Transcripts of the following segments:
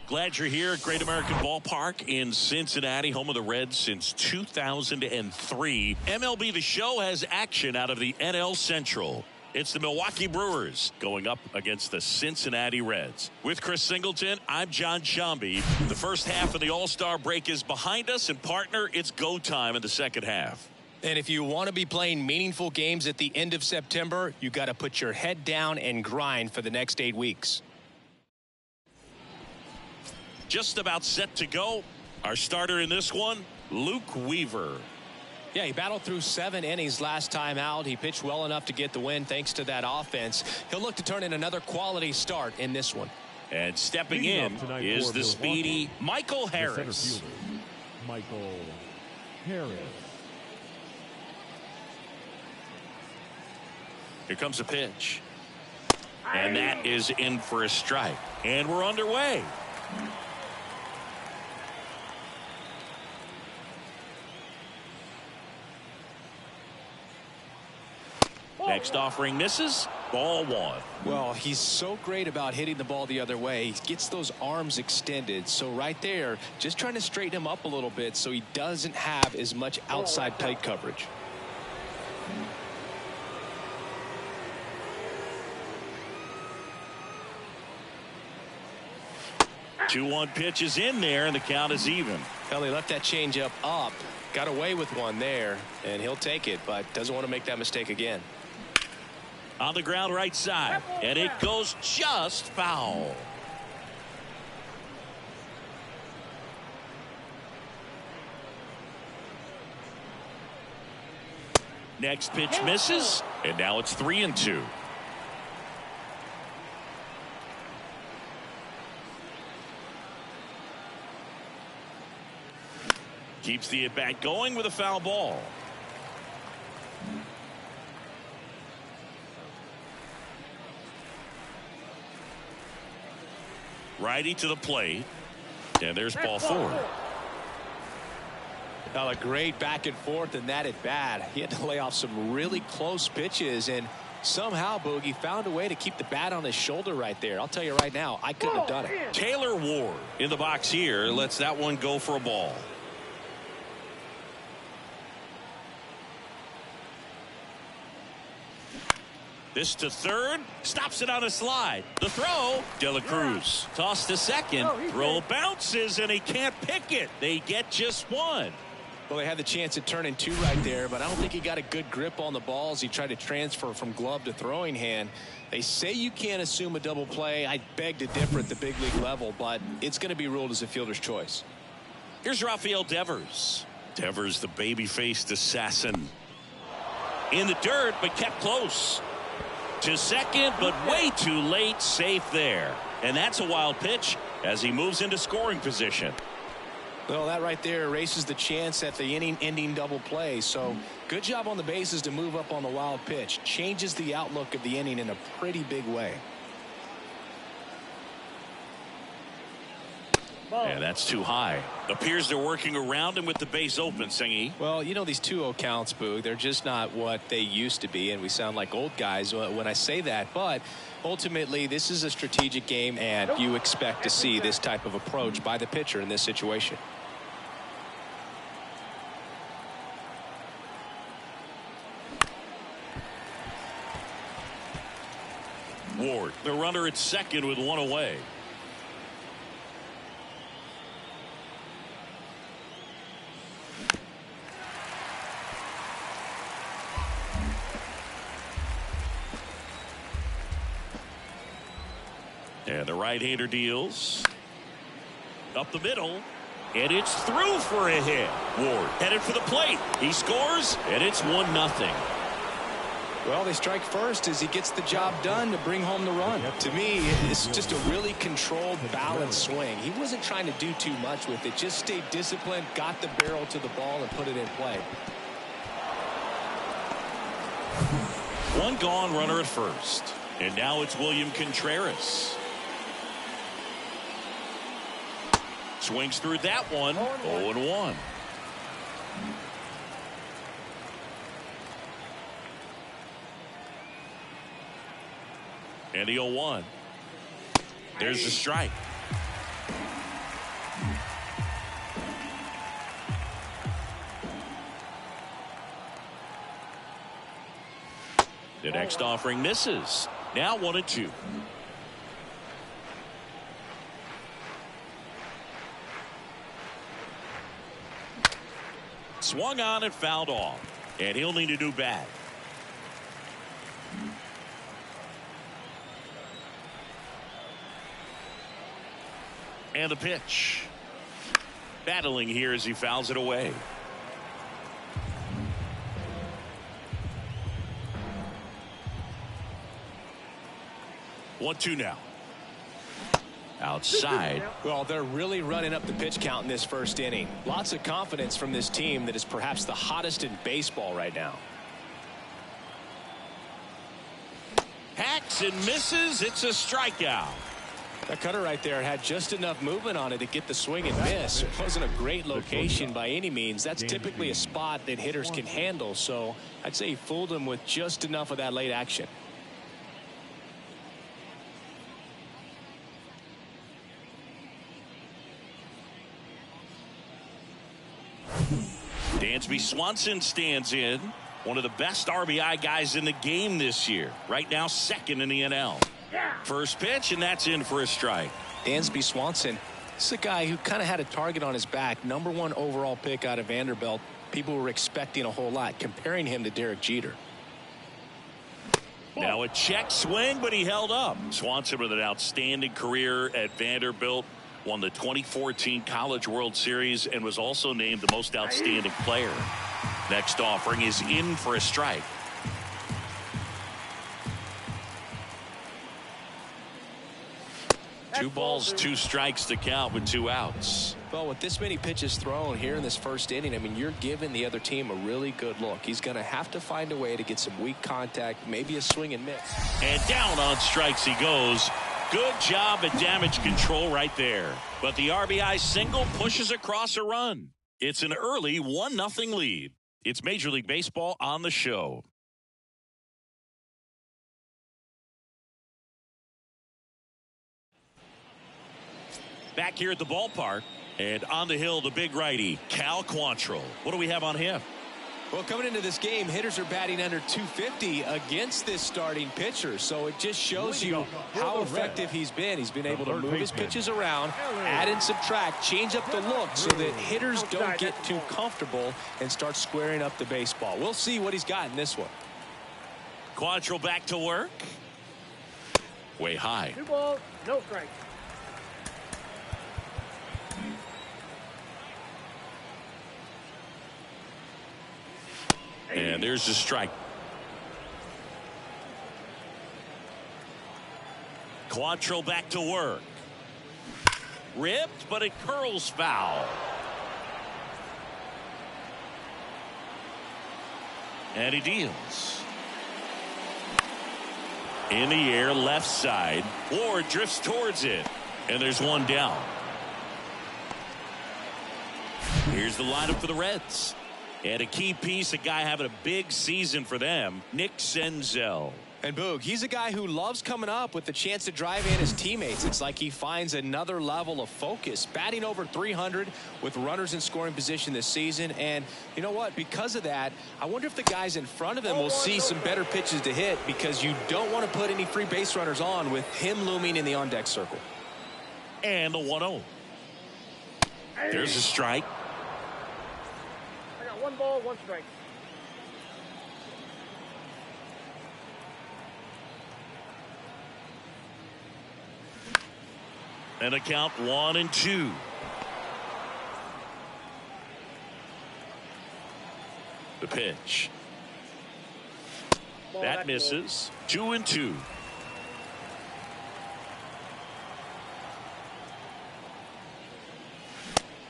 Glad you're here at Great American Ballpark in Cincinnati, home of the Reds since 2003. MLB The Show has action out of the NL Central. It's the Milwaukee Brewers going up against the Cincinnati Reds. With Chris Singleton, I'm John Shambi. The first half of the All-Star break is behind us, and partner, it's go time in the second half. And if you want to be playing meaningful games at the end of September, you got to put your head down and grind for the next 8 weeks. Just about set to go. Our starter in this one, Luke Weaver. Yeah, he battled through 7 innings last time out. He pitched well enough to get the win thanks to that offense. He'll look to turn in another quality start in this one. And stepping in is the speedy Michael Harris. Michael Harris. Here comes a pitch. And that is in for a strike. And we're underway. Next offering misses. Ball 1. Well, he's so great about hitting the ball the other way. He gets those arms extended. So right there, just trying to straighten him up a little bit so he doesn't have as much outside plate coverage. Two-one pitch is in there, and the count is even. Well, he left that changeup up, got away with one there, and he'll take it, but doesn't want to make that mistake again. On the ground right side, and it goes just foul. Next pitch misses, and now it's 3-2. Keeps the at-bat going with a foul ball. Righty to the plate. And there's ball 4. Now a great back and forth in that at bat. He had to lay off some really close pitches, and somehow Boogie found a way to keep the bat on his shoulder right there. I'll tell you right now, I couldn't have done it. Taylor Ward in the box here lets that one go for a ball. This to third, stops it on a slide. The throw, De La Cruz. Toss to second, throw bounces, and he can't pick it. They get just one. Well, they had the chance at turning 2 right there, but I don't think he got a good grip on the balls. He tried to transfer from glove to throwing hand. They say you can't assume a double play. I beg to differ at the big league level, but it's going to be ruled as a fielder's choice. Here's Rafael Devers. Devers, the baby-faced assassin. In the dirt, but kept close. To second, but way too late. Safe there. And that's a wild pitch as he moves into scoring position. Well, that right there erases the chance at the inning-ending double play. So good job on the bases to move up on the wild pitch. Changes the outlook of the inning in a pretty big way. And that's too high. Appears they're working around him with the base open, Singy. Well, you know, these 2-0 counts, Boog, they're just not what they used to be, and we sound like old guys when I say that. But ultimately, this is a strategic game, and you expect to see this type of approach by the pitcher in this situation. Ward, the runner at second with 1 away. And the right-hander deals up the middle, and it's through for a hit. Ward headed for the plate. He scores, and it's 1-0. Well, they strike first as he gets the job done to bring home the run. To me, it's just a really controlled, balanced swing. He wasn't trying to do too much with it. Just stayed disciplined, got the barrel to the ball, and put it in play. One gone, runner at first. And now it's William Contreras. Swings through that one. 0-1. And the 0-1. There's the strike. Next offering misses. Now 1-2. Swung on and fouled off. And he'll need a new bat. And the pitch. Battling here as he fouls it away. One, two now. Outside. Well, they're really running up the pitch count in this first inning. Lots of confidence from this team that is perhaps the hottest in baseball right now. Hacks and misses. It's a strikeout. That cutter right there had just enough movement on it to get the swing and miss. It wasn't a great location by any means. That's typically a spot that hitters can handle. So I'd say he fooled him with just enough of that late action. Dansby Swanson stands in. One of the best RBI guys in the game this year. Right now, second in the NL. First pitch, and that's in for a strike. Dansby Swanson, this is a guy who kind of had a target on his back. #1 overall pick out of Vanderbilt. People were expecting a whole lot, comparing him to Derek Jeter. Now a check swing, but he held up. Swanson with an outstanding career at Vanderbilt. Won the 2014 College World Series and was also named the most outstanding player. Next offering is in for a strike. Two balls, 2 strikes to count with 2 outs. Well, with this many pitches thrown here in this first inning, I mean, you're giving the other team a really good look. He's going to have to find a way to get some weak contact, maybe a swing and miss. And down on strikes he goes. Good job at damage control right there. But the RBI single pushes across a run. It's an early 1-0 lead. It's Major League Baseball on the show. Back here at the ballpark, and on the hill, the big righty, Cal Quantrill. What do we have on him? Well, coming into this game, hitters are batting under 250 against this starting pitcher. So it just shows you how effective he's been. He's been able to move his pitches around, add and subtract, change up the look so that hitters don't get too comfortable and start squaring up the baseball. We'll see what he's got in this one. Quantrill back to work. Way high. 2 balls, no strikes. And there's a strike. Quantrill back to work. Ripped, but it curls foul. And he deals. In the air, left side. Ward drifts towards it. And there's one down. Here's the lineup for the Reds. And a key piece, a guy having a big season for them, Nick Senzel. And Boog, he's a guy who loves coming up with the chance to drive in his teammates. It's like he finds another level of focus. Batting over 300 with runners in scoring position this season. And you know what? Because of that, I wonder if the guys in front of him will see some better pitches to hit, because you don't want to put any free base runners on with him looming in the on-deck circle. And the 1-0. There's a strike. 1 ball, 1 strike. And a count 1-2. The pitch. Ball, that misses. 2-2.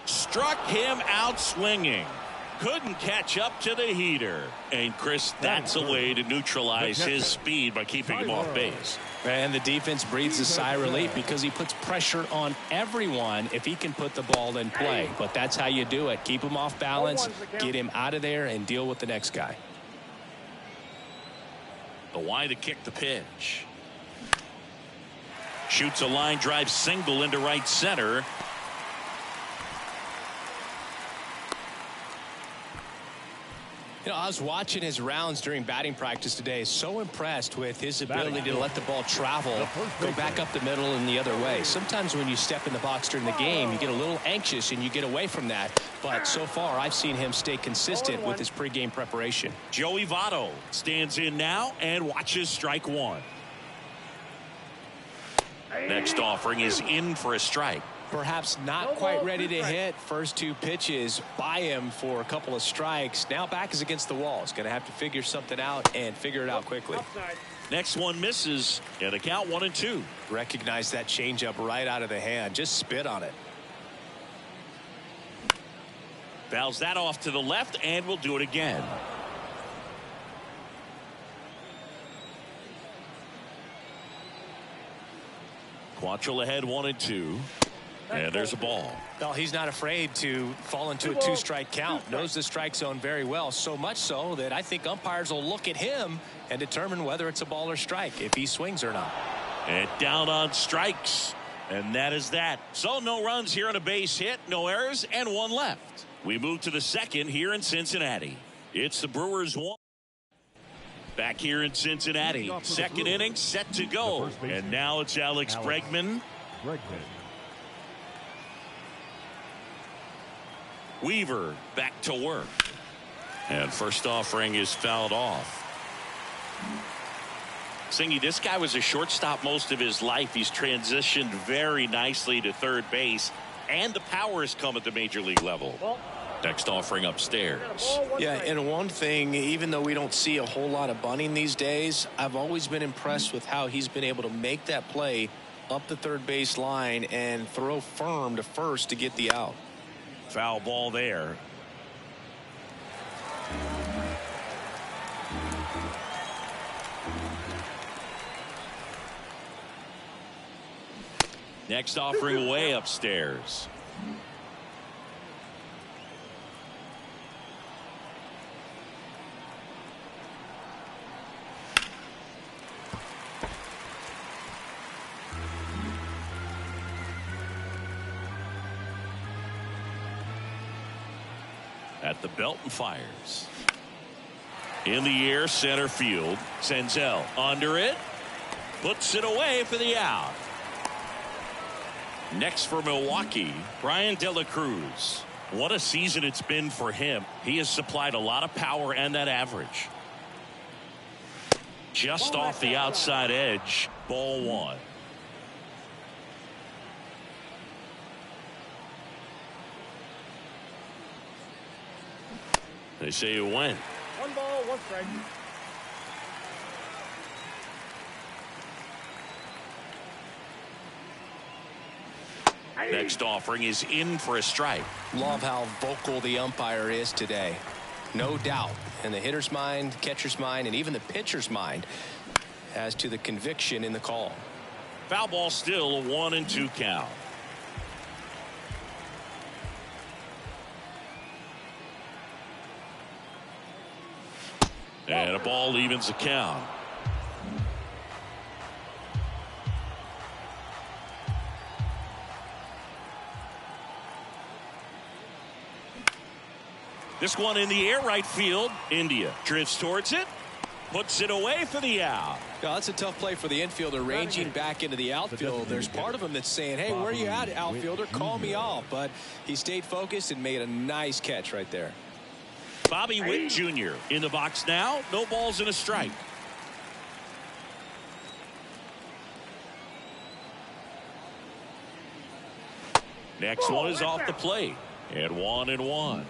Struck him out swinging. Couldn't catch up to the heater. And Chris, that's a way to neutralize his speed by keeping him off base. And the defense breathes a sigh of relief because he puts pressure on everyone if he can put the ball in play. But that's how you do it. Keep him off balance, get him out of there, and deal with the next guy. The wide to kick the pitch. Shoots a line drive single into right center. You know, I was watching his rounds during batting practice today. So impressed with his ability to let the ball travel, go back up the middle and the other way. Sometimes when you step in the box during the game, you get a little anxious and you get away from that. But so far, I've seen him stay consistent with his pregame preparation. Joey Votto stands in now and watches strike one. Next offering is in for a strike. Perhaps not quite ready to hit. First two pitches by him for a couple of strikes. Now back is against the wall. He's going to have to figure something out and figure it out quickly. Next one misses, and a count 1-2. Recognize that changeup right out of the hand. Just spit on it. Fouls that off to the left, and we'll do it again. Quantrill ahead 1-2. And there's a ball. Well, he's not afraid to fall into a two-strike count. Knows the strike zone very well. So much so that I think umpires will look at him and determine whether it's a ball or strike, if he swings or not. And down on strikes. And that is that. So no runs here on a base hit, no errors, and one left. We move to the second here in Cincinnati. It's the Brewers 1. Back here in Cincinnati. Second inning set to go. And now it's Alex Bregman. Weaver back to work. And first offering is fouled off. Singy, this guy was a shortstop most of his life. He's transitioned very nicely to third base, and the power has come at the major league level. Next offering upstairs. Yeah, and one thing, even though we don't see a whole lot of bunting these days, I've always been impressed with how he's been able to make that play up the third base line and throw firm to first to get the out. Foul ball there. Next offering way upstairs. At the belt and fires. In the air, center field. Senzel under it. Puts it away for the out. Next for Milwaukee, Brian De La Cruz. What a season it's been for him. He has supplied a lot of power and that average. Just off the outside edge. Ball one. They say it went. 1 ball, 1 strike. Next offering is in for a strike. Love how vocal the umpire is today. No doubt in the hitter's mind, catcher's mind, and even the pitcher's mind as to the conviction in the call. Foul ball still, a 1-2 count. And a ball evens the count. This one in the air, right field. India drifts towards it, puts it away for the out. Now, that's a tough play for the infielder, ranging back into the outfield. There's part of him that's saying, hey, where are you at, outfielder? Call me off. But he stayed focused and made a nice catch right there. Bobby Witt Jr. in the box now. No balls and a strike. Next one is off the plate. And 1-1.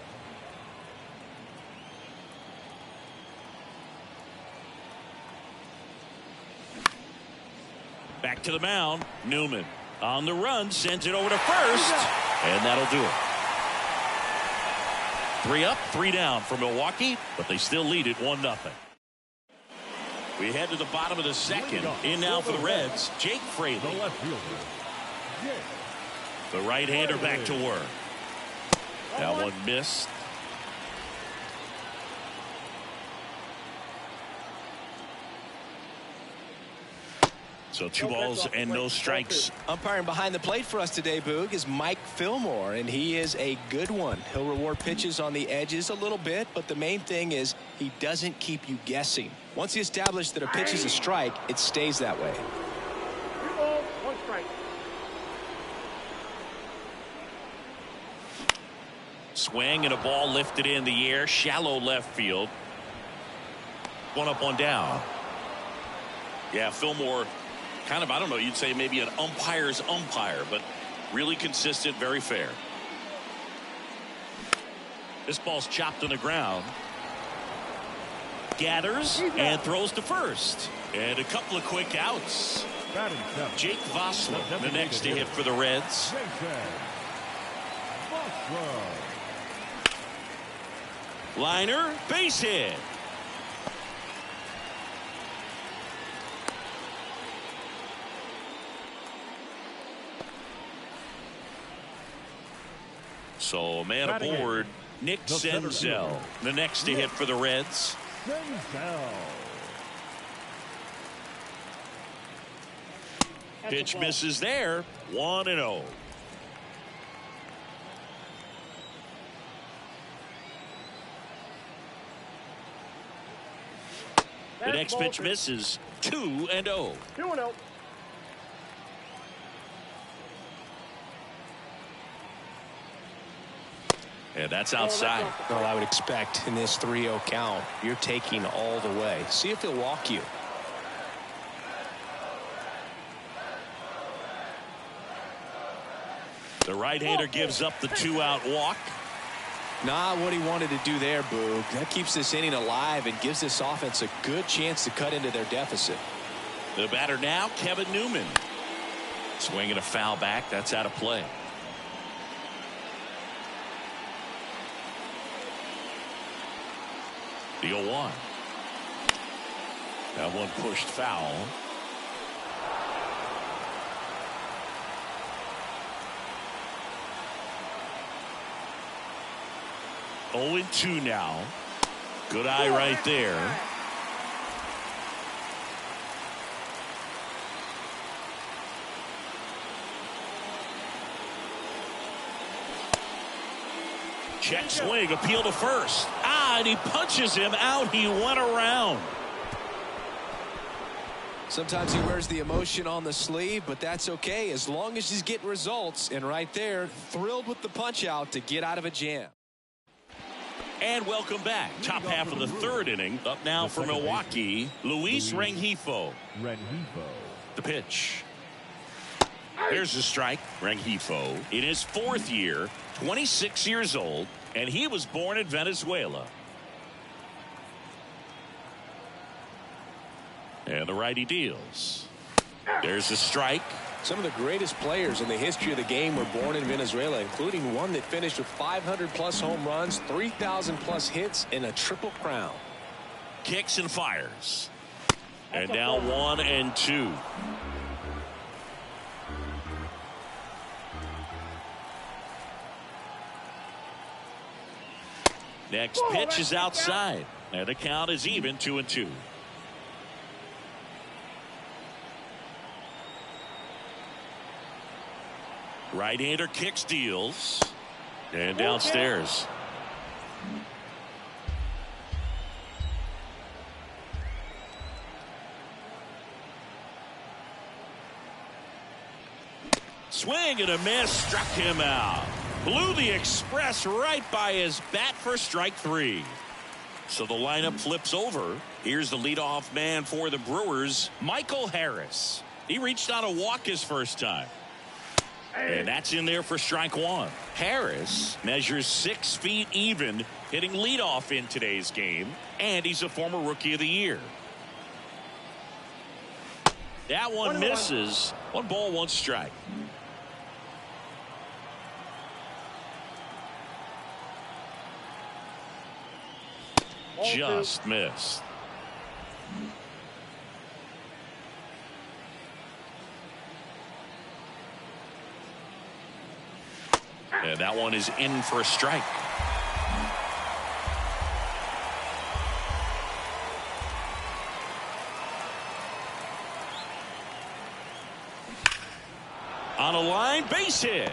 Back to the mound. Newman on the run, sends it over to first, and that'll do it. 3 up, 3 down for Milwaukee, but they still lead it 1-0. We head to the bottom of the second. In now for the Reds, Jake Fraley. The right-hander back to work. That one missed. So 2 balls and no strikes. Umpiring behind the plate for us today, Boog, is Mike Fillmore, and he is a good one. He'll reward pitches on the edges a little bit, but the main thing is he doesn't keep you guessing. Once he establishes that a pitch is a strike, it stays that way. 2 balls, 1 strike. Swing and a ball lifted in the air, shallow left field. 1 up, 1 down. Yeah, Fillmore, kind of, I don't know, you'd say maybe an umpire's umpire, but really consistent, very fair. This ball's chopped on the ground. Gathers and throws to first. And a couple of quick outs. Jake Vossler, the next to hit for the Reds. Liner, base hit. So a man aboard, Nick Senzel, the next to hit for the Reds. Pitch misses there, 1-0. The next pitch misses, 2-0. 2-0. And that's outside. Well, I would expect in this 3-0 count, you're taking all the way. See if he'll walk you. The right-hander gives up the 2-out walk. Not what he wanted to do there, Boog. That keeps this inning alive and gives this offense a good chance to cut into their deficit. The batter now, Kevin Newman. Swinging a foul back. That's out of play. The 0-1. That one pushed foul. Oh, 0-2 now. Good eye right there. Check swing, appeal to first. And he punches him out. He went around. Sometimes he wears the emotion on the sleeve, but that's okay as long as he's getting results. And right there, thrilled with the punch out to get out of a jam. And welcome back. Top half of the 3rd inning. Up now for Milwaukee, Luis Rengifo. The pitch. Here's the strike. Rengifo in his 4th year, 26 years old, and he was born in Venezuela. And the righty deals. There's the strike. Some of the greatest players in the history of the game were born in Venezuela, including one that finished with 500+ home runs, 3,000+ hits, and a triple crown. Kicks and fires. And now 1-2. Next pitch is outside. And the count is even, 2-2. Right-hander kicks, deals, and downstairs. Swing and a miss, struck him out. Blew the express right by his bat for strike 3. So the lineup flips over. Here's the leadoff man for the Brewers, Michael Harris. He reached on a walk his first time. And that's in there for strike 1. Harris measures 6 feet even, hitting leadoff in today's game, and he's a former Rookie of the Year. That one misses. 1 ball, 1 strike. Just missed. And that one is in for a strike. the line, base hit.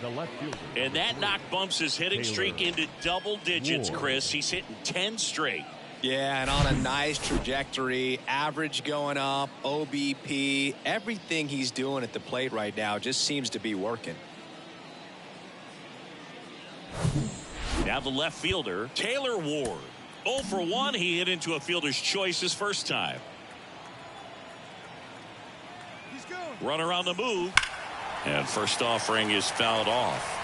The left fielder. And that knock bumps his hitting streak into double digits, Chris. He's hitting 10 straight. Yeah, and on a nice trajectory, average going up, OBP, everything he's doing at the plate right now just seems to be working. Now the left fielder, Taylor Ward. 0 for 1, he hit into a fielder's choice his first time. Runner on the move. And first offering is fouled off.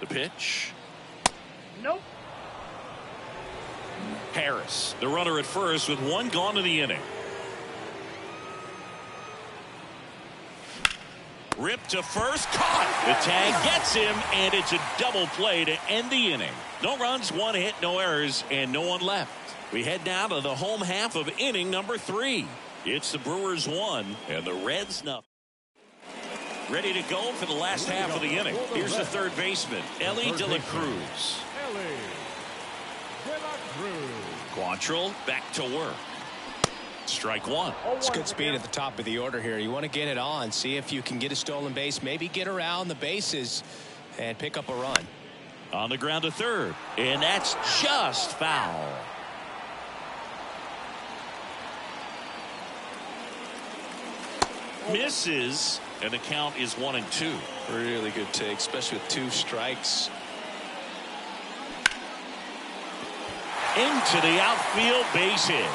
The pitch. Nope. Harris, the runner at first with 1 gone in the inning. Ripped to first, caught. The tag gets him, and it's a double play to end the inning. No runs, 1 hit, no errors, and no one left. We head down to the home half of inning number 3. It's the Brewers 1 and the Reds nothing. Ready to go for the last half of the inning. Here's the third baseman, Ellie De La Cruz. Quantrill back to work. Strike 1. It's good speed at the top of the order here. You want to get it on, see if you can get a stolen base, maybe get around the bases and pick up a run. On the ground to third, and that's just foul. Misses, and the count is 1-2. Really good take, especially with 2 strikes. Into the outfield, base hit.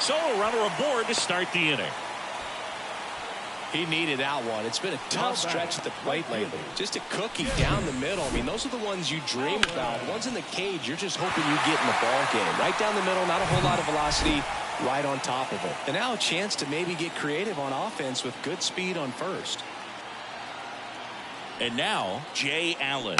So a runner aboard to start the inning. He needed that one. It's been a tough stretch at the plate lately. Just a cookie down the middle. I mean, those are the ones you dream about. Ones in the cage, you're just hoping you get in the ball game. Right down the middle, not a whole lot of velocity, right on top of it. And now a chance to maybe get creative on offense with good speed on first. And now, Jay Allen.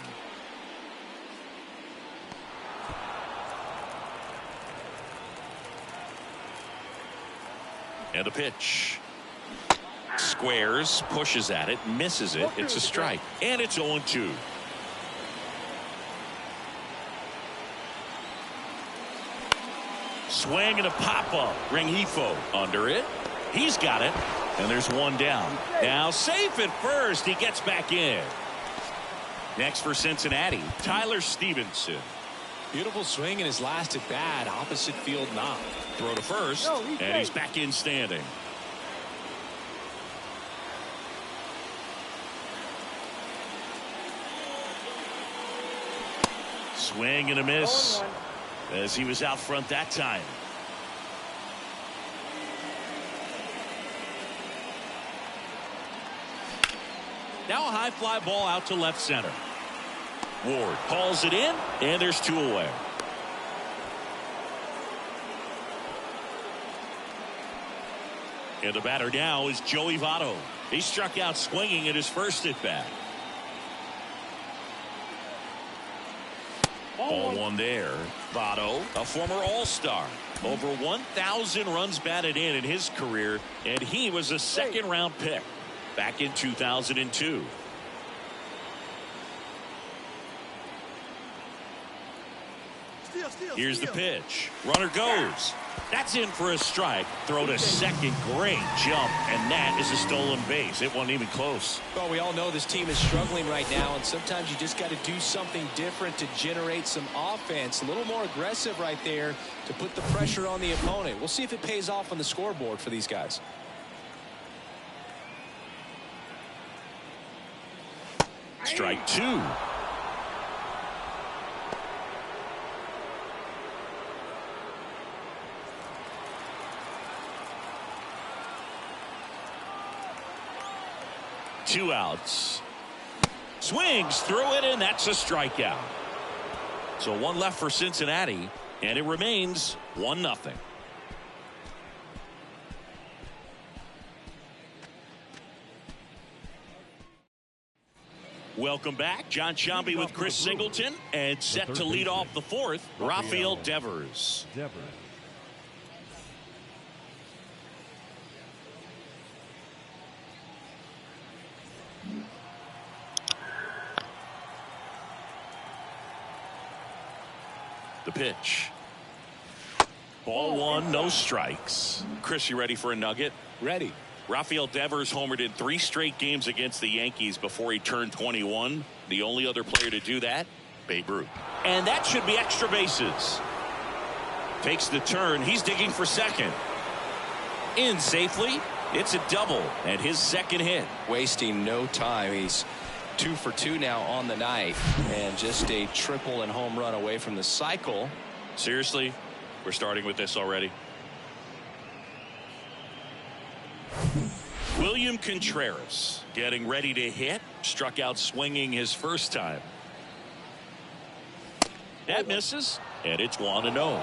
And a pitch. Squares, pushes at it, misses it. It's a strike. And it's 0-2. Swing and a pop-up. Rengifo under it. He's got it. And there's 1 down. Now safe at first. He gets back in. Next for Cincinnati, Tyler Stevenson. Beautiful swing in his last at bat. Opposite field knock. Throw to first. And he's back in standing. Swing and a miss as he was out front that time. Now a high fly ball out to left center. Ward hauls it in, and there's 2 away. And the batter now is Joey Votto. He struck out swinging at his first at bat. Ball 1 there. Votto, a former All-Star. Over 1,000 runs batted in his career, and he was a second-round pick back in 2002. Here's the pitch. Runner goes. That's in for a strike. Throw to second. Great jump. And that is a stolen base. It wasn't even close. Well, we all know this team is struggling right now, and sometimes you just got to do something different to generate some offense. A little more aggressive right there to put the pressure on the opponent. We'll see if it pays off on the scoreboard for these guys. Strike 2. Two outs. Swings through it, and that's a strikeout. So 1 left for Cincinnati, and it remains 1-0. Welcome back. John Sciambi with Chris Singleton, and set to lead off the 4th, Rafael Devers. The pitch. Ball one, no strikes. Chris, you ready for a nugget? Ready. Rafael Devers homered in 3 straight games against the Yankees before he turned 21. The only other player to do that, Babe Ruth. And that should be extra bases. Takes the turn. He's digging for second. In safely. It's a double and his second hit. Wasting no time. He's 2 for 2 now on the night, and just a triple and home run away from the cycle. Seriously, we're starting with this already. William Contreras getting ready to hit. Struck out swinging his first time. That misses, and it's 1-0.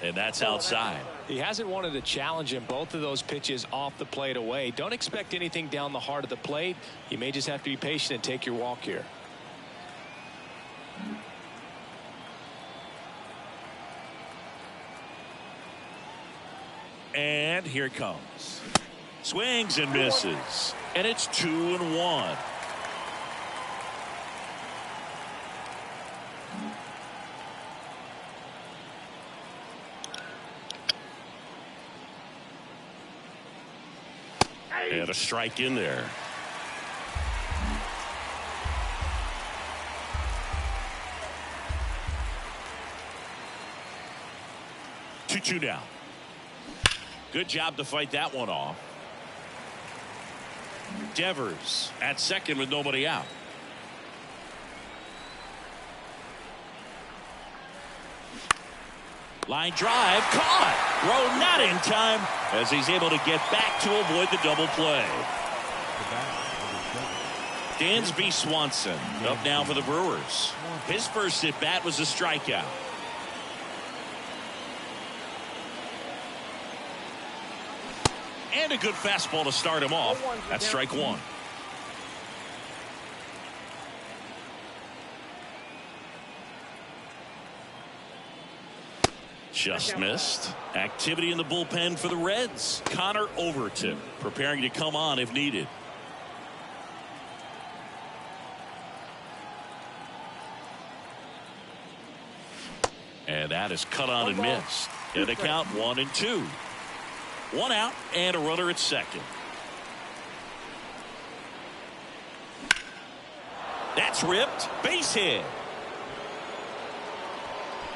And that's outside. He hasn't wanted to challenge him. Both of those pitches off the plate away. Don't expect anything down the heart of the plate. You may just have to be patient and take your walk here. And here it comes. Swings and misses. And it's 2-1. And a strike in there. Two down. Good job to fight that one off. Devers at second with nobody out. Line drive caught. Throw not in time as he's able to get back to avoid the double play. Dansby Swanson up now for the Brewers. His first at bat was a strikeout. And a good fastball to start him off. That's strike one. Just missed. Activity in the bullpen for the Reds. Connor Overton preparing to come on if needed. And that is cut on and missed. And the count 1-2. 1 out and a runner at second. That's ripped. Base hit.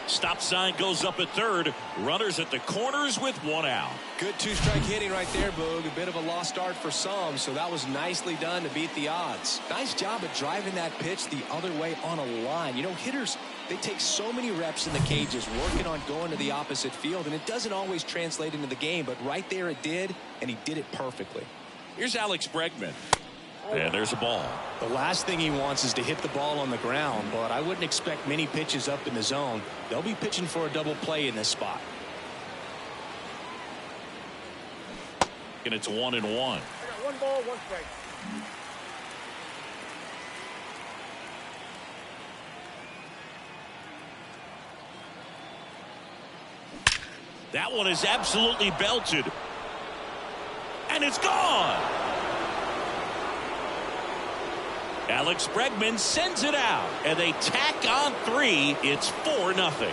Stop sign goes up at third. Runners at the corners with 1 out. Good 2-strike hitting right there, Boog. A bit of a lost start for some, so that was nicely done to beat the odds. Nice job of driving that pitch the other way on a line. You know, hitters, they take so many reps in the cages working on going to the opposite field, and it doesn't always translate into the game, but right there it did, and he did it perfectly. Here's Alex Bregman. And there's a ball. The last thing he wants is to hit the ball on the ground, but I wouldn't expect many pitches up in the zone. They'll be pitching for a double play in this spot. And it's 1-1. I got 1 ball, 1 strike. That one is absolutely belted. And it's gone. Alex Bregman sends it out, and they tack on 3. It's 4-0.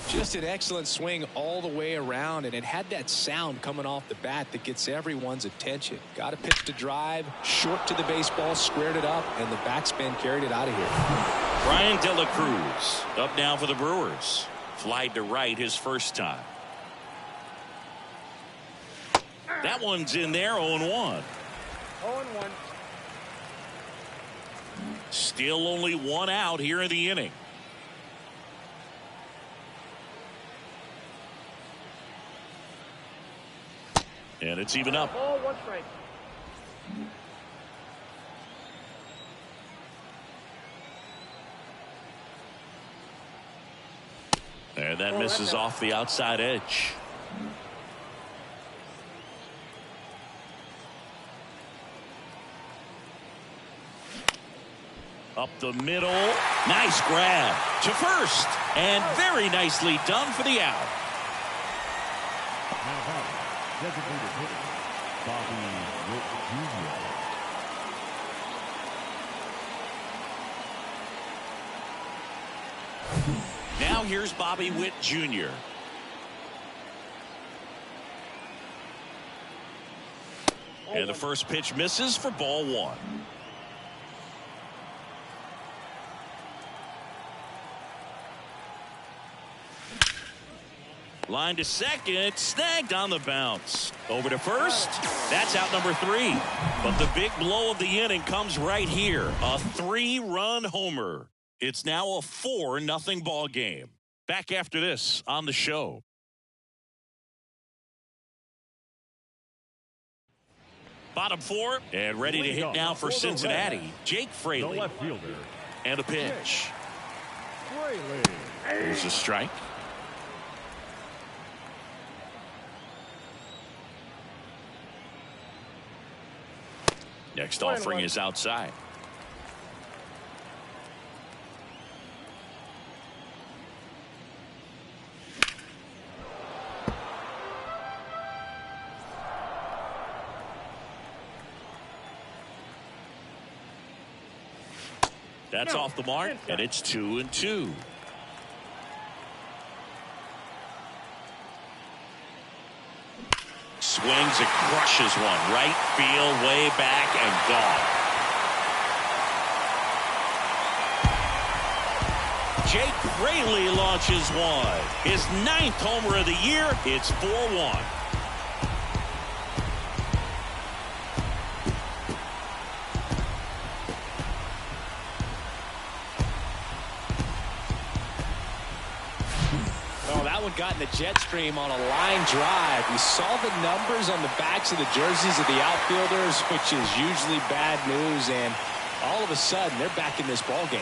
Just an excellent swing all the way around, and it had that sound coming off the bat that gets everyone's attention. Got a pitch to drive, short to the baseball, squared it up, and the backspin carried it out of here. Brian De La Cruz up now for the Brewers. Flied to right his first time. That one's in there, 0-1. 0-1. Still only 1 out here in the inning. And it's even up. Ball, 1 strike. And that misses off the outside edge. Up the middle. Nice grab to first. And very nicely done for the out. Now batting, designated hitter, Bobby Witt Jr. Now here's Bobby Witt Jr. And the first pitch misses for ball one. Line to second, snagged on the bounce. Over to first, that's out number 3. But the big blow of the inning comes right here. A 3-run homer. It's now a 4-0 ball game. Back after this on the show. Bottom 4 and ready to hit now for Cincinnati. Jake The Fraley. left fielder, And a pitch. Fraley. Here's a strike. Next offering is outside. That's off the mark, and it's 2-2. Swings and crushes one. Right field, way back, and gone. Jake Fraley launches one. His 9th homer of the year. It's 4-1. Got in the jet stream on a line drive. We saw the numbers on the backs of the jerseys of the outfielders, which is usually bad news, and all of a sudden they're back in this ball game.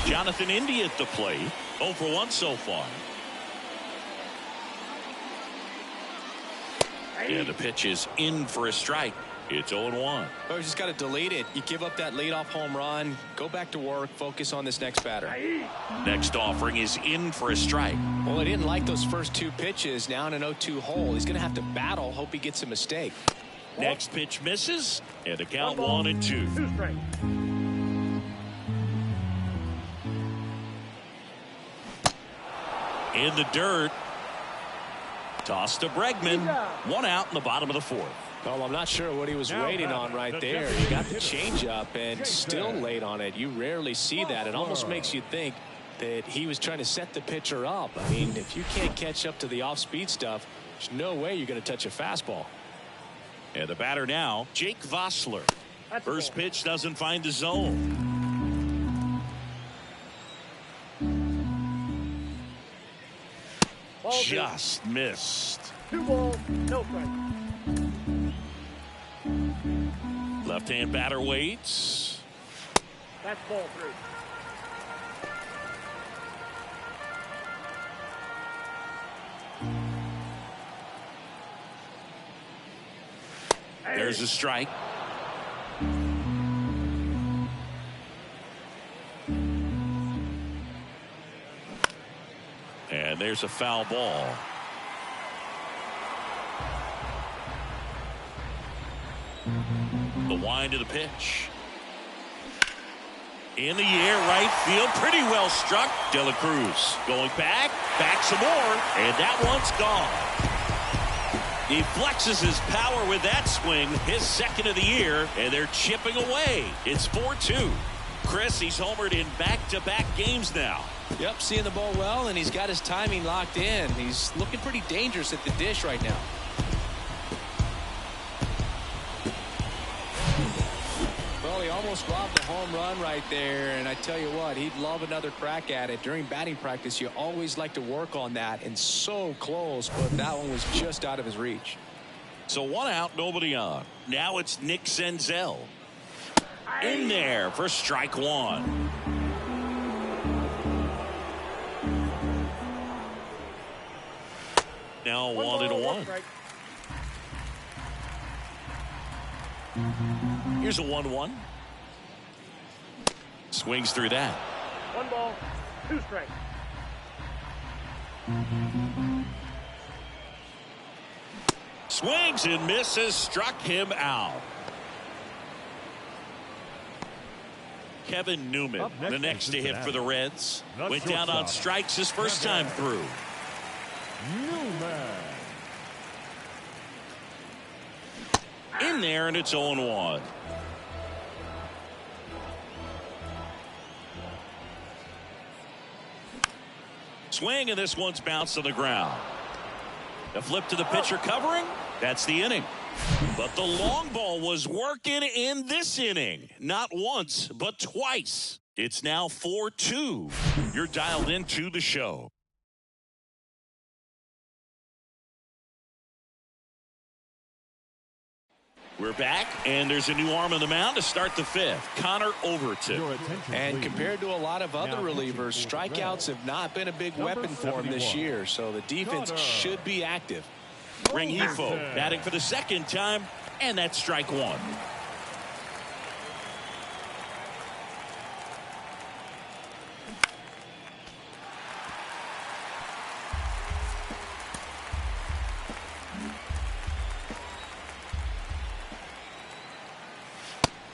Jonathan Indy at the plate. 0 for 1 so far. Yeah, the pitch is in for a strike. It's 0-1. Oh, you just got to delete it. You give up that leadoff home run, go back to work, focus on this next batter. Next offering is in for a strike. Well, he didn't like those first 2 pitches. Now in an 0-2 hole. He's going to have to battle. Hope he gets a mistake. Next pitch misses, and the count 1-2. 2 strikes. In the dirt. Toss to Bregman. 1 out in the bottom of the 4th. Well, I'm not sure what he was waiting on right there. He got the changeup and still late on it. You rarely see that. It almost makes you think that he was trying to set the pitcher up. I mean, if you can't catch up to the off-speed stuff, there's no way you're going to touch a fastball. And the batter now, Jake Vossler. First pitch doesn't find the zone. Just missed. 2 balls, no strikes. Left-hand batter waits. That's ball 3. There's a strike. And there's a foul ball. The wind of the pitch. In the air, right field, pretty well struck. De La Cruz going back some more, and that one's gone. He flexes his power with that swing, his 2nd of the year, and they're chipping away. It's 4-2. Chris, he's homered in back-to-back games now. Yep, seeing the ball well, and he's got his timing locked in. He's looking pretty dangerous at the dish right now. Well, he almost robbed a home run right there, and I tell you what, he'd love another crack at it. During batting practice, you always like to work on that, and so close, but that one was just out of his reach. So 1 out, nobody on. Now it's Nick Senzel. In there for strike 1. Now 1-1. Here's a 1-1. Swings through that. 1 ball, 2 strikes. Swings and misses, struck him out. Kevin Newman, the next to hit for the Reds. Went down on strikes his first time through. Newman. In there, and it's 0-1. Swing, and this one's bounced to the ground. A flip to the pitcher covering. That's the inning. But the long ball was working in this inning. Not once, but twice. It's now 4-2. You're dialed into the show. We're back, and there's a new arm on the mound to start the 5th. Connor Overton. And compared to a lot of other relievers, strikeouts have not been a big weapon for him this year, so the defense should be active. Rengifo batting for the second time, and that's strike 1.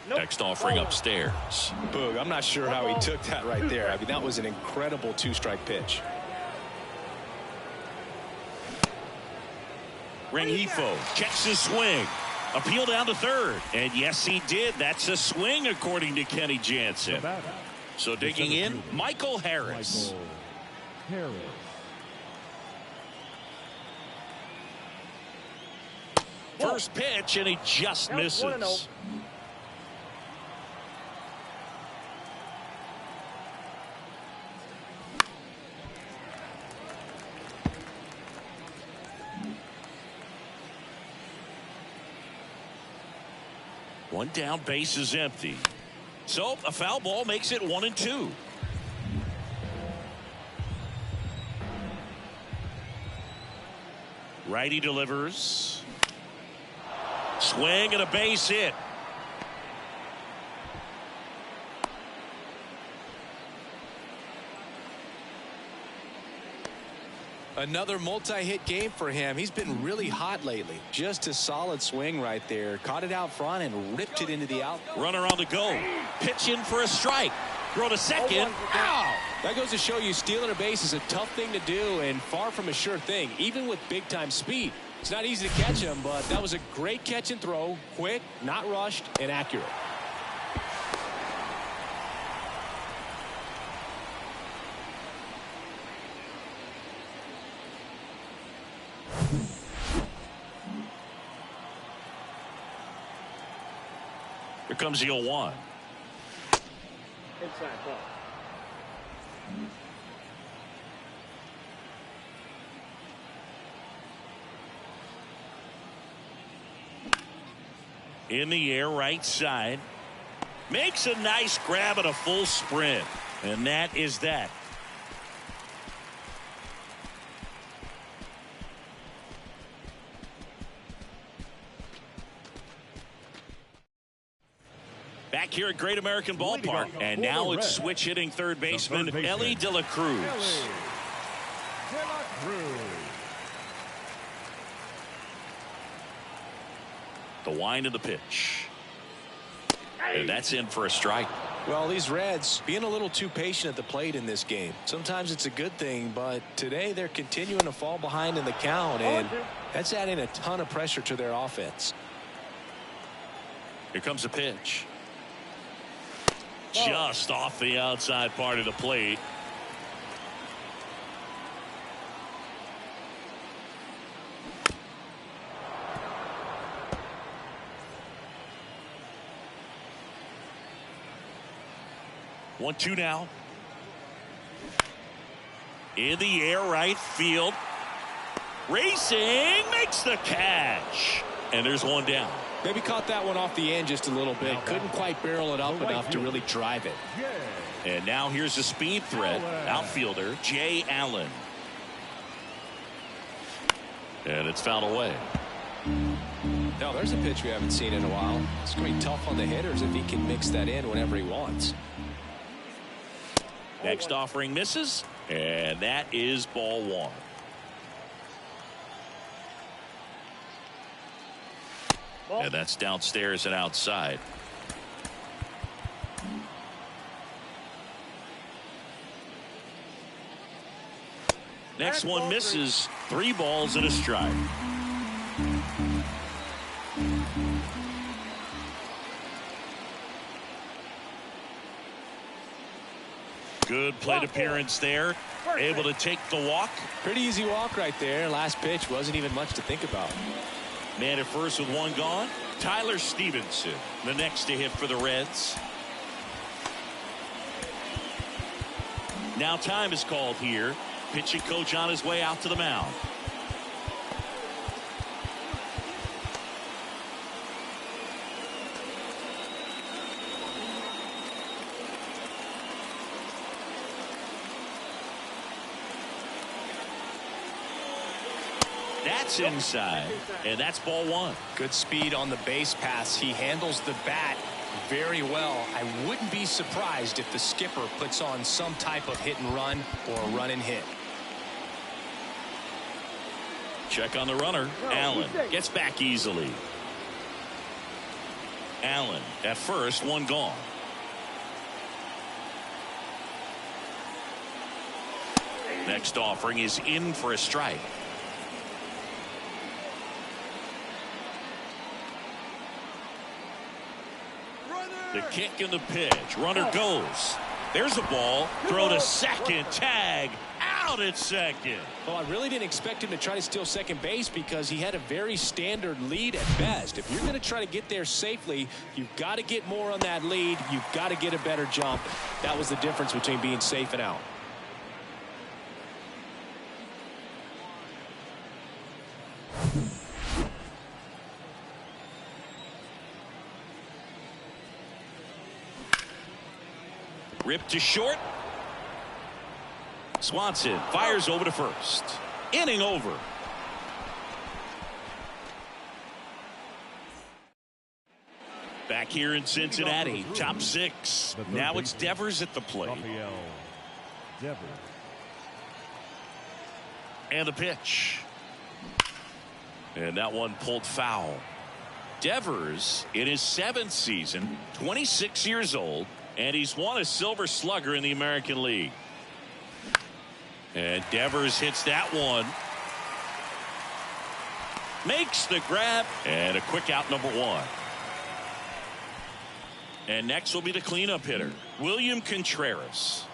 Next offering upstairs. Boog, I'm not sure how he took that right there. I mean, that was an incredible 2-strike pitch. Rengifo checks his swing. Appeal down to third. And yes, he did. That's a swing, according to Kenny Jansen. So digging in, Michael Harris. First pitch, and he just misses. One down, base is empty. So a foul ball makes it 1-2. Righty delivers. Swing and a base hit. Another multi-hit game for him. He's been really hot lately. Just a solid swing right there. Caught it out front and ripped it into the out. Runner on the go. Pitch in for a strike. Throw to second. Ow! That goes to show you stealing a base is a tough thing to do and far from a sure thing, even with big-time speed. It's not easy to catch him, but that was a great catch and throw. Quick, not rushed, and accurate. Here comes the 0-1. Inside ball. In the air, right side. Makes a nice grab at a full sprint. And that is that. Back here at Great American Ballpark. And now it's switch hitting third baseman Ellie De La Cruz. The wind of the pitch. And that's in for a strike. Well, these Reds being a little too patient at the plate in this game. Sometimes it's a good thing, but today they're continuing to fall behind in the count, and that's adding a ton of pressure to their offense. Here comes the pitch. Just off the outside part of the plate. One, two now. In the air, right field. Racing, makes the catch. And there's one down. Maybe caught that one off the end just a little bit. Couldn't quite barrel it up enough to really drive it. And now here's a speed threat. Outfielder Jay Allen. And it's fouled away. Now there's a pitch we haven't seen in a while. It's going to be tough on the hitters if he can mix that in whenever he wants. Next offering misses, and that is ball one. And that's downstairs and outside. Next one misses. 3 balls and a strike. Good plate appearance there. Able to take the walk. Pretty easy walk right there. Last pitch wasn't even much to think about. Man at first with 1 gone. Tyler Stevenson, the next to hit for the Reds. Now time is called here. Pitching coach on his way out to the mound. That's inside, and that's ball one. Good speed on the base pass. He handles the bat very well. I wouldn't be surprised if the skipper puts on some type of hit and run or a run and hit. Check on the runner. Allen gets back easily. Allen at first, 1 gone. Next offering is in for a strike. The kick and the pitch. Runner goes. There's a ball. Throw to second. Tag. Out at second. Well, I really didn't expect him to try to steal second base because he had a very standard lead at best. If you're going to try to get there safely, you've got to get more on that lead. You've got to get a better jump. That was the difference between being safe and out. Ripped to short. Swanson fires over to first. Inning over. Back here in Cincinnati, top 6. Now it's Devers at the plate. And the pitch. And that one pulled foul. Devers in his 7th season, 26 years old, and he's won a Silver Slugger in the American League. And Devers hits that one. Makes the grab, and a quick out, number 1. And next will be the cleanup hitter, William Contreras.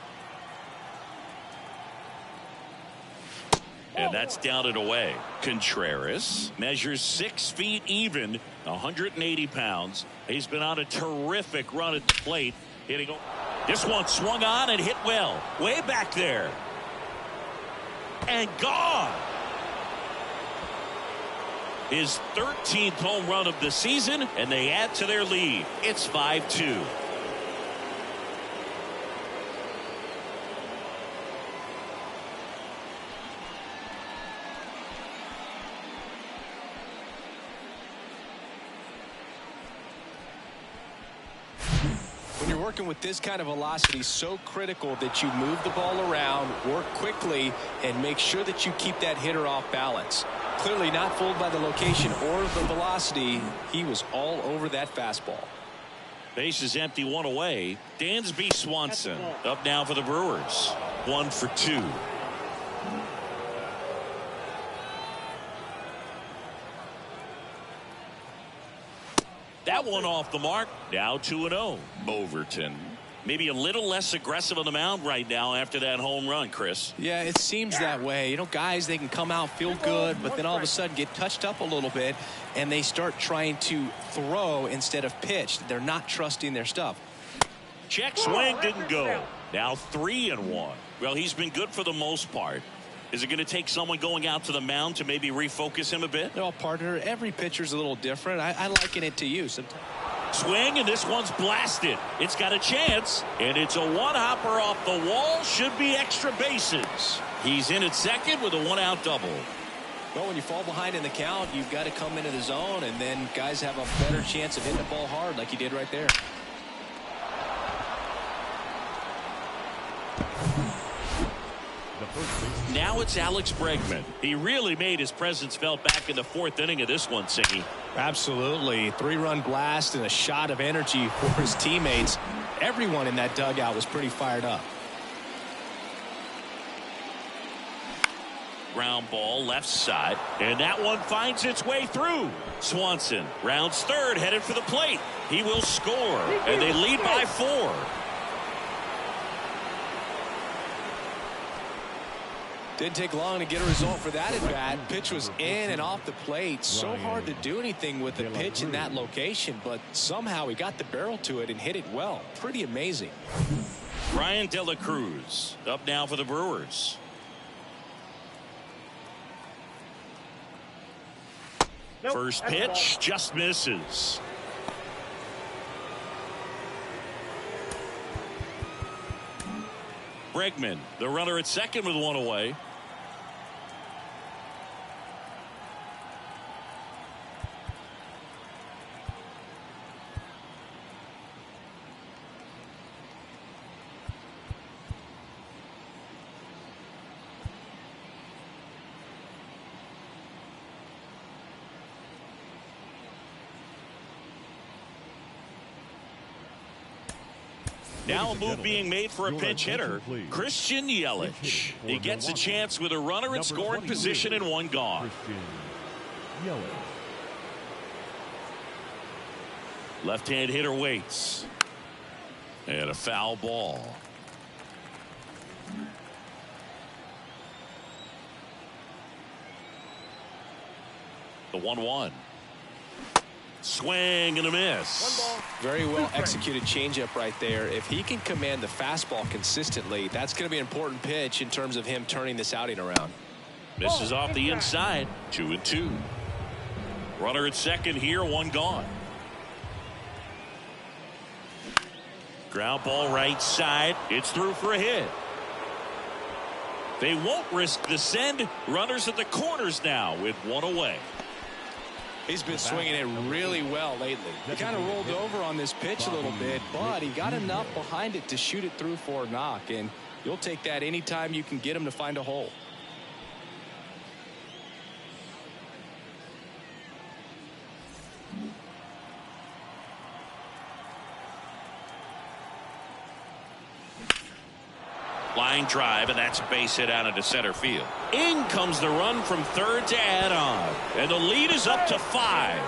And that's down and away. Contreras measures 6 feet even, 180 pounds. He's been on a terrific run at the plate. Hitting. This one swung on and hit well. Way back there. And gone. His 13th home run of the season, and they add to their lead. It's 5-2. When you're working with this kind of velocity, so critical that you move the ball around, work quickly, and make sure that you keep that hitter off balance. Clearly not fooled by the location or the velocity. He was all over that fastball. Base is empty, 1 away. Dansby Swanson up now for the Brewers. 1 for 2. That one off the mark. Now 2-0. Overton. Maybe a little less aggressive on the mound right now after that home run, Chris. Yeah, it seems that way. You know, guys, they can come out, feel good, but then all of a sudden get touched up a little bit, and they start trying to throw instead of pitch. They're not trusting their stuff. Check swing didn't go. Now 3-1. Well, he's been good for the most part. Is it going to take someone going out to the mound to maybe refocus him a bit? No, partner, every pitcher's a little different. I liken it to you sometimes. Swing, and this one's blasted. It's got a chance, and it's a one-hopper off the wall. Should be extra bases. He's in at second with a 1-out double. Well, when you fall behind in the count, you've got to come into the zone, and then guys have a better chance of hitting the ball hard like he did right there. Now it's Alex Bregman. He really made his presence felt back in the 4th inning of this one, Singy. Absolutely. 3-run blast and a shot of energy for his teammates. Everyone in that dugout was pretty fired up. Ground ball left side, and that one finds its way through. Swanson rounds third, headed for the plate. He will score, and they lead by 4. Didn't take long to get a result for that at bat. Pitch was in and off the plate. So hard to do anything with the pitch in that location, but somehow he got the barrel to it and hit it well. Pretty amazing. Ryan De La Cruz up now for the Brewers. First pitch just misses. Bregman, the runner at second with 1 away. Now a move being made for a pinch hitter, Christian Yelich. He gets a chance with a runner in scoring position and 1 gone. Left-hand hitter waits. And a foul ball. The 1-1. Swing and a miss. Very well executed changeup right there. If he can command the fastball consistently, that's going to be an important pitch in terms of him turning this outing around. Misses off the inside. 2-2. Runner at second here, 1 gone. Ground ball right side. It's through for a hit. They won't risk the send. Runners at the corners now with 1 away. He's been swinging it really well lately. He kind of rolled over on this pitch a little bit, but he got enough behind it to shoot it through for a knock, and you'll take that anytime you can get him to find a hole. Line drive, and that's a base hit out into center field. In comes the run from third to add on, and the lead is up to 5.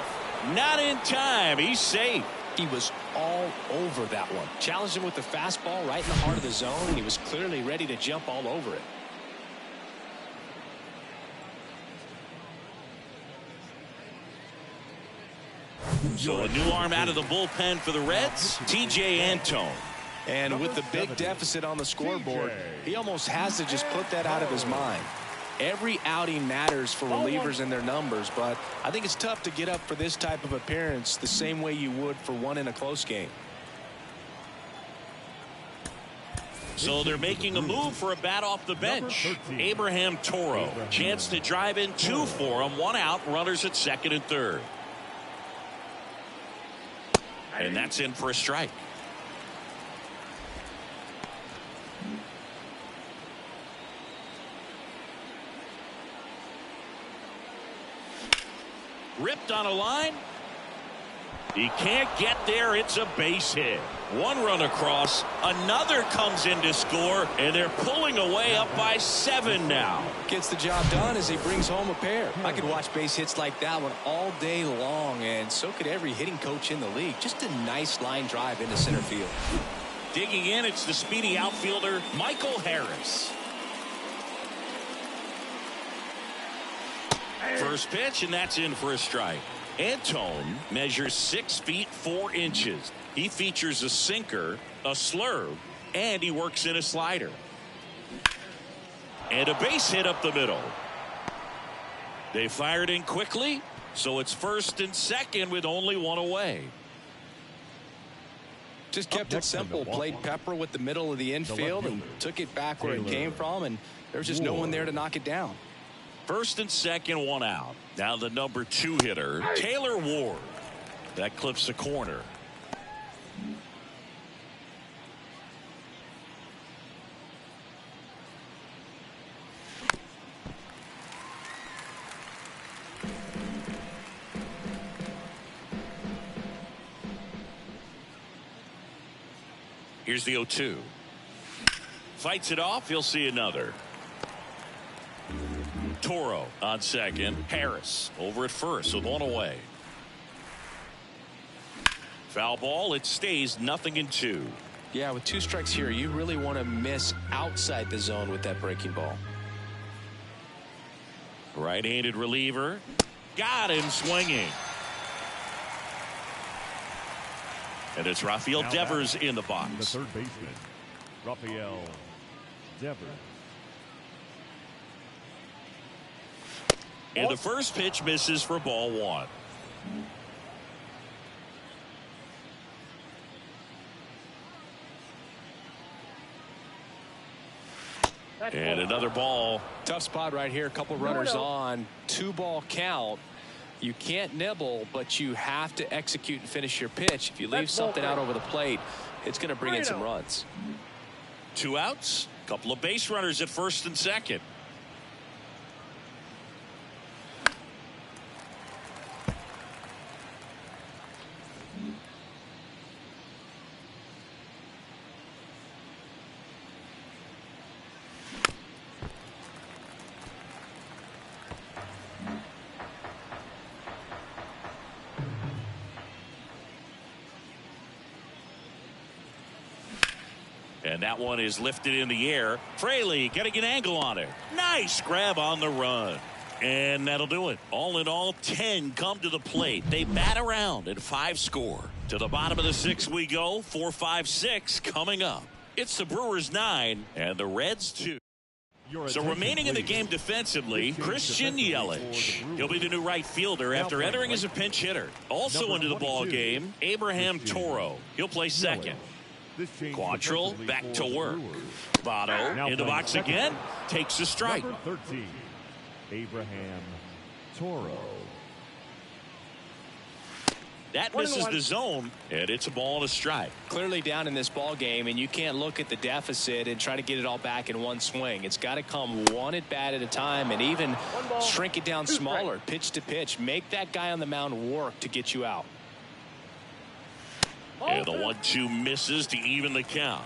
Not in time. He's safe. He was all over that one. Challenged him with the fastball right in the heart of the zone, and he was clearly ready to jump all over it. So a new arm out of the bullpen for the Reds, T.J. Antone. And with the big deficit on the scoreboard, he almost has to just put that out of his mind. Every outing matters for relievers and their numbers, but I think it's tough to get up for this type of appearance the same way you would for one in a close game. So they're making a move for a bat off the bench. Abraham Toro. Chance to drive in 2 for him. 1 out. Runners at second and third. And that's in for a strike. Ripped on a line. He can't get there. It's a base hit. 1 run across. Another comes in to score, and they're pulling away up by 7 now. Gets the job done as he brings home a pair. I could watch base hits like that one all day long, and so could every hitting coach in the league. Just a nice line drive into center field. Digging in, it's the speedy outfielder, Michael Harris. First pitch, and that's in for a strike. Antone measures 6 feet 4 inches. He features a sinker, a slurve, and he works in a slider. And a base hit up the middle. They fired in quickly, so it's first and second with only 1 away. Just kept it simple. Played pepper with the middle of the infield and took it back where it came from, and there's just no one there to knock it down. First and second, one out. Now the number 2 hitter, Taylor Ward. That clips the corner. Here's the 0-2. Fights it off. He'll see another. Toro on second. Harris over at first with one away. Foul ball. It stays 0-2. Yeah, with 2 strikes here, you really want to miss outside the zone with that breaking ball. Right-handed reliever. Got him swinging. And it's Rafael Devers in the box. The third baseman, Rafael Devers. And the first pitch misses for ball 1. And another ball. Tough spot right here. A couple runners on. 2-ball count. You can't nibble, but you have to execute and finish your pitch. If you leave something out over the plate, it's going to bring in some runs. 2 outs. Couple of base runners at first and second. And that one is lifted in the air. Fraley getting an angle on it. Nice grab on the run. And that'll do it. All in all, 10 come to the plate. They bat around and 5 score. To the bottom of the 6th we go. 4, 5, 6 coming up. It's the Brewers 9 and the Reds 2. So remaining in the game defensively, Christian Yelich. He'll be the new right fielder after entering as a pinch hitter. Also into the ball game, Abraham Toro. He'll play second. Quantrill back to work. Votto in the box again. Takes a strike. Number 13, Abraham Toro. That misses the zone, and it's a ball and a strike. Clearly down in this ball game, and you can't look at the deficit and try to get it all back in one swing. It's got to come one at bat at a time, and even shrink it down smaller, pitch to pitch. Make that guy on the mound work to get you out. And the 1-2 misses to even the count.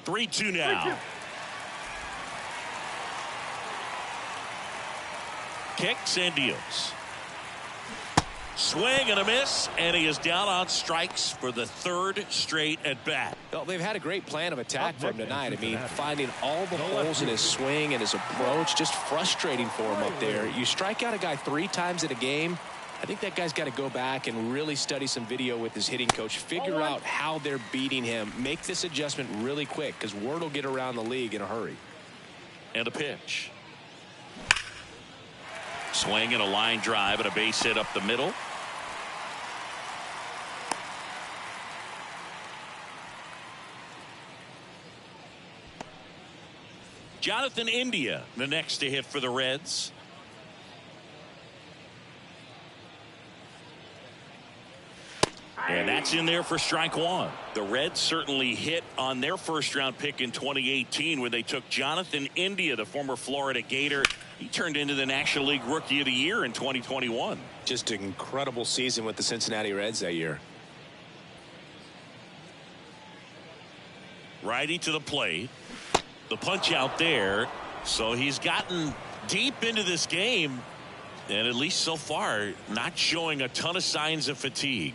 Three-two now. Kicks and deals. Swing and a miss, and he is down on strikes for the 3rd straight at bat. Well, they've had a great plan of attack for him tonight. I mean, finding all the holes in his swing and his approach, just frustrating for him up there. You strike out a guy 3 times in a game, I think that guy's got to go back and really study some video with his hitting coach, figure out how they're beating him, make this adjustment really quick, because word will get around the league in a hurry. And a pitch. Swing and a line drive and a base hit up the middle. Jonathan India, the next to hit for the Reds. And that's in there for strike 1. The Reds certainly hit on their first-round pick in 2018 when they took Jonathan India, the former Florida Gator. He turned into the National League Rookie of the Year in 2021. Just an incredible season with the Cincinnati Reds that year. Righty to the plate. The punch out there. So he's gotten deep into this game, and at least so far not showing a ton of signs of fatigue.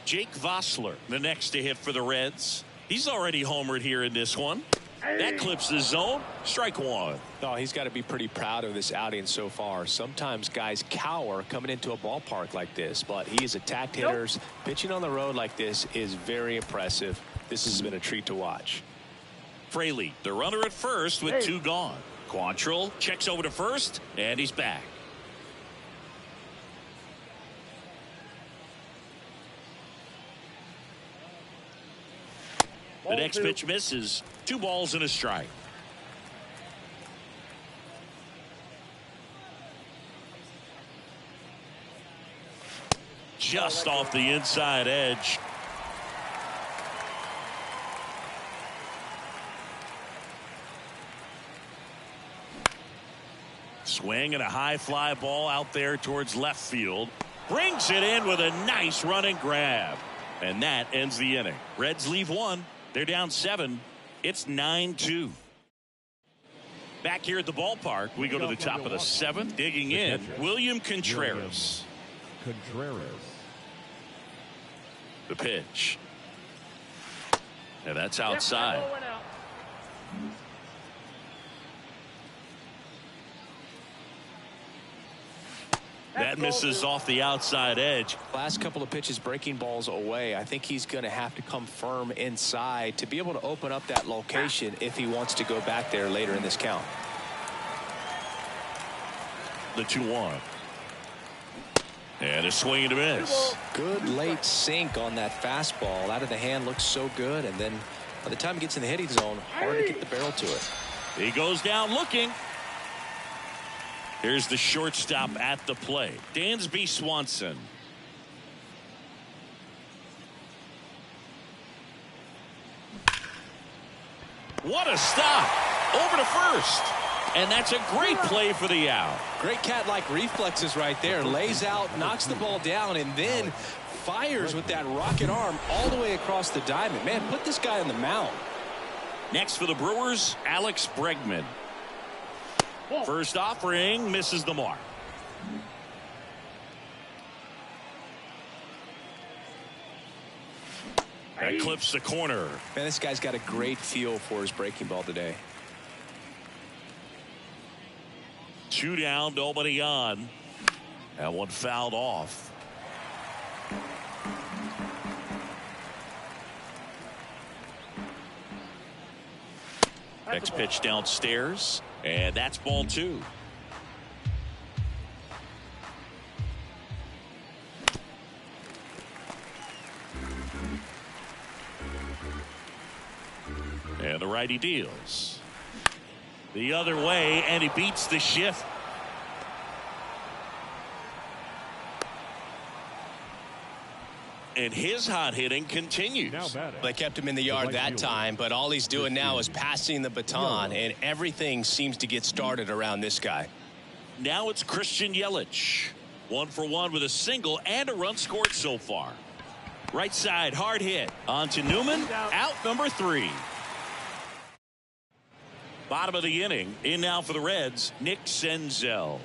Jake Vossler, the next to hit for the Reds. He's already homered here in this one. That clips the zone. Strike 1. Oh, he's got to be pretty proud of this outing so far. Sometimes guys cower coming into a ballpark like this, but he has attacked hitters. Pitching on the road like this is very impressive. This has been a treat to watch. Fraley, the runner at first with 2 gone. Quantrill checks over to first, and he's back. The next pitch misses, 2 balls and a strike. Just off the inside edge. Swing and a high fly ball out there towards left field. Brings it in with a nice running grab. And that ends the inning. Reds leave 1. They're down 7. It's 9-2. Back here at the ballpark, we go to the top of the 7th. Digging in, William Contreras. The pitch. And that's outside. That misses off the outside edge. Last couple of pitches breaking balls away. I think he's going to have to come firm inside to be able to open up that location if he wants to go back there later in this count. The 2-1. And a swing and a miss. Good late sink on that fastball. Out of the hand, looks so good. And then by the time he gets in the hitting zone, hard to get the barrel to it. He goes down looking. Here's the shortstop at the plate, Dansby Swanson. What a stop. Over to first. And that's a great play for the out. Great cat-like reflexes right there. Lays out, knocks the ball down, and then fires with that rocket arm all the way across the diamond. Man, put this guy on the mound. Next for the Brewers, Alex Bregman. First offering misses the mark. That clips the corner. Man, this guy's got a great feel for his breaking ball today. 2 down, nobody on. That one fouled off. Next pitch downstairs, and that's ball 2. And the righty deals the other way, and he beats the shift. And his hot hitting continues. They kept him in the yard that time, but all he's doing now is passing the baton, and everything seems to get started around this guy. Now it's Christian Yelich. 1 for 1 with a single and a run scored so far. Right side, hard hit. On to Newman, out number 3. Bottom of the inning, in now for the Reds, Nick Senzel.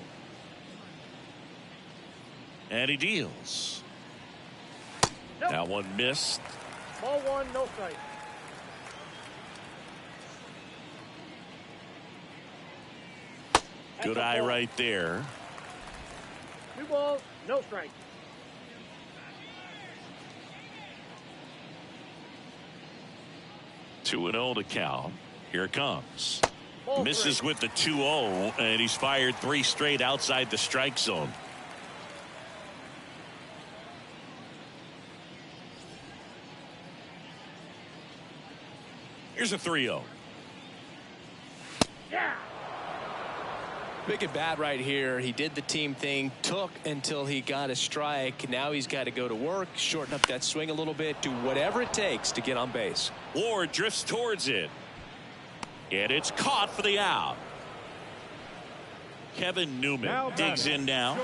And he deals. That one missed. Ball 1, no strike. Good eye right there. 2 balls, no strike. Two and 0 to count. Here it comes. Ball Misses 3. with the 2-0, and he's fired 3 straight outside the strike zone. Here's a 3-0. Yeah. Big at bat right here. He did the team thing, took until he got a strike. Now he's got to go to work, shorten up that swing a little bit, do whatever it takes to get on base. Ward drifts towards it. And it's caught for the out. Kevin Newman digs in now.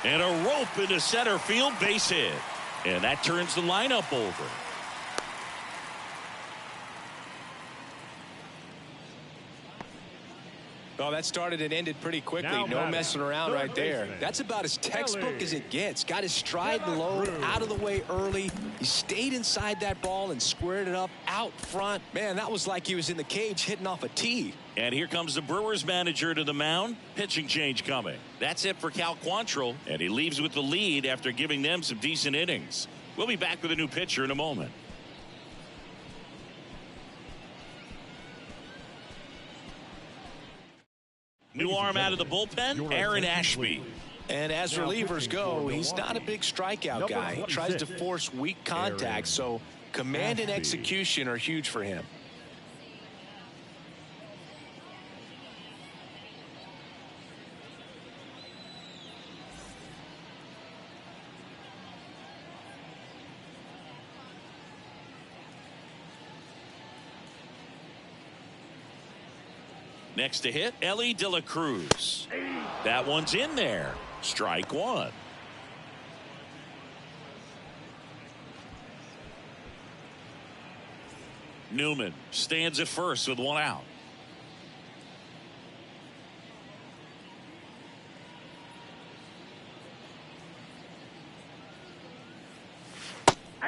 And a rope into center field, base hit. And that turns the lineup over. Oh, that started and ended pretty quickly. No messing around right there. That's about as textbook as it gets. Got his stride and load out of the way early. He stayed inside that ball and squared it up out front. Man, that was like he was in the cage hitting off a tee. And here comes the Brewers manager to the mound. Pitching change coming. That's it for Cal Quantrill. And he leaves with the lead after giving them some decent innings. We'll be back with a new pitcher in a moment. New arm out of the bullpen, Aaron Ashby. And as relievers go, he's not a big strikeout guy. He tries to force weak contact, so command and execution are huge for him. Next to hit, Ellie De La Cruz. That one's in there. Strike one. Newman stands at first with one out.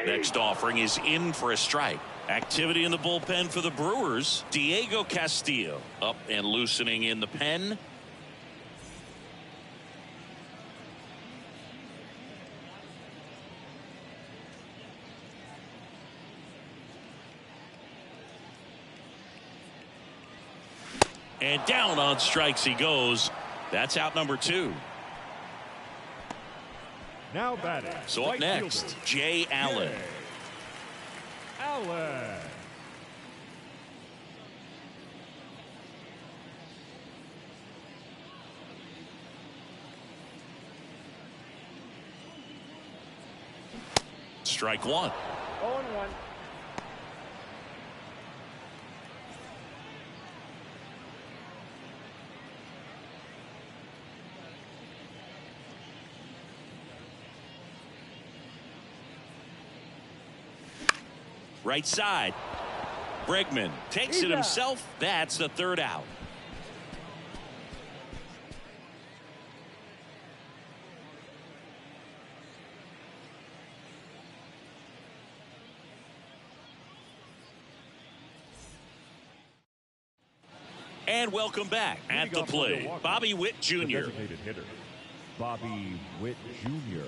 Next offering is in for a strike. Activity in the bullpen for the Brewers. Diego Castillo up and loosening in the pen. And down on strikes he goes. That's out number 2. Now batting. So up next, Jay Allen. Allen. Strike one. 0-1. Right side. Bregman takes it himself. That's the third out. And welcome back at the plate, Bobby Witt Jr. The designated hitter, Bobby Witt Jr.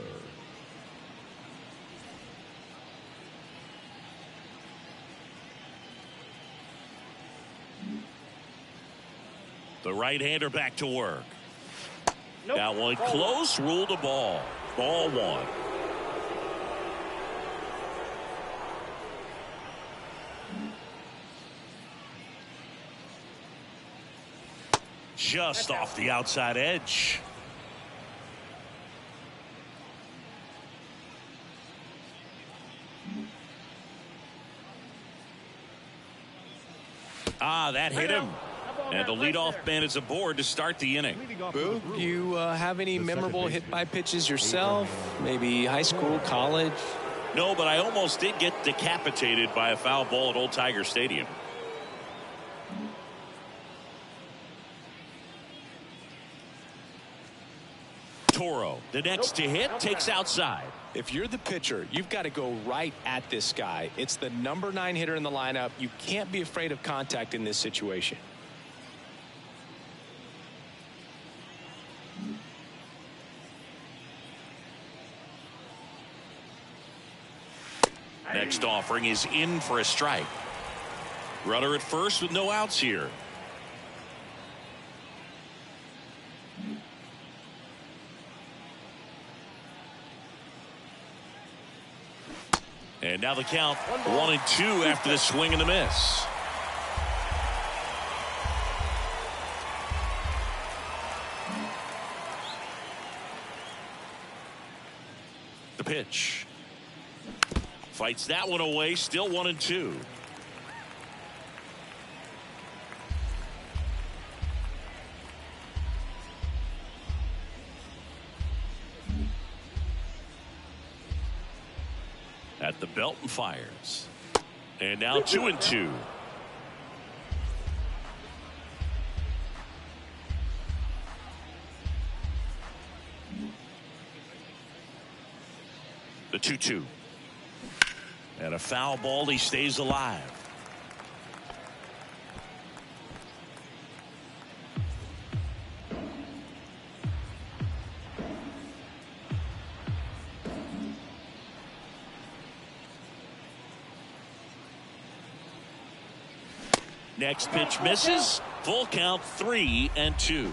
The right-hander back to work. Nope. That one close, ruled a ball. Ball one. Just off the outside edge. That hit him. And the leadoff man is aboard to start the inning. Boo, you have any memorable hit-by pitches yourself? Maybe high school, college? No, but I almost did get decapitated by a foul ball at Old Tiger Stadium. Toro, the next to hit, takes outside. If you're the pitcher, you've got to go right at this guy. It's the number 9 hitter in the lineup. You can't be afraid of contact in this situation. Next offering is in for a strike. Runner at first with no outs here. And now the count 1-2 after the swing and the miss. The pitch. Fights that one away, still 1-2. At the belt and fires. And now 2-2. The 2-2. And a foul ball, he stays alive. Next pitch misses. Full count 3-2.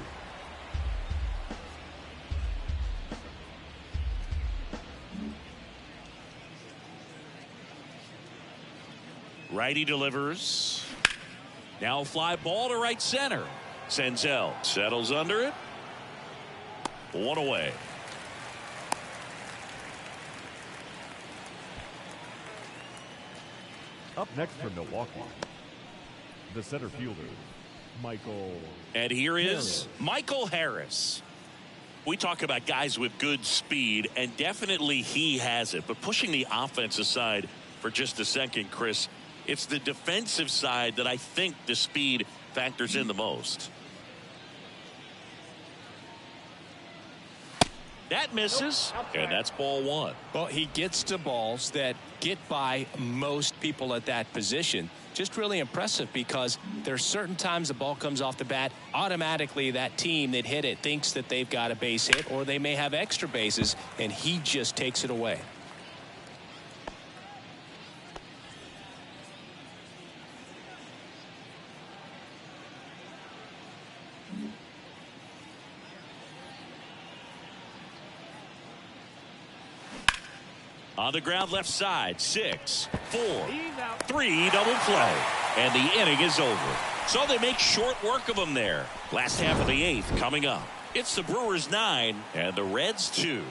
Righty delivers. Now fly ball to right center. Senzel settles under it. One away. Up next for Milwaukee, the center fielder, Michael. And here is Michael Harris. We talk about guys with good speed, and definitely he has it. But pushing the offense aside for just a second, Chris, it's the defensive side that I think the speed factors in the most. That misses, and that's ball one. Well, he gets to balls that get by most people at that position. Just really impressive because there's certain times the ball comes off the bat, automatically that team that hit it thinks that they've got a base hit or they may have extra bases, and he just takes it away. On the ground left side, 6, 4, 3, double play. And the inning is over. So they make short work of them there. Last half of the 8th coming up. It's the Brewers 9 and the Reds 2.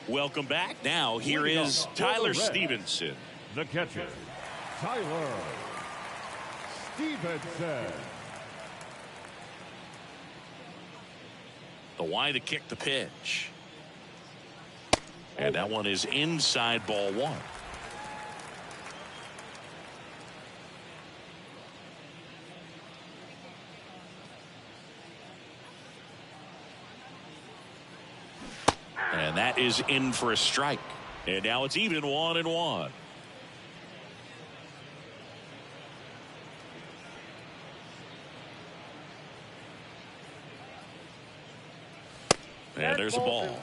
Welcome back. Now here is Tyler Stevenson. The catcher, Tyler Stevenson. The Y to kick the pitch. And that one is inside ball one. And that is in for a strike. And now it's even 1-1. And there's a ball.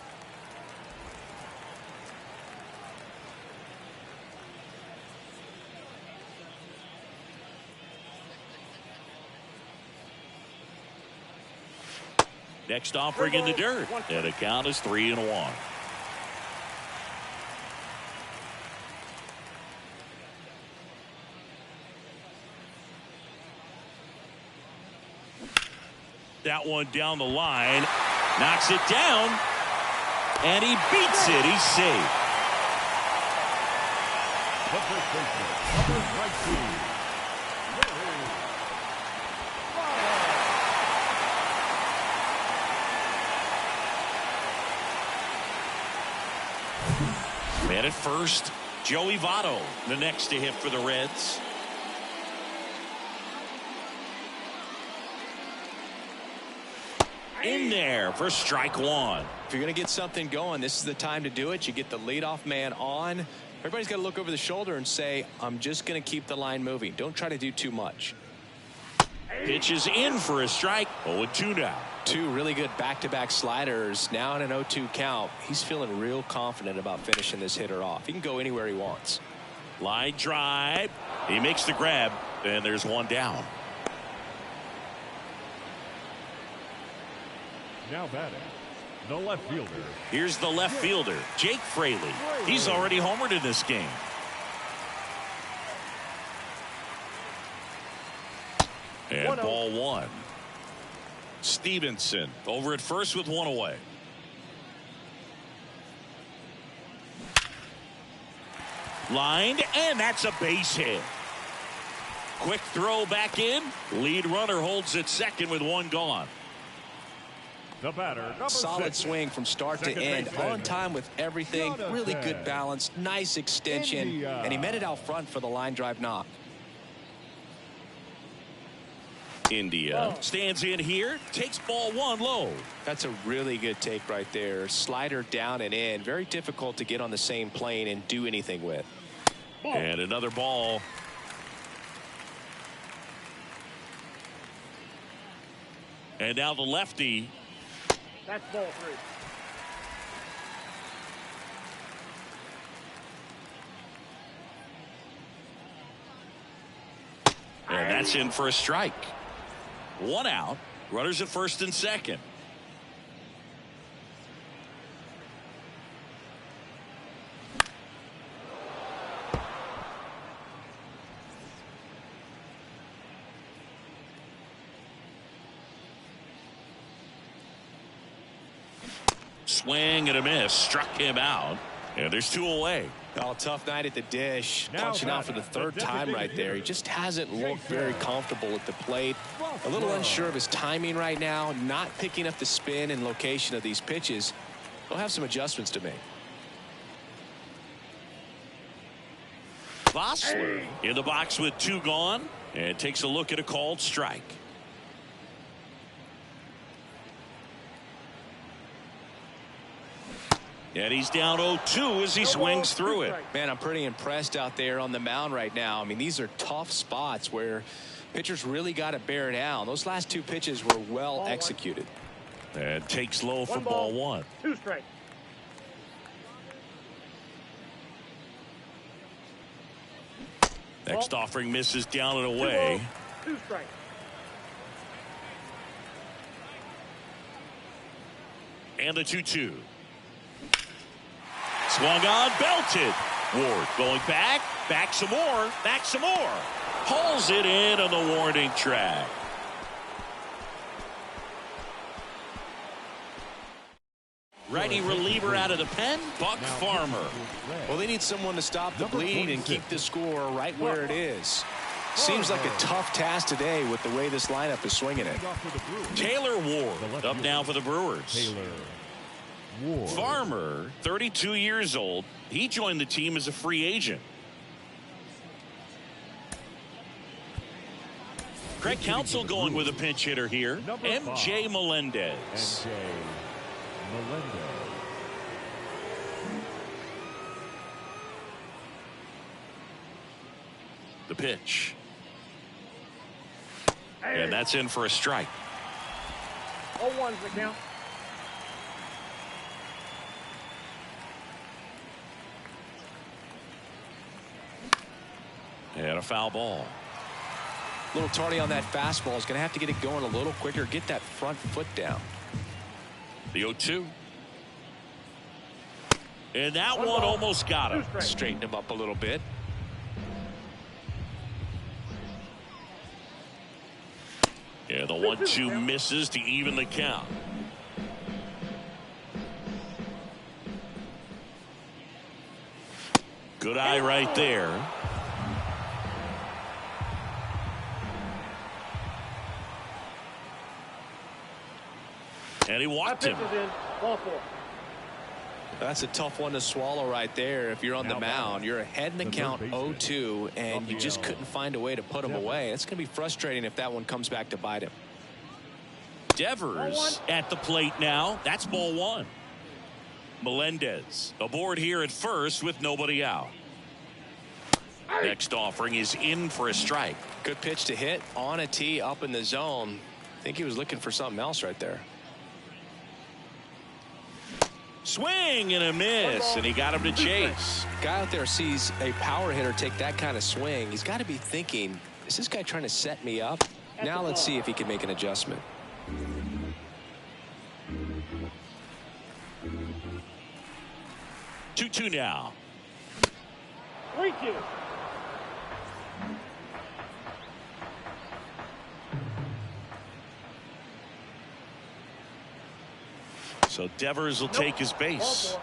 Next offering in the dirt. And the count is 3-1. That one down the line. Knocks it down. And he beats it. He's safe. The first baseman, number 19. Man at first, Joey Votto, the next to hit for the Reds. In there for strike one. If you're going to get something going, this is the time to do it. You get the leadoff man on. Everybody's got to look over the shoulder and say, I'm just going to keep the line moving. Don't try to do too much. Pitch is in for a strike. 0-2 now. Two really good back-to-back sliders. Now in an 0-2 count. He's feeling real confident about finishing this hitter off. He can go anywhere he wants. Line drive. He makes the grab. And there's one down. Now batting, the left fielder. Here's the left fielder, Jake Fraley. He's already homered in this game. And ball one. Stevenson over at first with one away. Lined, and that's a base hit. Quick throw back in. Lead runner holds at second with one gone. The batter, number Solid 6. swing from start to end. On time with everything. Really good balance. Nice extension. And he met it out front for the line drive knock. India stands in here, takes ball one low. That's a really good take right there. Slider down and in. Very difficult to get on the same plane and do anything with. And another ball. And now the lefty. That's ball 3. And that's in for a strike. One out. Runners at first and second. Swing and a miss. Struck him out. And there's 2 away. Oh, tough night at the dish. Now Punching out for the third time right there. He just hasn't looked very comfortable at the plate. A little unsure of his timing right now. Not picking up the spin and location of these pitches. He'll have some adjustments to make. Vossler in the box with 2 gone. And takes a look at a called strike. And he's down 0-2 as he swings through it. Man, I'm pretty impressed out there on the mound right now. I mean, these are tough spots where pitchers really got to bear down. Those last 2 pitches were well executed. And takes low for ball 1. 2 strikes. Next offering misses down and away. 2 strikes. And the 2-2. Swung on, belted. Ward going back some more, back some more. Hauls it in on the warning track. Righty reliever out of the pen, Buck Farmer. Well, they need someone to stop the bleed and keep the score right where it is. Seems like a tough task today with the way this lineup is swinging it. Taylor Ward up now for the Brewers. Taylor Ward. Farmer, 32 years old. He joined the team as a free agent. Craig Counsell going with a pinch hitter here. MJ Melendez. MJ Melendez. The pitch. And that's in for a strike. 0-1's the count. And a foul ball. A little tardy on that fastball. Is going to have to get it going a little quicker. Get that front foot down. The 0-2. And that one almost got him. Straighten him up a little bit. Yeah, the 1-2 misses to even the count. Good eye right there. And he walked him. Ball 4. That's a tough one to swallow right there. If you're on the mound, you're ahead in the count 0-2, and you just couldn't find a way to put him away. It's going to be frustrating if that one comes back to bite him. Devers at the plate now. That's ball 1. Melendez aboard here at first with nobody out. Next offering is in for a strike. Good pitch to hit on a tee up in the zone. I think he was looking for something else right there. Swing and a miss, and he got him to chase. Guy out there sees a power hitter take that kind of swing. He's got to be thinking, is this guy trying to set me up? Now let's see if he can make an adjustment. Two now. 3-2. So Devers will take his base.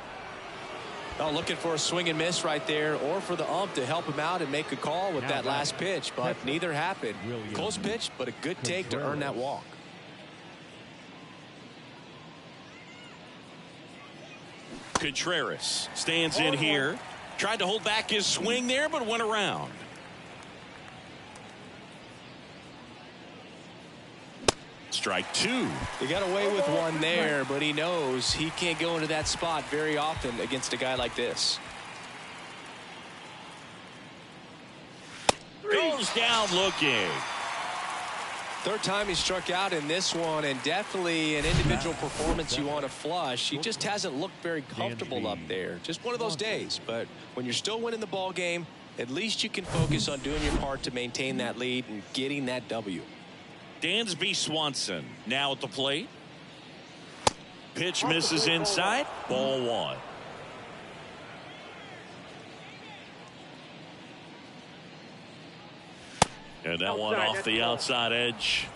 Oh, looking for a swing and miss right there, or for the ump to help him out and make a call with that last pitch, but neither happened. Close pitch, but a good take to earn that walk. Contreras stands in here. Tried to hold back his swing there, but went around. Strike 2. He got away with one there, but he knows he can't go into that spot very often against a guy like this. Goes down looking. Third time he struck out in this one, and definitely an individual performance you want to flush. He just hasn't looked very comfortable up there. Just one of those days. But when you're still winning the ball game, at least you can focus on doing your part to maintain that lead and getting that W. Dansby Swanson now at the plate. Pitch misses inside. Ball one. And that one off the outside edge.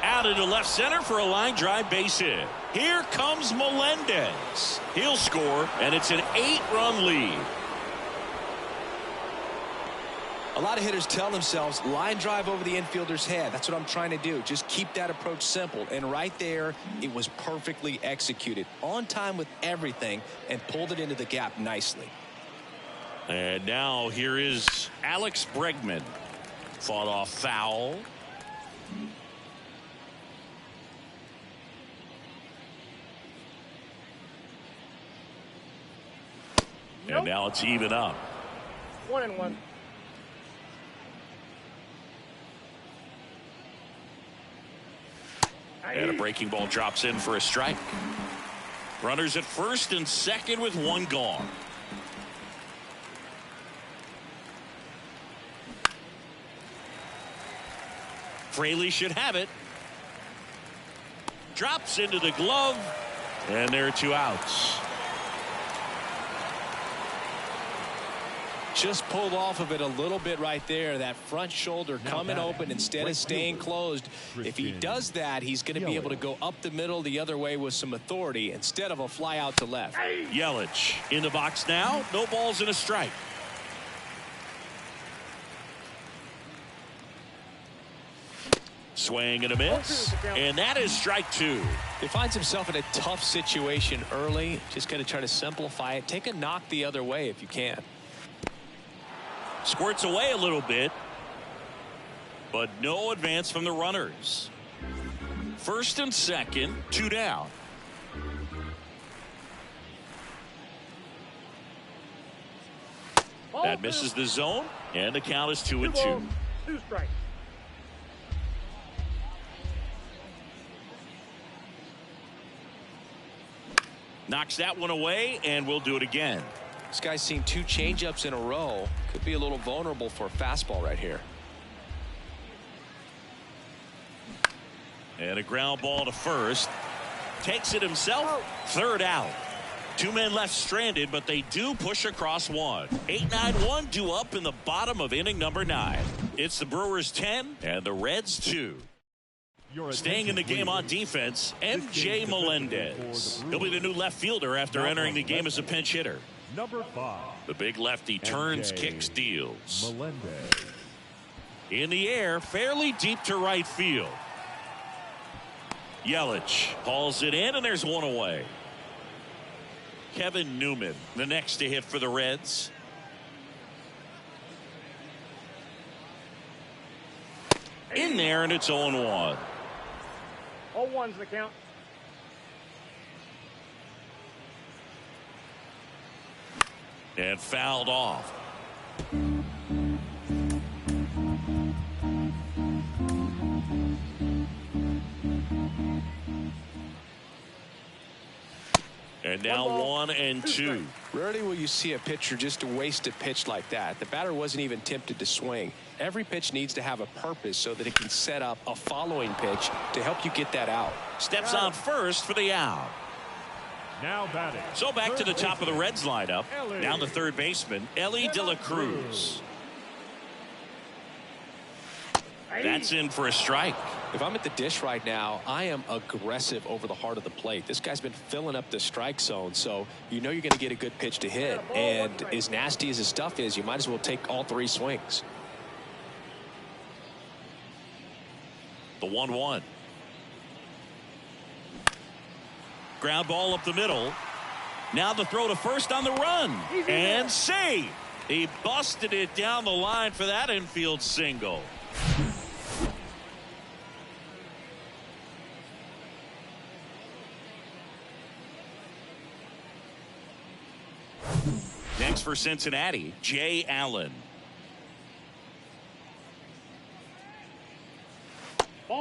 Out into left center for a line drive base hit. Here comes Melendez. He'll score, and it's an 8-run lead. A lot of hitters tell themselves line drive over the infielder's head. That's what I'm trying to do. Just keep that approach simple. And right there, it was perfectly executed. On time with everything and pulled it into the gap nicely. And now here is Alex Bregman. Fought off foul. And now it's even up. 1-1. And a breaking ball drops in for a strike. Runners at first and second with one gone. Fraley should have it. Drops into the glove. And there are two outs. Just pulled off of it a little bit right there. That front shoulder coming open instead of staying closed. If he does that, he's going to be able to go up the middle the other way with some authority instead of a fly out to left. Yelich in the box now. No balls and a strike. Swing and a miss. And that is strike two. He finds himself in a tough situation early. Just got to try to simplify it. Take a knock the other way if you can. Squirts away a little bit, but no advance from the runners. First and second, two down. That misses the zone, and the count is 2-2. 2 strikes. Knocks that one away, and we'll do it again. This guy's seen 2 changeups in a row. Could be a little vulnerable for a fastball right here. And a ground ball to first. Takes it himself. Third out. 2 men left stranded, but they do push across one. 8-9-1 due up in the bottom of inning number 9. It's the Brewers 10 and the Reds 2. Staying in the game on defense, MJ Melendez. He'll be the new left fielder after entering the game as a pinch hitter. Number 5. The big lefty turns, kicks, deals. Melendez. In the air, fairly deep to right field. Yelich hauls it in, and there's one away. Kevin Newman, the next to hit for the Reds. In there, and it's 0-1. 0-1's the count. And fouled off. And now 1-2. Rarely will you see a pitcher just waste a pitch like that. The batter wasn't even tempted to swing. Every pitch needs to have a purpose so that it can set up a following pitch to help you get that out. Steps on first for the out. Now batting. So back to the top of the Reds lineup. Now the third baseman, Ellie De La Cruz. That's in for a strike. If I'm at the dish right now, I am aggressive over the heart of the plate. This guy's been filling up the strike zone, so you know you're going to get a good pitch to hit. And as nasty as his stuff is, you might as well take all 3 swings. The 1-1. Ground ball up the middle. Now the throw to first on the run. And save. He busted it down the line for that infield single. Next for Cincinnati, Jay Allen.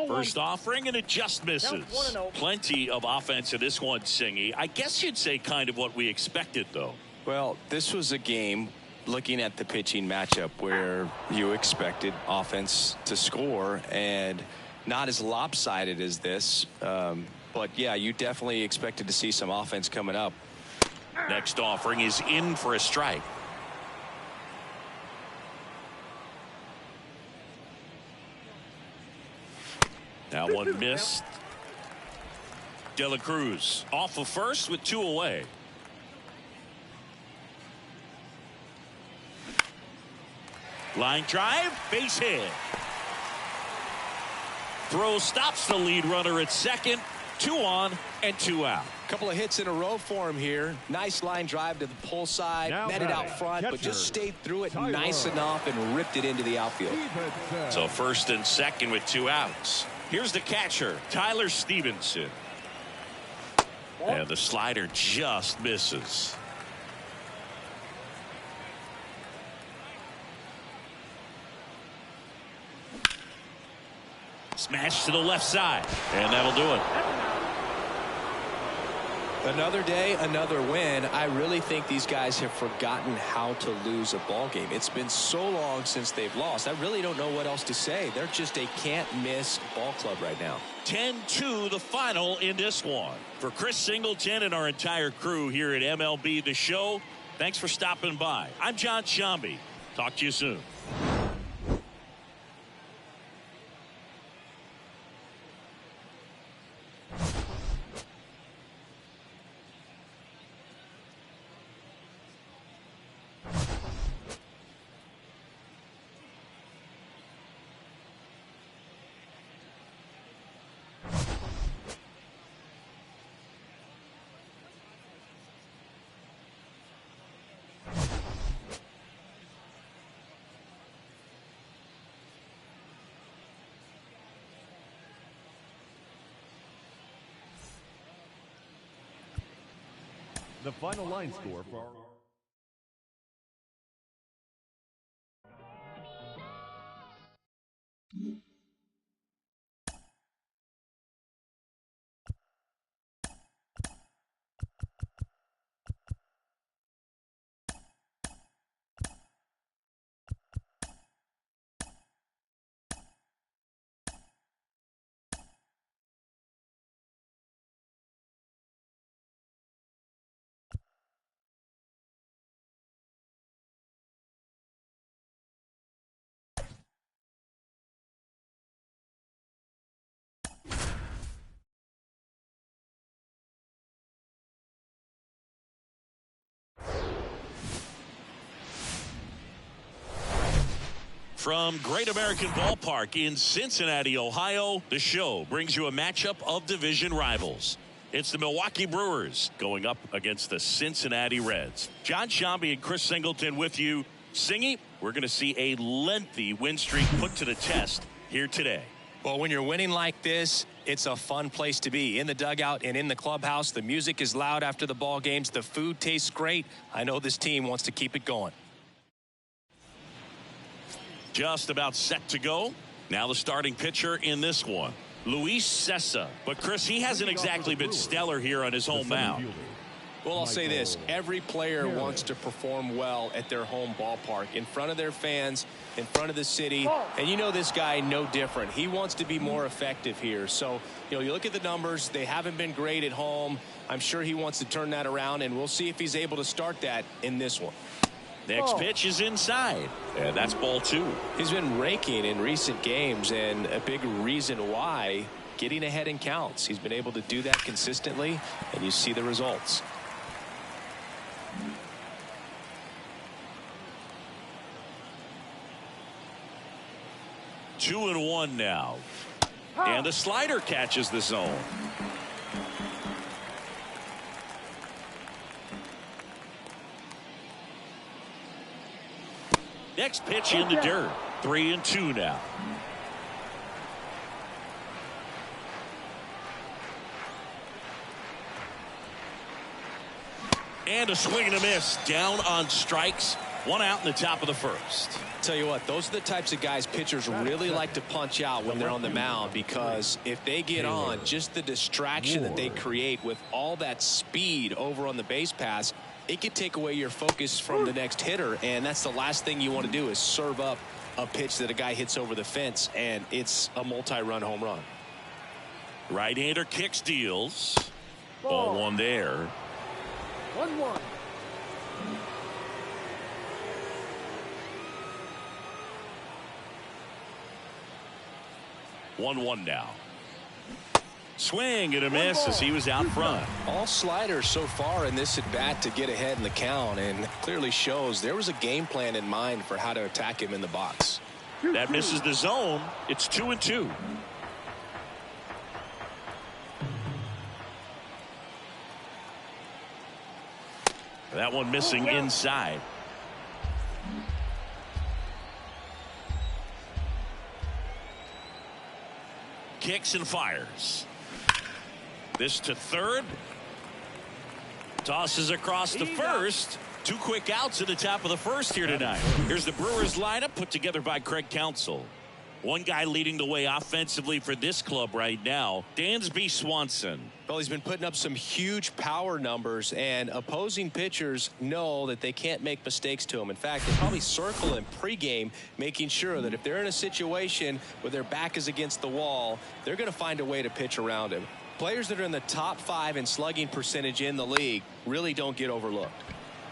First offering, and it just misses. 1-0. Plenty of offense in this one, Singy. I guess you'd say kind of what we expected, though. Well, this was a game, looking at the pitching matchup, where you expected offense to score, and not as lopsided as this. But, yeah, you definitely expected to see some offense coming up. Next offering is in for a strike. Now one missed. De La Cruz off of first with 2 away. Line drive, base hit. Throw stops the lead runner at second. 2 on and 2 out. Couple of hits in a row for him here. Nice line drive to the pull side, met it out front, but just stayed through it nice enough and ripped it into the outfield. So first and second with 2 outs. Here's the catcher, Tyler Stevenson. And the slider just misses. Smash to the left side, and that'll do it. Another day, another win. I really think these guys have forgotten how to lose a ball game. It's been so long since they've lost. I really don't know what else to say. They're just a can't-miss ball club right now. 10-2 the final in this one. For Chris Singleton and our entire crew here at MLB The Show, thanks for stopping by. I'm John Shambi. Talk to you soon. The final line score for our From Great American Ballpark in Cincinnati, Ohio, the show brings you a matchup of division rivals. It's the Milwaukee Brewers going up against the Cincinnati Reds. John Shambi and Chris Singleton with you. Singy, we're going to see a lengthy win streak put to the test here today. Well, when you're winning like this, it's a fun place to be. In the dugout and in the clubhouse, the music is loud after the ball games. The food tastes great. I know this team wants to keep it going. Just about set to go. Now the starting pitcher in this one, Luis Cessa. But Chris, he hasn't exactly been stellar here on his home mound. Well, I'll say this. Every player wants to perform well at their home ballpark, in front of their fans, in front of the city. And you know this guy no different. He wants to be more effective here. So, you look at the numbers. They haven't been great at home. I'm sure he wants to turn that around, and we'll see if he's able to start that in this one. Next pitch is inside, and that's ball 2. He's been raking in recent games, and a big reason why, getting ahead in counts. He's been able to do that consistently, and you see the results. Two and one now, and the slider catches the zone. Next pitch in the dirt. 3-2 now. And a swing and a miss. Down on strikes. One out in the top of the first. Tell you what, those are the types of guys pitchers really like to punch out when they're on the mound, because if they get on, just the distraction that they create with all that speed over on the base pass, it could take away your focus from the next hitter, and that's the last thing you want to do is serve up a pitch that a guy hits over the fence, and it's a multi-run home run. Right-hander kicks, deals. Ball one there. 1-1. One now. Swing and a miss as he was out front. All sliders so far in this at bat to get ahead in the count, and clearly shows there was a game plan in mind for how to attack him in the box. That misses the zone. It's 2-2. That one missing inside. Kicks and fires. This to third. Tosses across to first. 2 quick outs at the top of the first here tonight. Here's the Brewers lineup put together by Craig Counsell. One guy leading the way offensively for this club right now, Dansby Swanson. Well, he's been putting up some huge power numbers, and opposing pitchers know that they can't make mistakes to him. In fact, they probably circle him pregame, making sure that if they're in a situation where their back is against the wall, they're going to find a way to pitch around him. Players that are in the top 5 in slugging percentage in the league really don't get overlooked.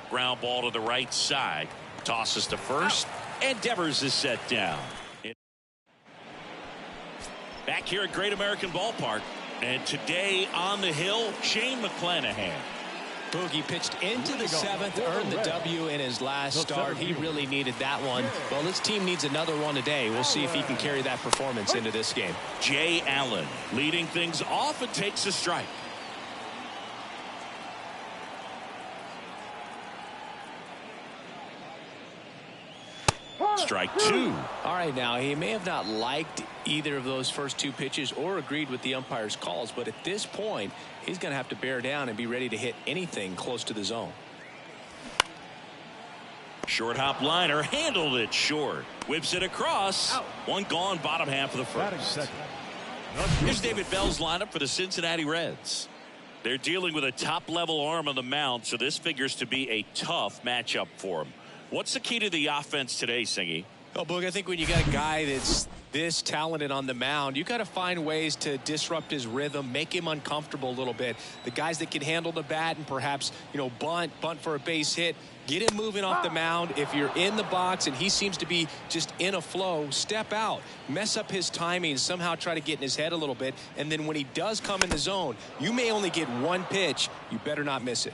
Ground ball to the right side. Tosses to first, and Devers is set down. Back here at Great American Ballpark, and today on the hill, Shane McClanahan. Boogie pitched into the 7th, earned the W in his last start. He really needed that one. Well, this team needs another one today. We'll see if he can carry that performance into this game. Jay Allen leading things off and takes a strike. Strike 2. All right, now he may have not liked either of those first 2 pitches or agreed with the umpire's calls, but at this point he's going to have to bear down and be ready to hit anything close to the zone. Short hop liner, handled it short, whips it across. One gone, bottom half of the first. Here's David Bell's lineup for the Cincinnati Reds. They're dealing with a top level arm on the mound, so this figures to be a tough matchup for him. What's the key to the offense today, Singy? Well, Boog, I think when you got a guy that's this talented on the mound, you got to find ways to disrupt his rhythm, make him uncomfortable a little bit. The guys that can handle the bat and perhaps, bunt for a base hit, get him moving off the mound. If you're in the box and he seems to be just in a flow, step out, mess up his timing, somehow try to get in his head a little bit. And then when he does come in the zone, you may only get one pitch. You better not miss it.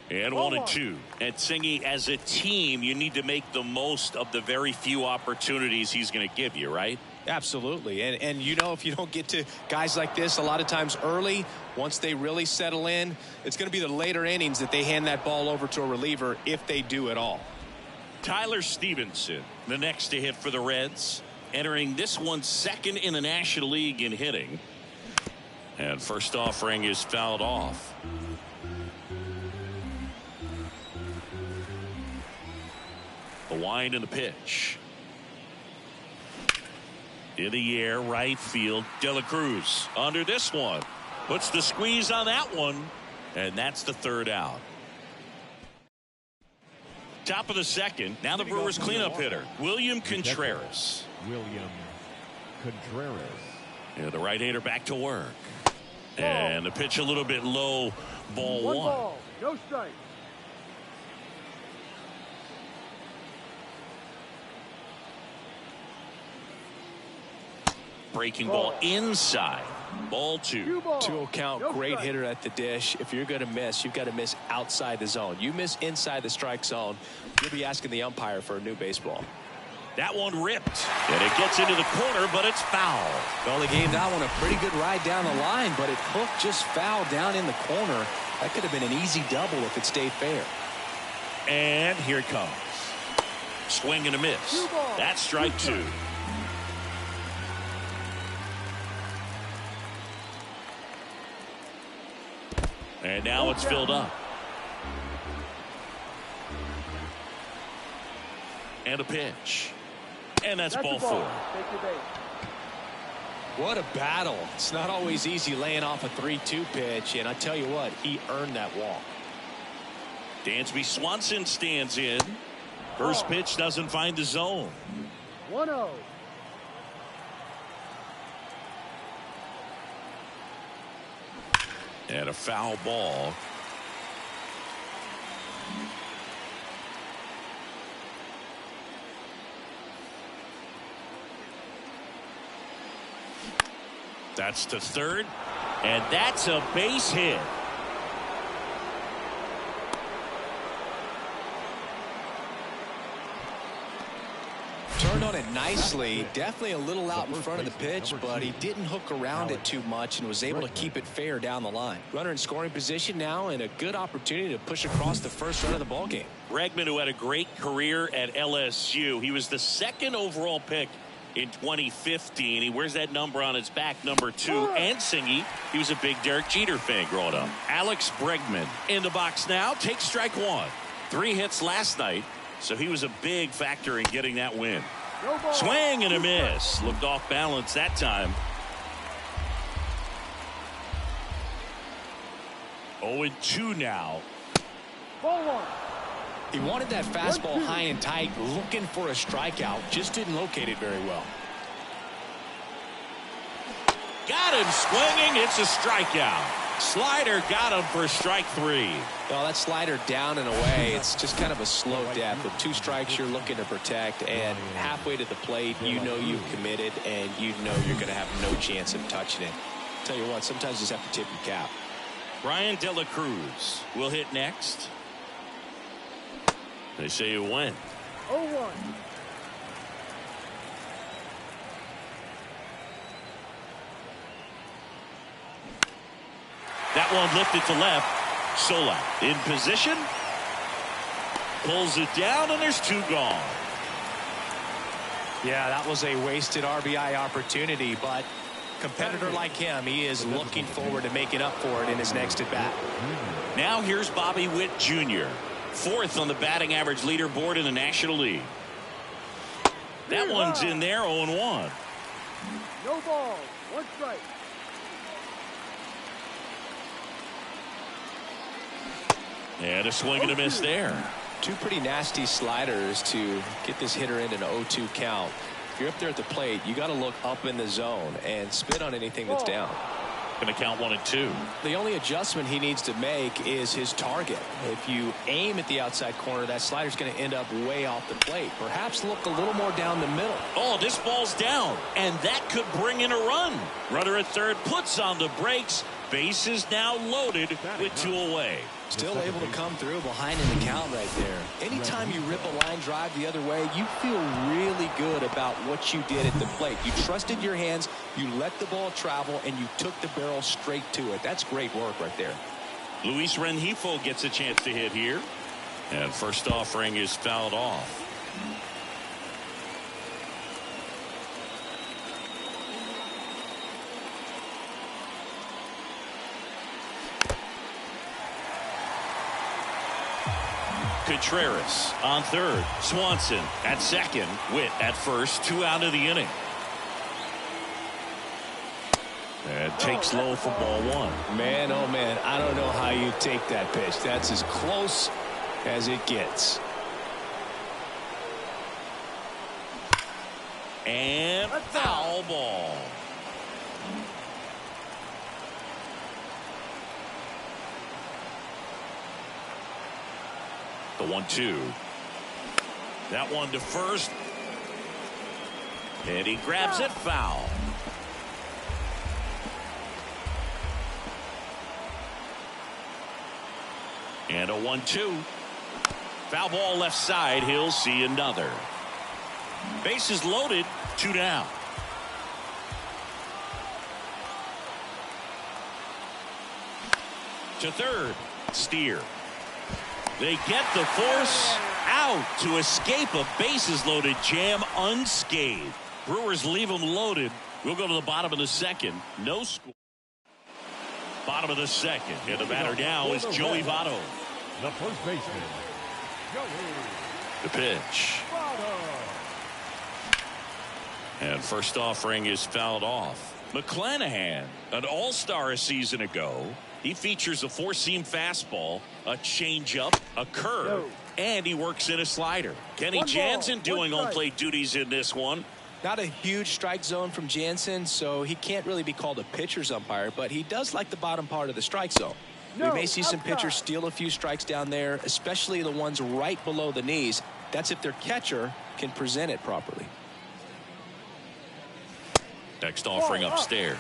And 1-2. And Singy, as a team, you need to make the most of the very few opportunities he's going to give you, right? Absolutely. And if you don't get to guys like this a lot of times early, once they really settle in, it's going to be the later innings that they hand that ball over to a reliever, if they do at all. Tyler Stevenson, the next to hit for the Reds, entering this one second in the National League in hitting. And first offering is fouled off. The wind and the pitch. In the air, right field. De La Cruz under this one. Puts the squeeze on that one. And that's the third out. Top of the second. Now the Brewers cleanup hitter, William Contreras. Yeah, the right-hander back to work. And the pitch a little bit low. Ball one. Ball, no strike. Breaking ball inside. Ball 2. 2-0 count. Great hitter at the dish. If you're going to miss, you've got to miss outside the zone. You miss inside the strike zone, you'll be asking the umpire for a new baseball. That one ripped. And it gets into the corner, but it's foul. Well, they gave that one a pretty good ride down the line, but it hooked just foul down in the corner. That could have been an easy double if it stayed fair. And here it comes. Swing and a miss. That's strike 2. And now it's filled up. And a pitch. And that's ball 4. Take your base. What a battle. It's not always easy laying off a 3-2 pitch, and I tell you what, he earned that walk. Dansby Swanson stands in. First pitch doesn't find the zone. 1-0. And a foul ball. That's to third. And that's a base hit. Turned on it nicely. Definitely a little out in front of the pitch, but he didn't hook around it too much and was able to keep it fair down the line. Runner in scoring position now, and a good opportunity to push across the first run of the ballgame. Bregman, who had a great career at LSU. He was the 2nd overall pick in 2015. He wears that number on his back, number 2. And Singy, he was a big Derek Jeter fan growing up. Alex Bregman in the box now. Takes strike 1. 3 hits last night, so he was a big factor in getting that win. No ball. Swing and a miss. Looked off balance that time. 0-2 now. Ball 1. He wanted that fastball high and tight, looking for a strikeout. Just didn't locate it very well. Got him swinging. It's a strikeout. Slider got him for strike 3. Well, that slider down and away, it's just kind of a slow death. With 2 strikes you're looking to protect, and halfway to the plate, you know you've committed, and you know you're going to have no chance of touching it. Tell you what, sometimes you just have to tip your cap. Brian De La Cruz will hit next. They say you win. 0-1. That one lifted to left. Solak in position. Pulls it down, and there's 2 gone. Yeah, that was a wasted RBI opportunity, but competitor like him, he is looking forward to making up for it in his next at bat. Now here's Bobby Witt Jr., 4th on the batting average leaderboard in the National League. That one's in there, 0-1. No ball. 1 strike. And a swing and a miss there. 2 pretty nasty sliders to get this hitter in an 0-2 count. If you're up there at the plate, you got to look up in the zone and spit on anything that's down. Going to count 1 and 2. The only adjustment he needs to make is his target. If you aim at the outside corner, that slider's going to end up way off the plate. Perhaps look a little more down the middle. Oh, this ball's down, and that could bring in a run. Runner at third puts on the brakes. Bases now loaded with 2 away. Still able to come through behind in the count right there. Anytime you rip a line drive the other way, you feel really good about what you did at the plate. You trusted your hands, you let the ball travel, and you took the barrel straight to it. That's great work right there. Luis Rengifo gets a chance to hit here. And first offering is fouled off. Contreras on third. Swanson at second. Witt at first. 2 out of the inning. And takes low for ball 1. Man, oh man, I don't know how you take that pitch. That's as close as it gets. And foul ball. The 1-2. That one to first. And he grabs it, foul. And a 1-2. Foul ball left side. He'll see another. Bases loaded. 2 down. To third. Steer. They get the force out to escape a bases loaded jam unscathed. Brewers leave them loaded. We'll go to the bottom of the 2nd. No score. Bottom of the second. And the batter now is Joey Votto. The first baseman, Joey. The pitch. And first offering is fouled off. McClanahan, an all-star a season ago. He features a four-seam fastball, a changeup, a curve, and he works in a slider. Kenny Jansen doing on-plate duties in this one. Not a huge strike zone from Jansen, so he can't really be called a pitcher's umpire, but he does like the bottom part of the strike zone. We may see some pitchers steal a few strikes down there, especially the ones right below the knees. That's if their catcher can present it properly. Next offering upstairs.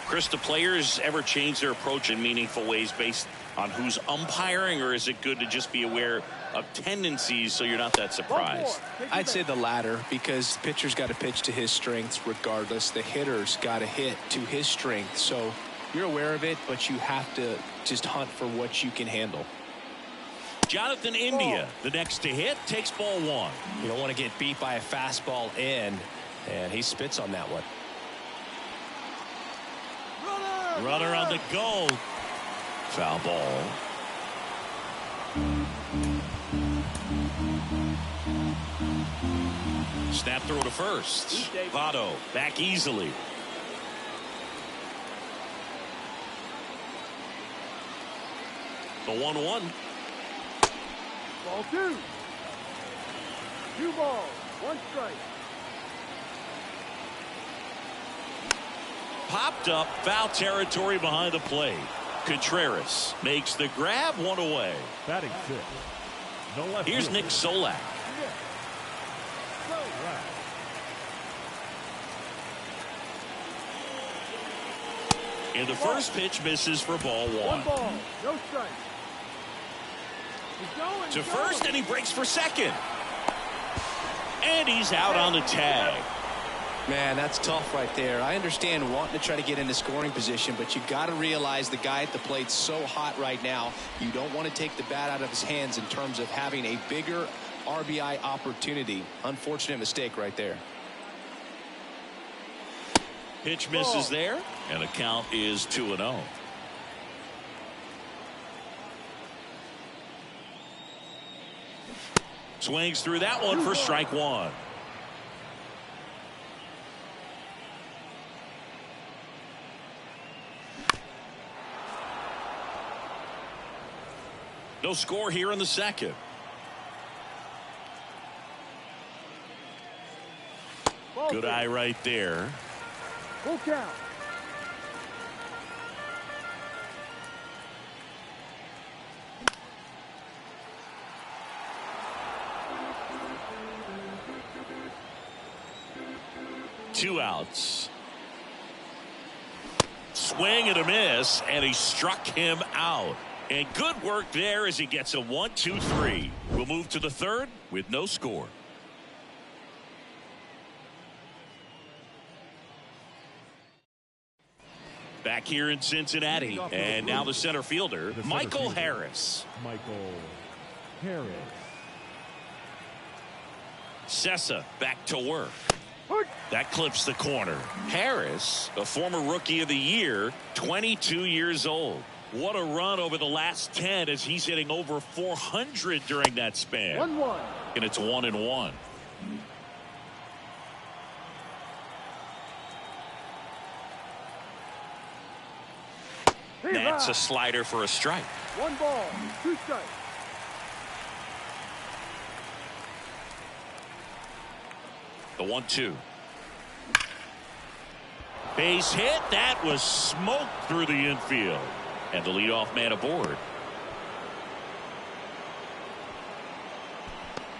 Chris, do players ever change their approach in meaningful ways based on who's umpiring, or is it good to just be aware of tendencies so you're not that surprised? I'd say the latter, because the pitcher's got to pitch to his strengths regardless. The hitter's got to hit to his strength. So you're aware of it, but you have to just hunt for what you can handle. Jonathan India, the next to hit, takes ball one. You don't want to get beat by a fastball in, and he spits on that one. Runner on the go. Foul ball. Snap throw to first. Votto back easily. The 1-1. Ball two. 2 balls, 1 strike. Popped up, foul territory behind the plate. Contreras makes the grab, one away. Batting 6. No left. Here's Nick Solak. And the first pitch misses for ball 1. 1 ball, no strike. He's going, To first, and he breaks for second. And he's out on the tag. Man, that's tough right there. I understand wanting to try to get into scoring position, but you got to realize the guy at the plate's so hot right now. You don't want to take the bat out of his hands in terms of having a bigger RBI opportunity. Unfortunate mistake right there. Pitch misses there, and the count is 2-0. Swings through that one for strike one. No score here in the second. Good eye right there. Full count. Two outs. Swing and a miss, and he struck him out. And good work there as he gets a 1-2-3. We'll move to the third with no score. Back here in Cincinnati, and now the center fielder, Michael Harris. Michael Harris. Sessa back to work. That clips the corner. Harris, a former rookie of the year, 22 years old. What a run over the last 10 as he's hitting over 400 during that span. 1-1. And it's 1-1. That's a slider for a strike. 1 ball, 2 strikes. The 1-2. Base hit. That was smoked through the infield. And the leadoff man aboard.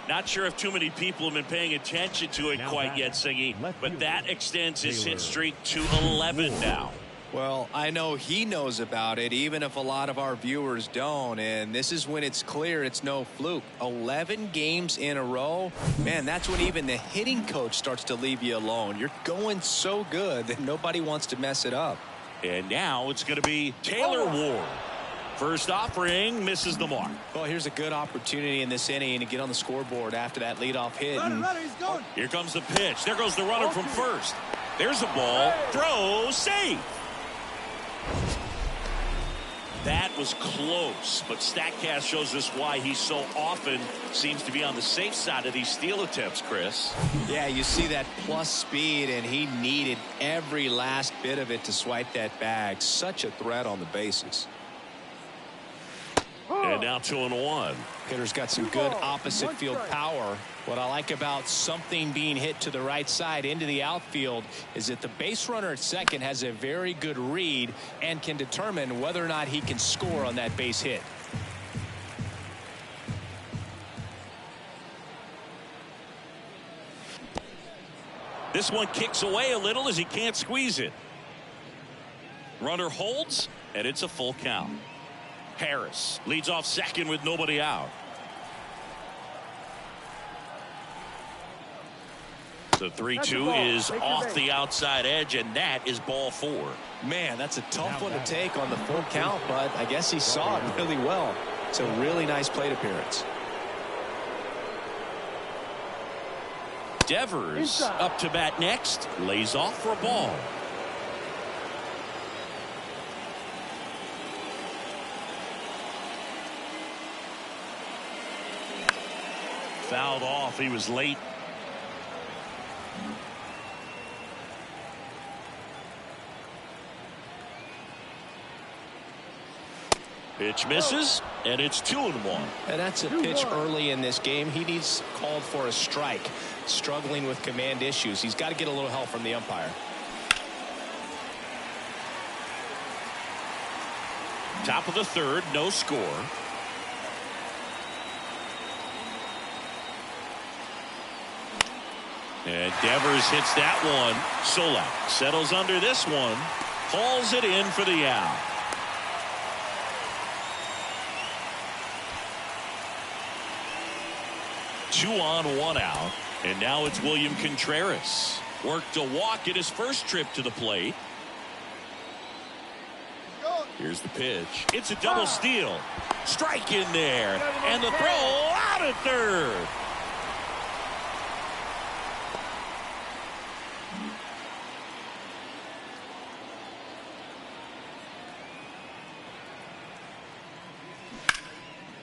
Not sure if too many people have been paying attention to it quite yet, Singy, but that extends his hit streak to 11 now. Well, I know he knows about it, even if a lot of our viewers don't. And this is when it's clear it's no fluke. 11 games in a row. Man, that's when even the hitting coach starts to leave you alone. You're going so good that nobody wants to mess it up. And now it's going to be Taylor Ward. First offering misses the mark. Well, here's a good opportunity in this inning to get on the scoreboard after that leadoff hit. He's going. Here comes the pitch. There goes the runner from first. There's a ball. Throw. Safe. That was close, but StatCast shows us why he so often seems to be on the safe side of these steal attempts, Chris. Yeah, you see that plus speed, and he needed every last bit of it to swipe that bag. Such a threat on the bases. And now 2-1. Hitter's got some good opposite field power. What I like about something being hit to the right side into the outfield is that the base runner at second has a very good read and can determine whether or not he can score on that base hit. This one kicks away a little as he can't squeeze it. Runner holds, and it's a full count. Harris leads off second with nobody out. The 3-2 is off the outside edge, and that is ball 4. Man, that's a tough one to take on the full count, but I guess he saw it really well. It's a really nice plate appearance. Devers up to bat next, lays off for a ball. Fouled off. He was late. Pitch misses, and it's 2-1. And that's a pitch early in this game. He needs called for a strike. Struggling with command issues. He's got to get a little help from the umpire. Top of the third, no score. And Devers hits that one. Solak settles under this one. Hauls it in for the out. Two on, one out. And now it's William Contreras. Worked a walk at his first trip to the plate. Here's the pitch. It's a double steal. Strike in there. And the throw out at third.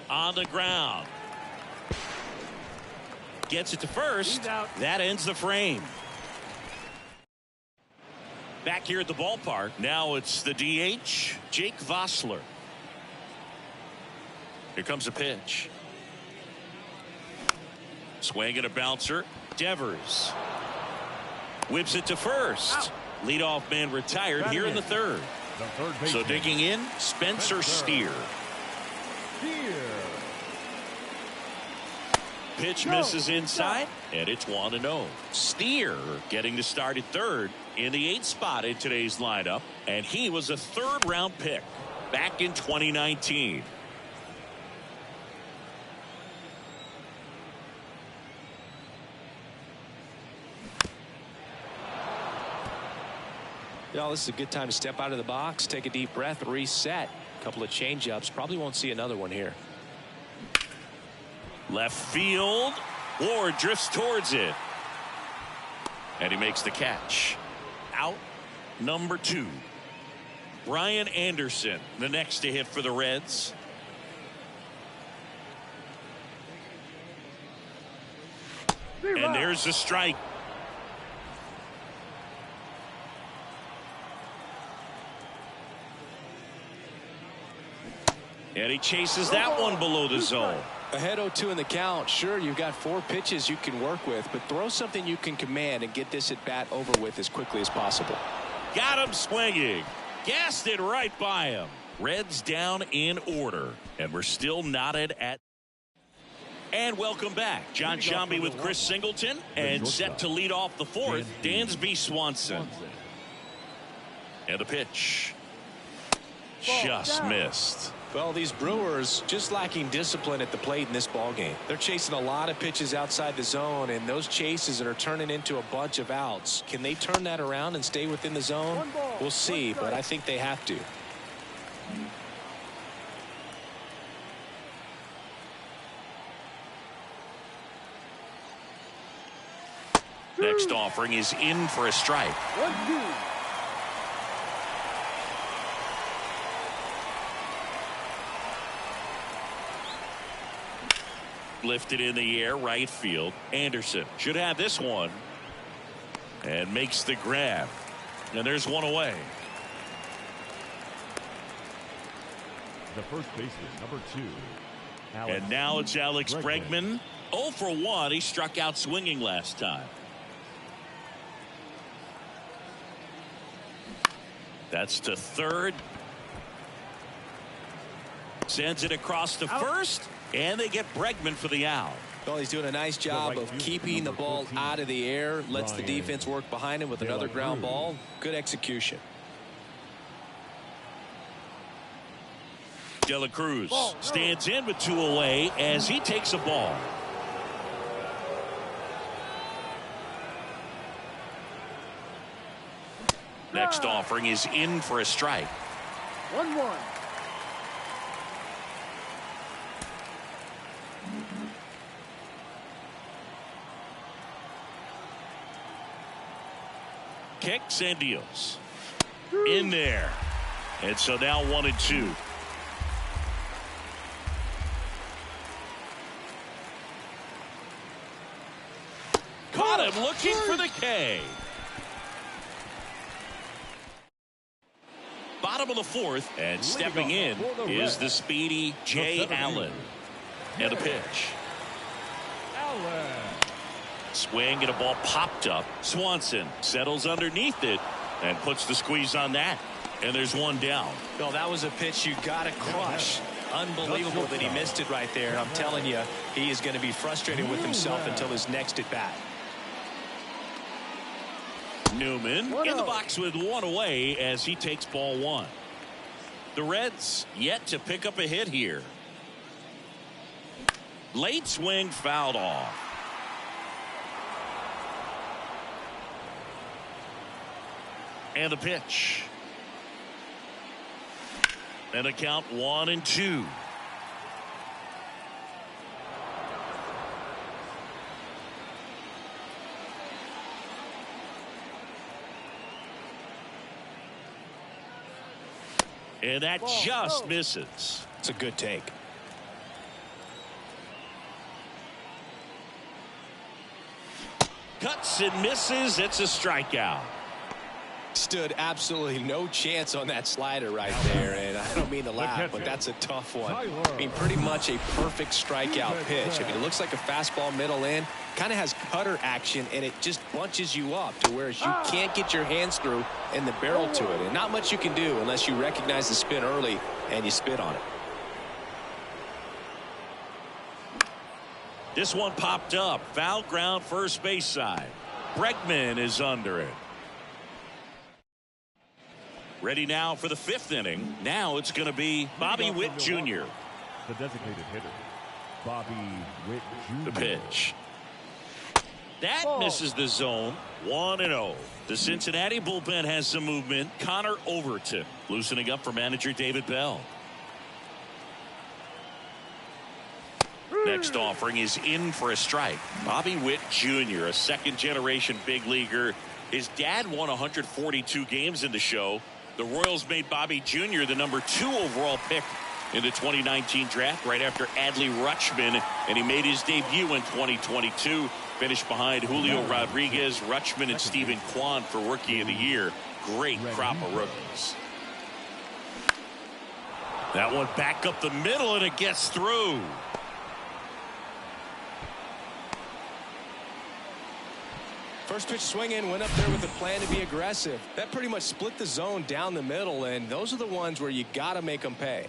On the ground. Gets it to first. That ends the frame. Back here at the ballpark. Now it's the DH, Jake Vossler. Here comes a pitch. Swing and a bouncer. Devers whips it to first. Leadoff man retired here in the third. So digging in, Spencer Steer. Pitch misses inside, and it's 1-0. Steer getting to start at third in the 8th spot in today's lineup, and he was a third-round pick back in 2019. Yeah, this is a good time to step out of the box, take a deep breath, reset. A couple of change-ups. Probably won't see another one here. Left field. Ward drifts towards it. And he makes the catch. Out number 2. Brian Anderson, the next to hit for the Reds. And there's the strike. And he chases that one below the zone. Ahead 0-2 in the count. Sure, you've got 4 pitches you can work with, but throw something you can command and get this at bat over with as quickly as possible. Got him swinging. Gassed it right by him. Reds down in order. And we're still knotted at. And welcome back. John Shambi with Chris Singleton. And set to lead off the 4th, Dansby Swanson. And the pitch. Just missed. Well, these Brewers just lacking discipline at the plate in this ballgame. They're chasing a lot of pitches outside the zone, and those chases are turning into a bunch of outs. Can they turn that around and stay within the zone? We'll see, but I think they have to. Next offering is in for a strike. 1-2. Lifted in the air, right field. Anderson should have this one. And makes the grab. And there's one away. The first baseman, number 2. And now it's Alex Bregman. 0 for 1. He struck out swinging last time. That's to third. Sends it across to first. And they get Bregman for the out. Well, he's doing a nice job of keeping the ball out of the air. Lets the defense work behind him with another ground ball. Good execution. De La Cruz stands in with 2 away as he takes a ball. Next offering is in for a strike. 1-1. Kicks and deals. In there. And so now 1-2. Caught him looking for the K. Bottom of the 4th, and stepping in is the speedy Jay Allen. And a pitch. Swing and a ball popped up. Swanson settles underneath it and puts the squeeze on that. And there's one down. Well, that was a pitch you got to crush. Unbelievable that he missed it right there. I'm telling you, he is going to be frustrated with himself until his next at bat. Newman in the box with 1 away as he takes ball 1. The Reds yet to pick up a hit here. Late swing fouled off. And the pitch. And a count 1-2. And that just misses. It's a good take. Cuts and misses. It's a strikeout. Stood absolutely no chance on that slider right there, and I don't mean to laugh, but that's a tough one. I mean, pretty much a perfect strikeout pitch. I mean, it looks like a fastball middle in, kind of has cutter action, and it just bunches you up to where you can't get your hands through and the barrel to it, and not much you can do unless you recognize the spin early and you spit on it. This one popped up. Foul ground, first base side. Bregman is under it. Ready now for the 5th inning. Now it's going to be Bobby Witt Jr. The designated hitter, Bobby Witt Jr. The pitch. That misses the zone. 1-0. The Cincinnati bullpen has some movement. Connor Overton loosening up for manager David Bell. Next offering is in for a strike. Bobby Witt Jr., a second-generation big leaguer. His dad won 142 games in the show. The Royals made Bobby Jr. the number 2 overall pick in the 2019 draft right after Adley Rutschman, and he made his debut in 2022. Finished behind Julio Rodriguez, Rutschman, and Stephen Kwan for Rookie of the Year. Great crop of rookies. That one back up the middle, and it gets through. First pitch swinging, went up there with a plan to be aggressive. That pretty much split the zone down the middle, and those are the ones where you got to make them pay.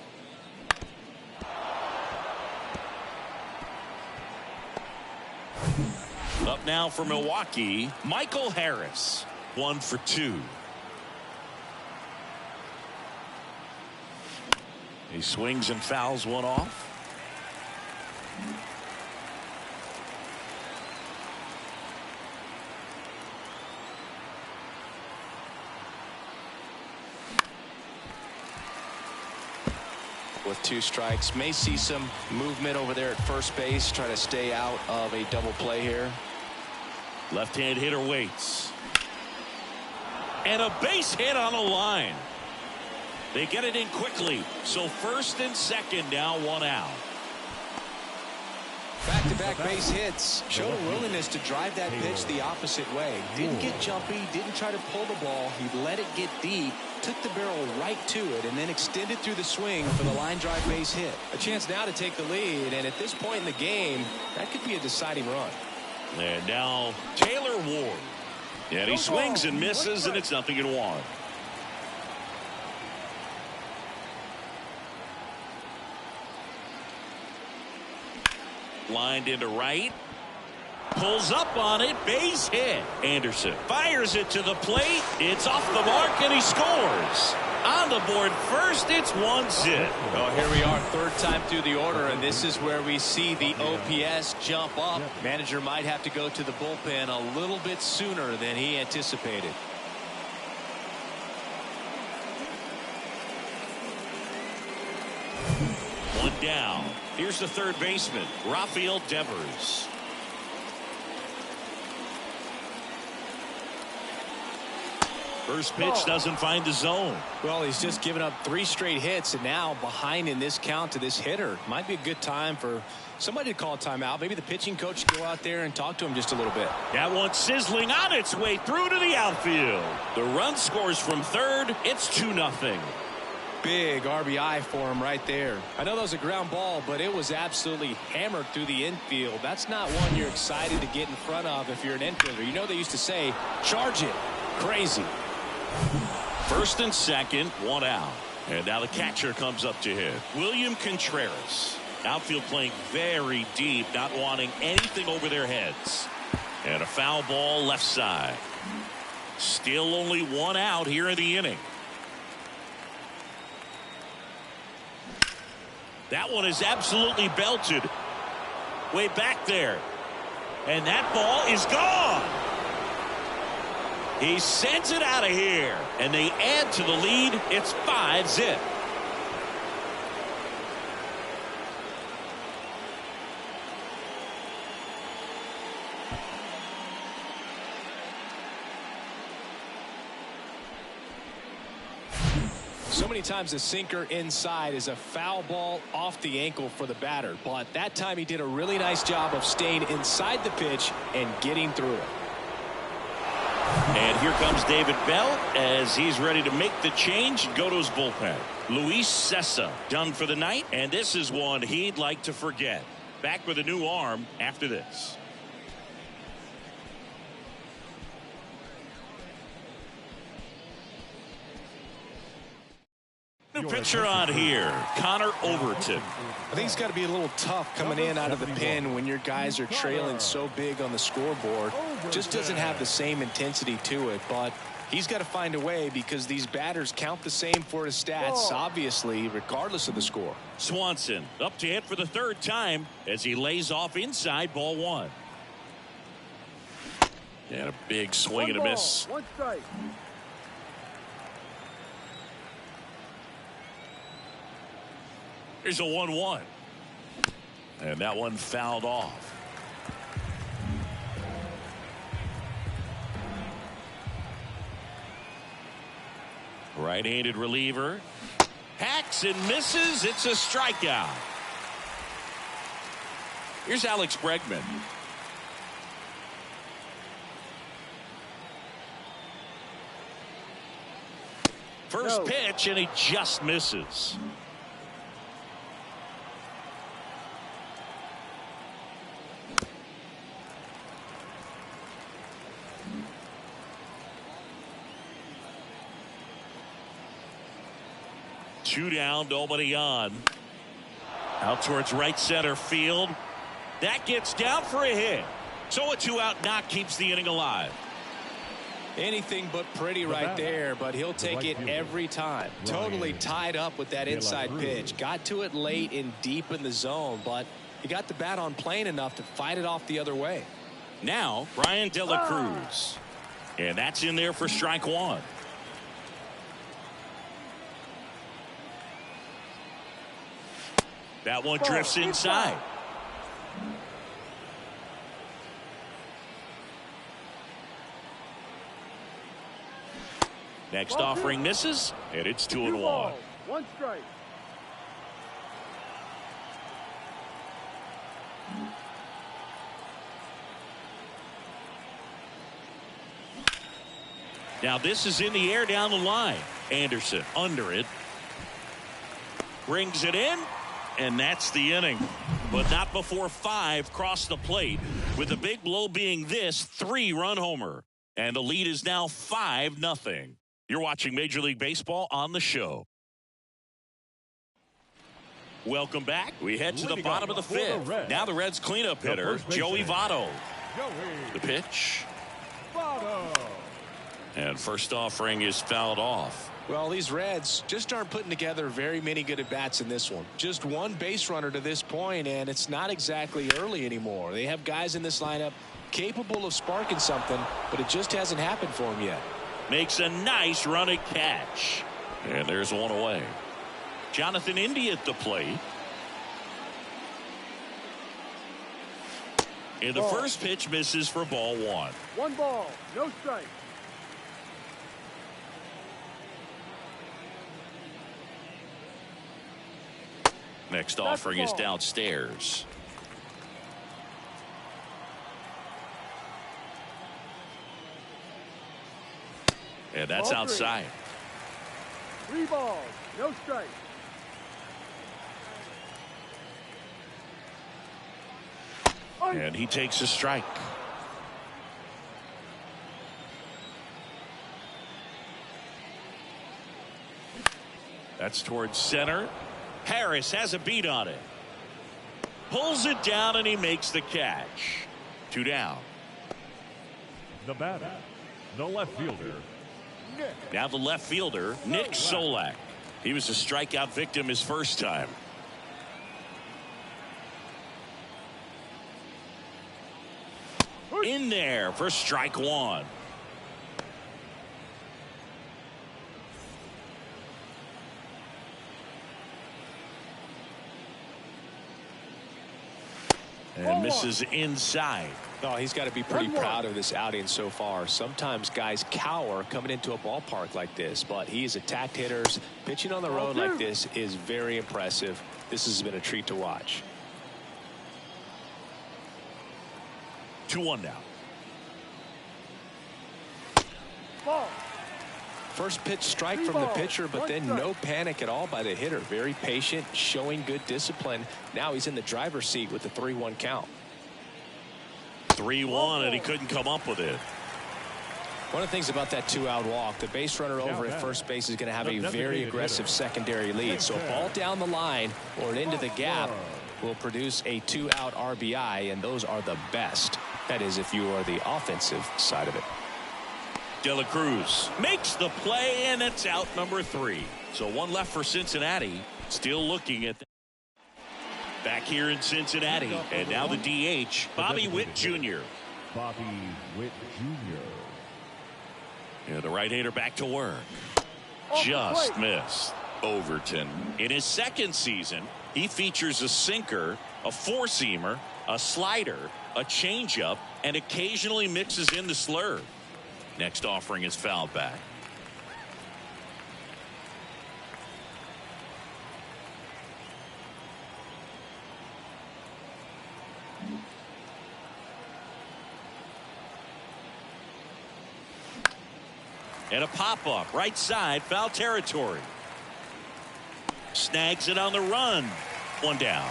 Up now for Milwaukee, Michael Harris. 1 for 2. He swings and fouls one off. With 2 strikes, may see some movement over there at first base, try to stay out of a double play here. Left-hand hitter waits. And a base hit on the line. They get it in quickly. So first and second, now 1 out. Back-to-back base hits. Showed a willingness to drive that pitch the opposite way. Didn't get jumpy, didn't try to pull the ball. He let it get deep, took the barrel right to it, and then extended through the swing for the line drive base hit. A chance now to take the lead, and at this point in the game, that could be a deciding run. And now Taylor Ward. And he swings and misses, and it's 0-1. Lined into right. Pulls up on it. Base hit. Anderson fires it to the plate. It's off the mark, and he scores. On the board first, it's 1-0. Well, here we are, third time through the order, and this is where we see the OPS jump up. Manager might have to go to the bullpen a little bit sooner than he anticipated. One down. Here's the third baseman, Rafael Devers. First pitch doesn't find the zone. Well, he's just given up 3 straight hits, and now behind in this count to this hitter. Might be a good time for somebody to call a timeout. Maybe the pitching coach go out there and talk to him just a little bit. That one sizzling on its way through to the outfield. The run scores from third. It's 2-0. Big RBI for him right there. I know that was a ground ball, but it was absolutely hammered through the infield. That's not one you're excited to get in front of if you're an infielder. You know they used to say, charge it. Crazy. First and second, 1 out. And now the catcher comes up to hit. William Contreras. Outfield playing very deep, not wanting anything over their heads. And a foul ball left side. Still only 1 out here in the inning. That one is absolutely belted. Way back there. And that ball is gone. He sends it out of here. And they add to the lead. It's 5-0. So many times a sinker inside is a foul ball off the ankle for the batter. But that time he did a really nice job of staying inside the pitch and getting through it. And here comes David Bell as he's ready to make the change and go to his bullpen. Luis Sessa done for the night, and this is one he'd like to forget. Back with a new arm after this. New pitcher on here, Connor Overton. I think it's got to be a little tough coming in out of the pen when your guys are trailing so big on the scoreboard. Just doesn't have the same intensity to it, but he's got to find a way because these batters count the same for his stats, obviously, regardless of the score. Swanson up to hit for the third time as he lays off inside ball 1. And a big swing and a miss. 1 strike. Here's a 1-1. And that one fouled off. Right-handed reliever. Hacks and misses. It's a strikeout. Here's Alex Bregman. First pitch, and he just misses. Two down, nobody on. Out towards right center field. That gets down for a hit. So a 2-out knock keeps the inning alive. Anything but pretty right there, but he'll take it every time. Totally tied up with that inside pitch. Got to it late and deep in the zone, but he got the bat on plane enough to fight it off the other way. Now, Brian De La Cruz. And that's in there for strike 1. That one drifts inside. Next offering misses, and it's 2-1. 1 strike. Now this is in the air down the line. Anderson under it. Brings it in. And that's the inning. But not before 5 cross the plate. With the big blow being this 3-run homer. And the lead is now 5-0. You're watching Major League Baseball on the show. Welcome back. We head to the bottom of the 5th. Now the Reds cleanup hitter, Joey Votto. The pitch. And first offering is fouled off. Well, these Reds just aren't putting together very many good at-bats in this one. Just one base runner to this point, and it's not exactly early anymore. They have guys in this lineup capable of sparking something, but it just hasn't happened for them yet. Makes a nice running catch. And there's one away. Jonathan Indy at the plate. And the first pitch misses for ball 1. 1 ball, no strike. Next offering is downstairs. And that's outside. 3 balls, no strike. And he takes a strike. That's towards center. Harris has a beat on it. Pulls it down and he makes the catch. 2 down. The batter, the left fielder. Now the left fielder, Nick Solak. He was a strikeout victim his first time. In there for strike 1. And misses inside. Oh, he's got to be pretty proud of this outing so far. Sometimes guys cower coming into a ballpark like this, but he's attacked hitters. Pitching on the road like this is very impressive. This has been a treat to watch. 2-1 now. Ball. First pitch strike from the pitcher, but then no panic at all by the hitter. Very patient, showing good discipline. Now he's in the driver's seat with the 3-1 count. 3-1, and he couldn't come up with it. One of the things about that 2-out walk, the base runner over at first base is going to have a very aggressive secondary lead. So a ball down the line or into the gap will produce a 2-out RBI, and those are the best. That is, if you are the offensive side of it. De La Cruz makes the play, and it's out number 3. So 1 left for Cincinnati. Still looking at that. Back here in Cincinnati, and now the DH, Bobby Witt Jr. Bobby Witt Jr. Yeah, the right-hander back to work. Just missed. Overton. In his second season, he features a sinker, a 4-seamer, a slider, a changeup, and occasionally mixes in the slurve. Next offering is fouled back. And a pop-up right side, foul territory. Snags it on the run. 1 down.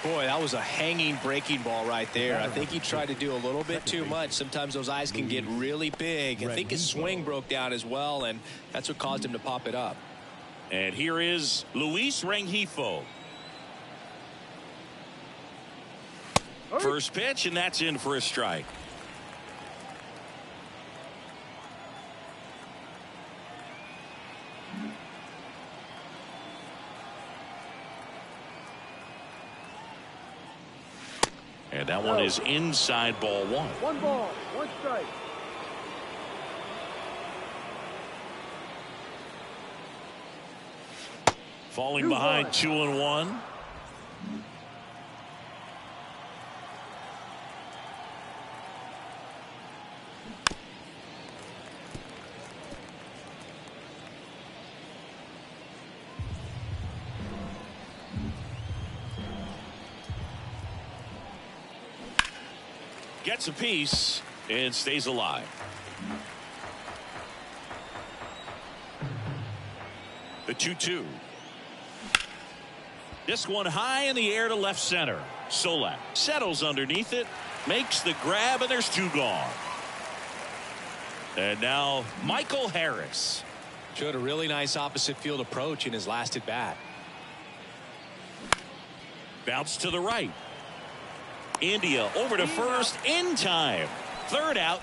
Boy, that was a hanging breaking ball right there. I think he tried to do a little bit too much. Sometimes those eyes can get really big. I think his swing broke down as well, and that's what caused him to pop it up. And here is Luis Rengifo. First pitch, and that's in for a strike. And that one is inside ball 1. 1 ball, 1 strike. Falling behind 2-1. Gets a piece and stays alive. 2-2. This one high in the air to left center. Solak settles underneath it, makes the grab, and there's 2 gone. And now Michael Harris. Showed a really nice opposite field approach in his last at bat. Bounce to the right. India over to first in time. 3rd out.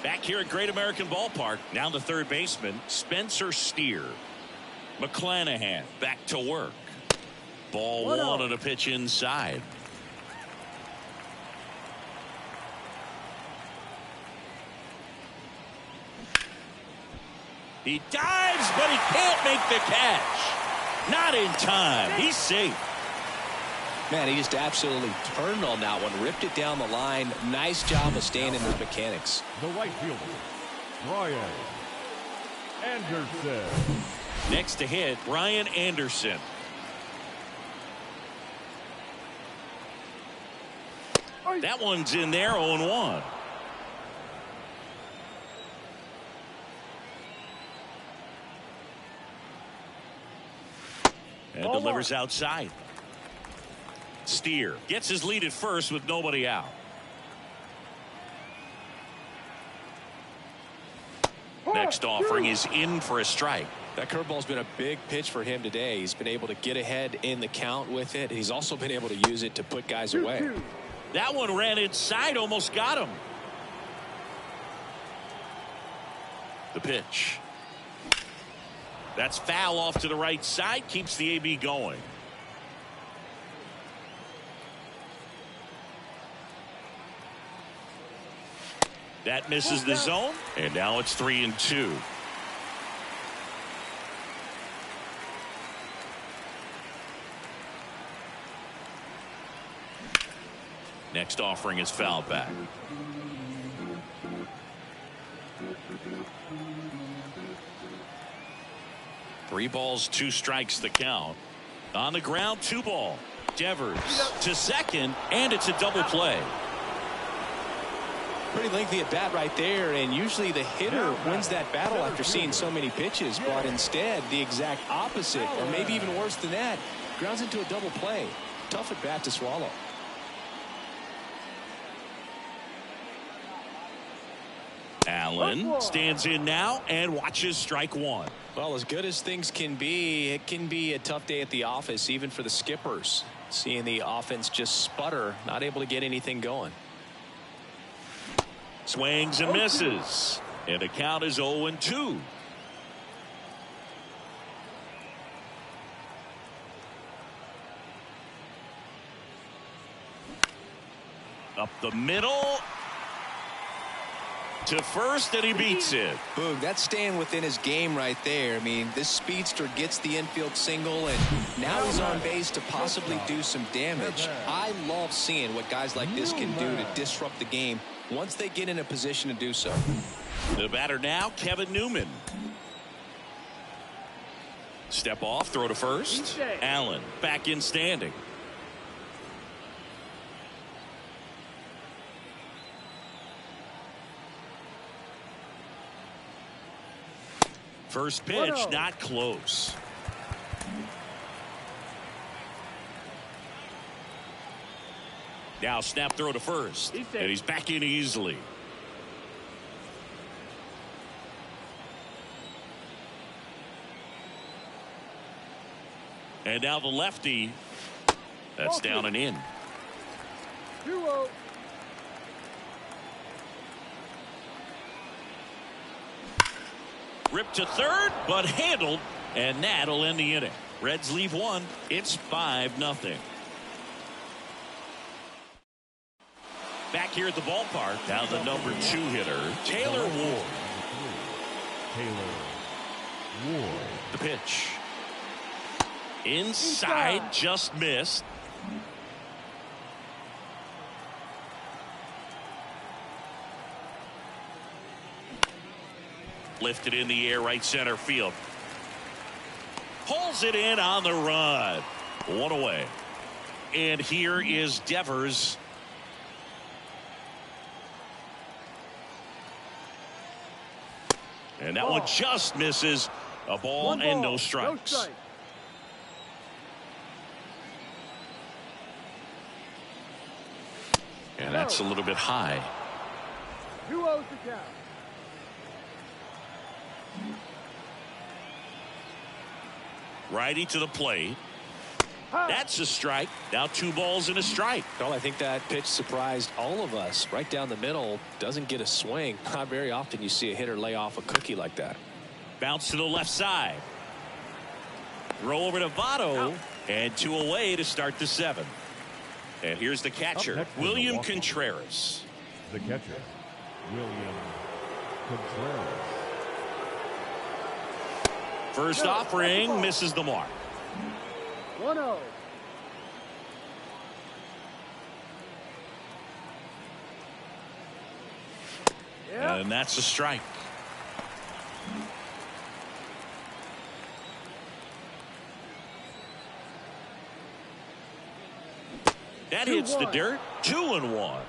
Back here at Great American Ballpark. Now the third baseman, Spencer Steer. McClanahan back to work. Ball 1 on a pitch inside. He dives, but he can't make the catch. Not in time. He's safe. Man, he just absolutely turned on that one. Ripped it down the line. Nice job of staying in his mechanics. The right fielder, Brian Anderson. Next to hit, Brian Anderson. That one's in there, 0-1. And delivers outside. Steer gets his lead at first with nobody out. Next offering is in for a strike. That curveball's been a big pitch for him today. He's been able to get ahead in the count with it. He's also been able to use it to put guys away. That one ran inside, almost got him. The pitch. That's foul off to the right side, keeps the AB going. That misses the zone, and now it's 3-2. Next offering is fouled back. Three balls, 2 strikes the count. On the ground, 2 ball. Devers to second, and it's a double play. Pretty lengthy at bat right there, and usually the hitter wins that battle after seeing so many pitches, but instead the exact opposite, or maybe even worse than that, grounds into a double play. Tough at bat to swallow. Allen stands in now and watches strike 1. Well, as good as things can be, it can be a tough day at the office, even for the skippers. Seeing the offense just sputter, not able to get anything going. Swings and misses, and the count is 0-2. Up the middle to first, and he beats it. Boog, that's staying within his game right there. I mean, this speedster gets the infield single, and now he's on base to possibly do some damage. I love seeing what guys like this can do to disrupt the game once they get in a position to do so. The batter now, Kevin Newman. Step off, throw to first. Allen back in standing. First pitch, not close. Now snap throw to first, and he's back in easily. And now the lefty. That's down and in. 2-0. Ripped to third, but handled, and that'll end the inning. Reds leave 1. It's 5-0. Back here at the ballpark, now the number 2 hitter, Taylor Ward. Taylor Ward. The pitch. Inside, just missed. Lifted in the air, right center field. Pulls it in on the run. 1 away. And here is Devers. And that one just misses. A ball One and ball, no strikes. strike. And that's a little bit high. 2-0 to count. Righty to the plate. That's a strike. Now 2 balls and a strike. Well, I think that pitch surprised all of us. Right down the middle, doesn't get a swing. Not very often you see a hitter lay off a cookie like that. Bounce to the left side. Throw over to Votto. And 2 away to start the 7th. And here's the catcher, William Contreras. The catcher, William Contreras. First offering misses the mark. 1-0. And that's a strike. That hits the dirt. 2-1.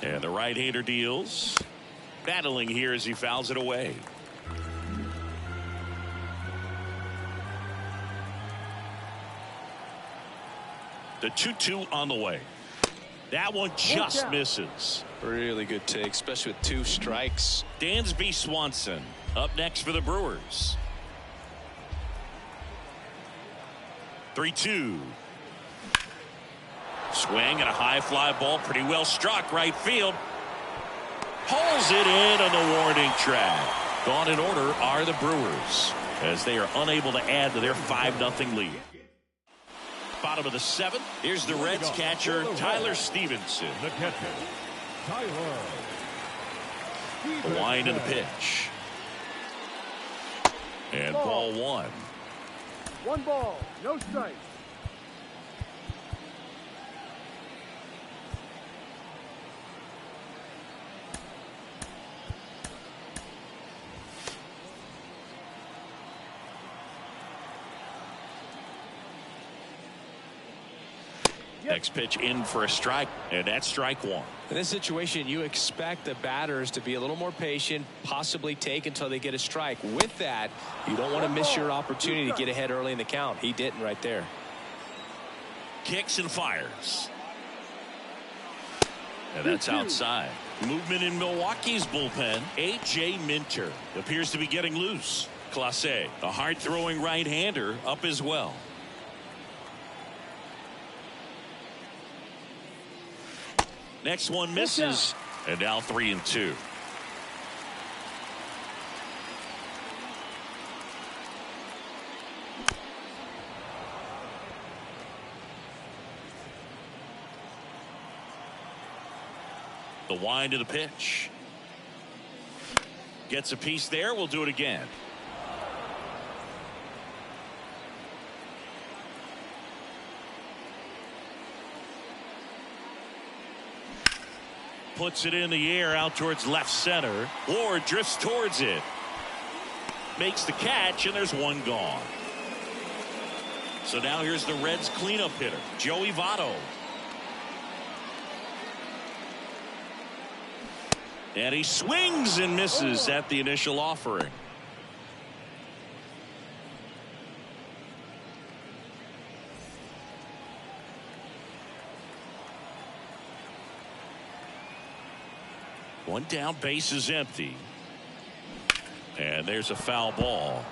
And the right-hander deals. Battling here as he fouls it away. The 2-2 on the way. That one just misses. Really good take, especially with 2 strikes. Dansby Swanson up next for the Brewers. 3-2. Swing and a high fly ball, pretty well struck right field. Pulls it in on the warning track. Gone in order are the Brewers as they are unable to add to their 5-0 lead. Bottom of the 7th. Here's the Reds catcher, Tyler Stevenson. The catcher, Tyler. The wind and the pitch. And ball 1. 1 ball, no strike. Next pitch in for a strike, and that's strike 1. In this situation, you expect the batters to be a little more patient, possibly take until they get a strike. With that, you don't want to miss your opportunity to get ahead early in the count. He didn't right there. Kicks and fires. And that's outside. Movement in Milwaukee's bullpen. A.J. Minter appears to be getting loose. Clase, the hard-throwing right-hander, up as well. Next one misses, and now 3-2. The wind of the pitch. Gets a piece there. We'll do it again. Puts it in the air out towards left center. Ward drifts towards it. Makes the catch, and there's one gone. So now here's the Reds cleanup hitter, Joey Votto. And he swings and misses at the initial offering. One down, base is empty. And there's a foul ball.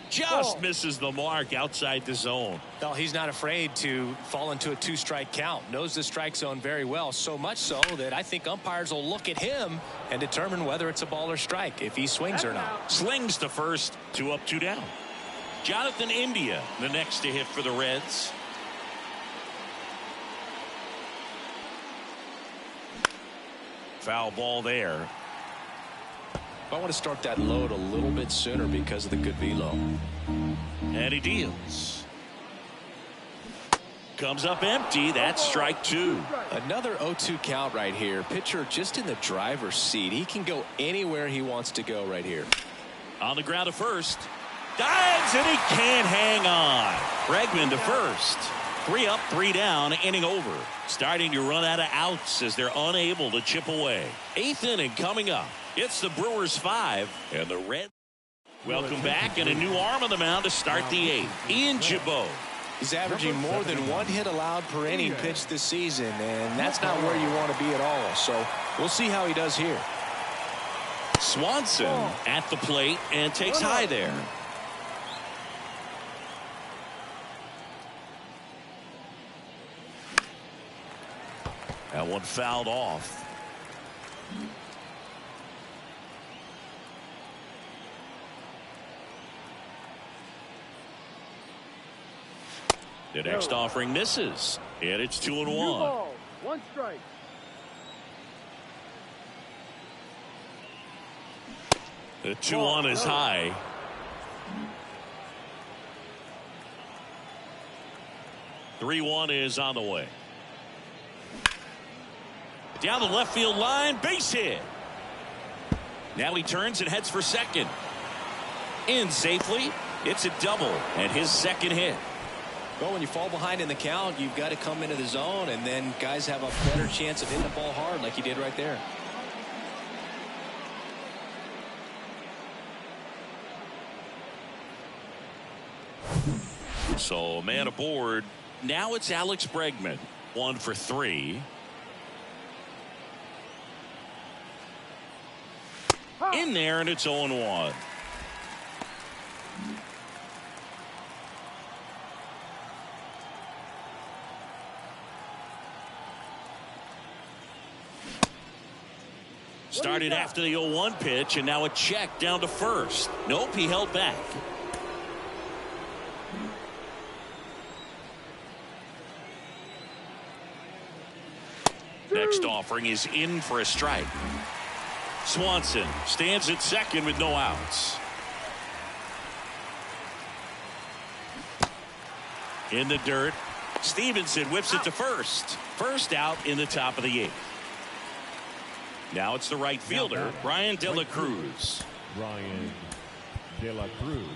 Just misses the mark outside the zone. Well, he's not afraid to fall into a 2-strike count. Knows the strike zone very well, so much so that I think umpires will look at him and determine whether it's a ball or strike, if he swings or not. Slings to first, 2 up, 2 down. Jonathan India, the next to hit for the Reds. Foul ball there. I want to start that load a little bit sooner because of the good velo. And he deals. comes up empty. That's strike two. Another 0-2 count right here. Pitcher just in the driver's seat. He can go anywhere he wants to go right here. On the ground to first. Dives, and he can't hang on. Bregman to first. 3 up, 3 down, inning over. Starting to run out of outs as they're unable to chip away. 8th inning coming up. It's the Brewers 5 and the Reds. Welcome back, and a new arm on the mound to start the 8th. Ian Gibaut. He's averaging more than 1 hit allowed per inning pitched this season, and that's not where you want to be at all. So we'll see how he does here. Swanson at the plate and takes high there. That one fouled off. The next offering misses, and it's 2-1. 1 strike. The 2-1 is high. The 3-1 is on the way. Down the left field line, base hit. Now he turns and heads for second. In safely, it's a double and his second hit. Well, when you fall behind in the count, you've got to come into the zone, and then guys have a better chance of hitting the ball hard like he did right there. So, man aboard. Now it's Alex Bregman. 1 for 3. In there, and it's 0-1. Started after the 0-1 pitch, and now a check down to first. Nope, he held back. Next offering is in for a strike. Swanson stands at second with no outs. In the dirt, Stevenson whips it to first. First out in the top of the 8th. Now it's the right fielder, Brian De La Cruz. Brian De La Cruz.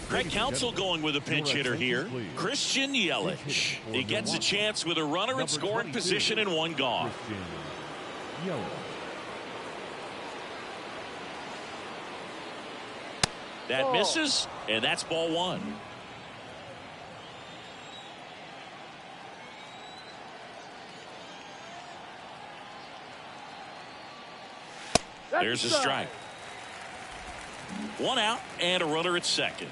Craig Counsell going with a pinch hitter here. Christian Yelich. He gets a chance with a runner in scoring position and 1 gone. That misses, and that's ball 1. There's a strike. 1 out and a runner at second.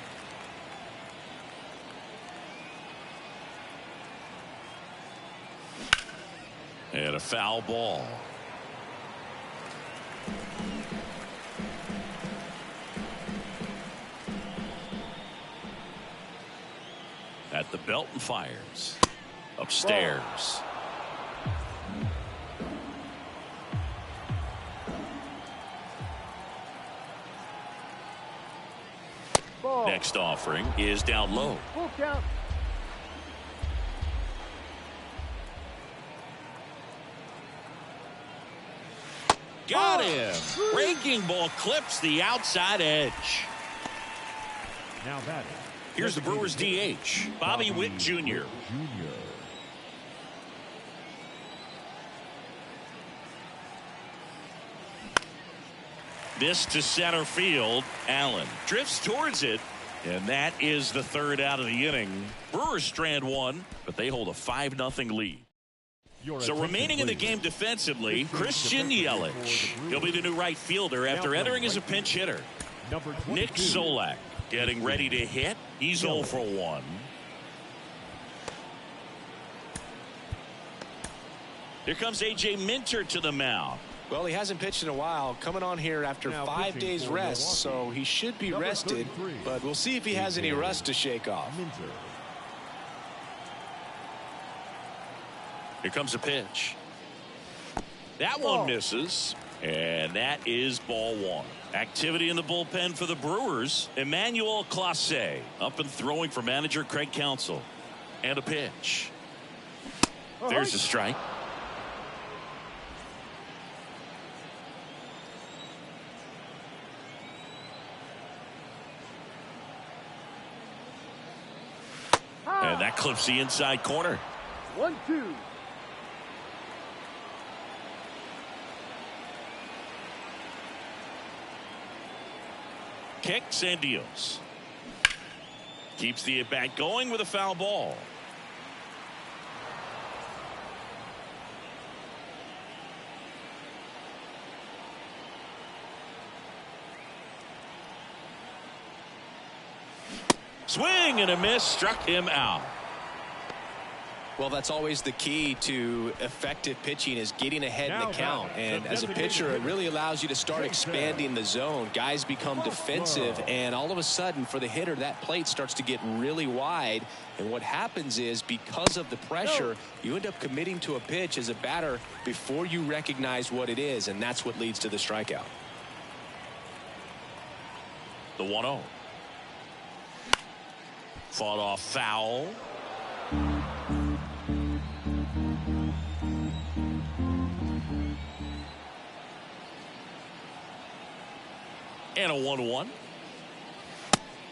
And a foul ball. At the belt and fires. Upstairs. Ball. Next offering is down low. Full count. Got him. Breaking ball clips the outside edge. Now that Here's the Brewers DH, Bobby Witt Jr. This to center field. Allen drifts towards it, and that is the 3rd out of the inning. Brewers strand 1, but they hold a 5-0 lead. So remaining in the game defensively, Christian Yelich. He'll be the new right fielder after entering as a pinch hitter. Nick Solak getting ready to hit. He's 0 for 1. Here comes A.J. Minter to the mound. Well, he hasn't pitched in a while, coming on here after 5 days rest, so he should be rested, but we'll see if he has any rust to shake off. Here comes a pitch. That one misses. And that is ball one. Activity in the bullpen for the Brewers. Emmanuel Clase up and throwing for manager Craig Counsell. And a pitch. There's a strike. And that clips the inside corner. 1-2. Kicks and deals. Keeps the at-bat going with a foul ball. Swing and a miss, struck him out. Well, that's always the key to effective pitching, is getting ahead in the count. And as a pitcher, it really allows you to start expanding the zone. Guys become defensive, and all of a sudden, for the hitter, that plate starts to get really wide. And what happens is, because of the pressure, you end up committing to a pitch as a batter before you recognize what it is, and that's what leads to the strikeout. The 1-0. Fought off foul. And a 1-1.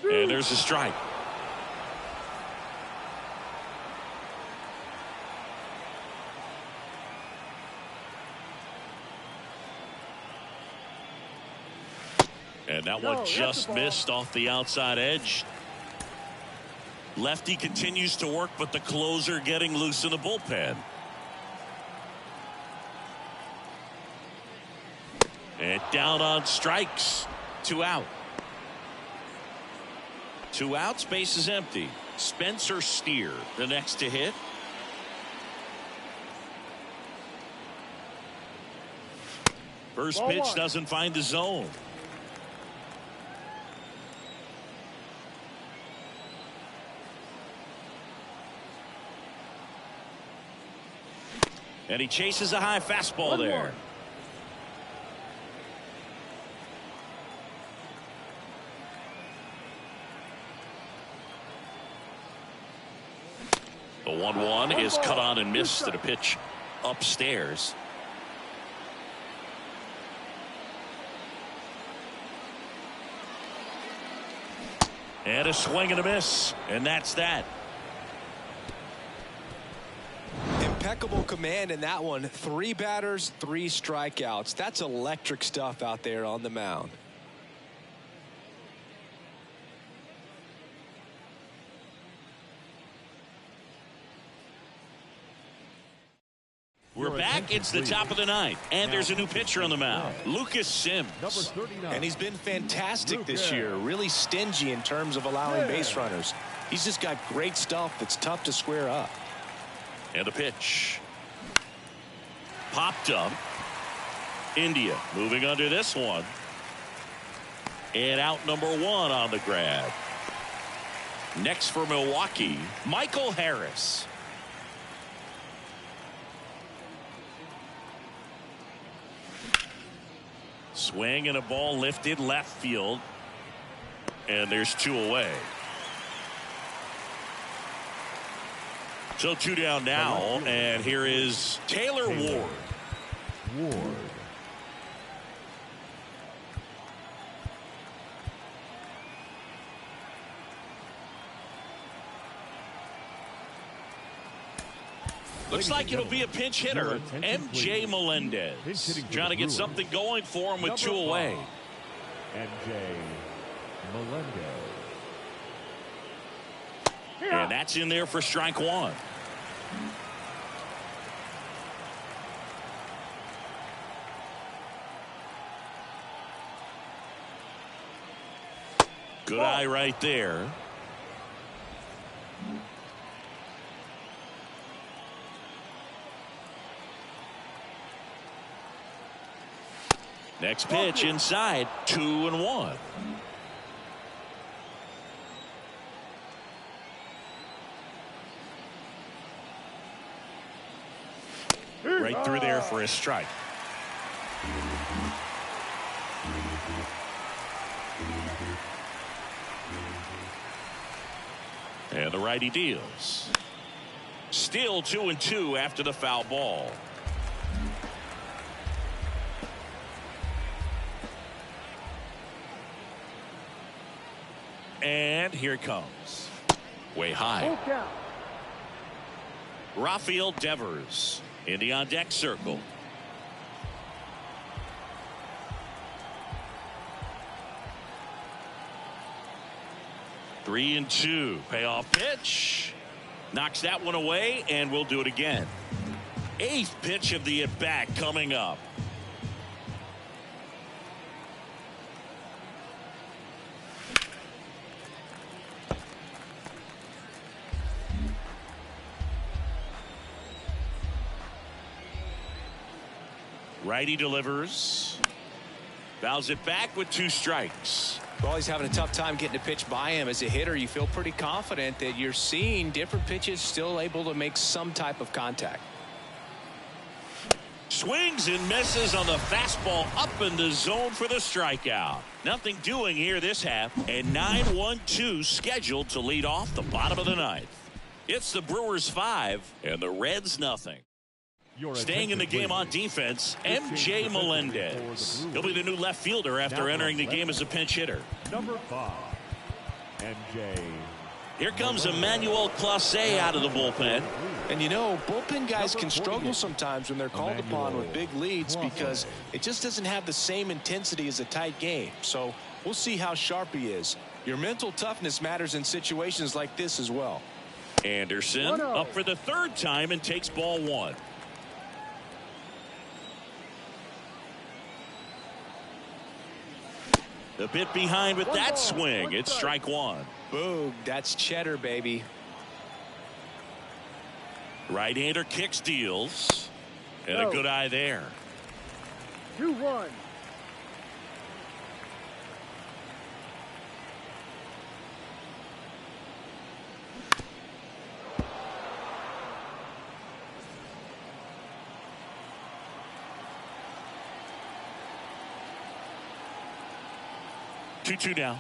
And there's a strike. And that one just missed off the outside edge. Lefty continues to work, but the closer getting loose in the bullpen. And down on strikes. 2 out. 2 outs, base is empty. Spencer Steer, the next to hit. First pitch doesn't find the zone. And he chases a high fastball there. The 1-1 is cut on and missed at a pitch upstairs. And a swing and a miss. And that's that. Impeccable command in that one. 3 batters, 3 strikeouts. That's electric stuff out there on the mound. We're back. It's the top of the 9th, and there's a new pitcher on the mound, Lucas Sims. And he's been fantastic this year. Really stingy in terms of allowing base runners. He's just got great stuff that's tough to square up. And a pitch. Popped up. India moving under this one. And out number 1 on the grab. Next for Milwaukee, Michael Harris. Swing and a ball lifted left field. And there's 2 away. So 2 down now, and here is Taylor Ward. Looks like it'll be a pinch hitter, MJ Melendez. Trying to get something going for him with 2 away. MJ Melendez. And that's in there for strike 1. Good eye right there. Next pitch inside, 2-1. Right through there for a strike. And the righty deals. Still 2-2 after the foul ball. And here it comes. Way high. Rafael Devers in the on-deck circle. Three and two. Payoff pitch. Knocks that one away, and we'll do it again. Eighth pitch of the at-bat coming up. Righty delivers. Fouls it back with 2 strikes. Well, he's having a tough time getting a pitch by him. As a hitter, you feel pretty confident that you're seeing different pitches still able to make some type of contact. Swings and misses on the fastball up in the zone for the strikeout. Nothing doing here this half, and 9-1-2 scheduled to lead off the bottom of the ninth. It's the Brewers 5 and the Reds nothing. Staying in the game on defense, MJ Melendez. He'll be the new left fielder after entering the game as a pinch hitter. Number 5, MJ. Here comes Emmanuel Clase out of the bullpen. And you know, bullpen guys can struggle sometimes when they're called upon with big leads because it just doesn't have the same intensity as a tight game. So we'll see how sharp he is. Your mental toughness matters in situations like this as well. Anderson up for the 3rd time and takes ball 1. A bit behind with that swing. It's strike 1. Boom, that's cheddar, baby. Right-hander kicks, deals, and a good eye there. 2-1. Two down.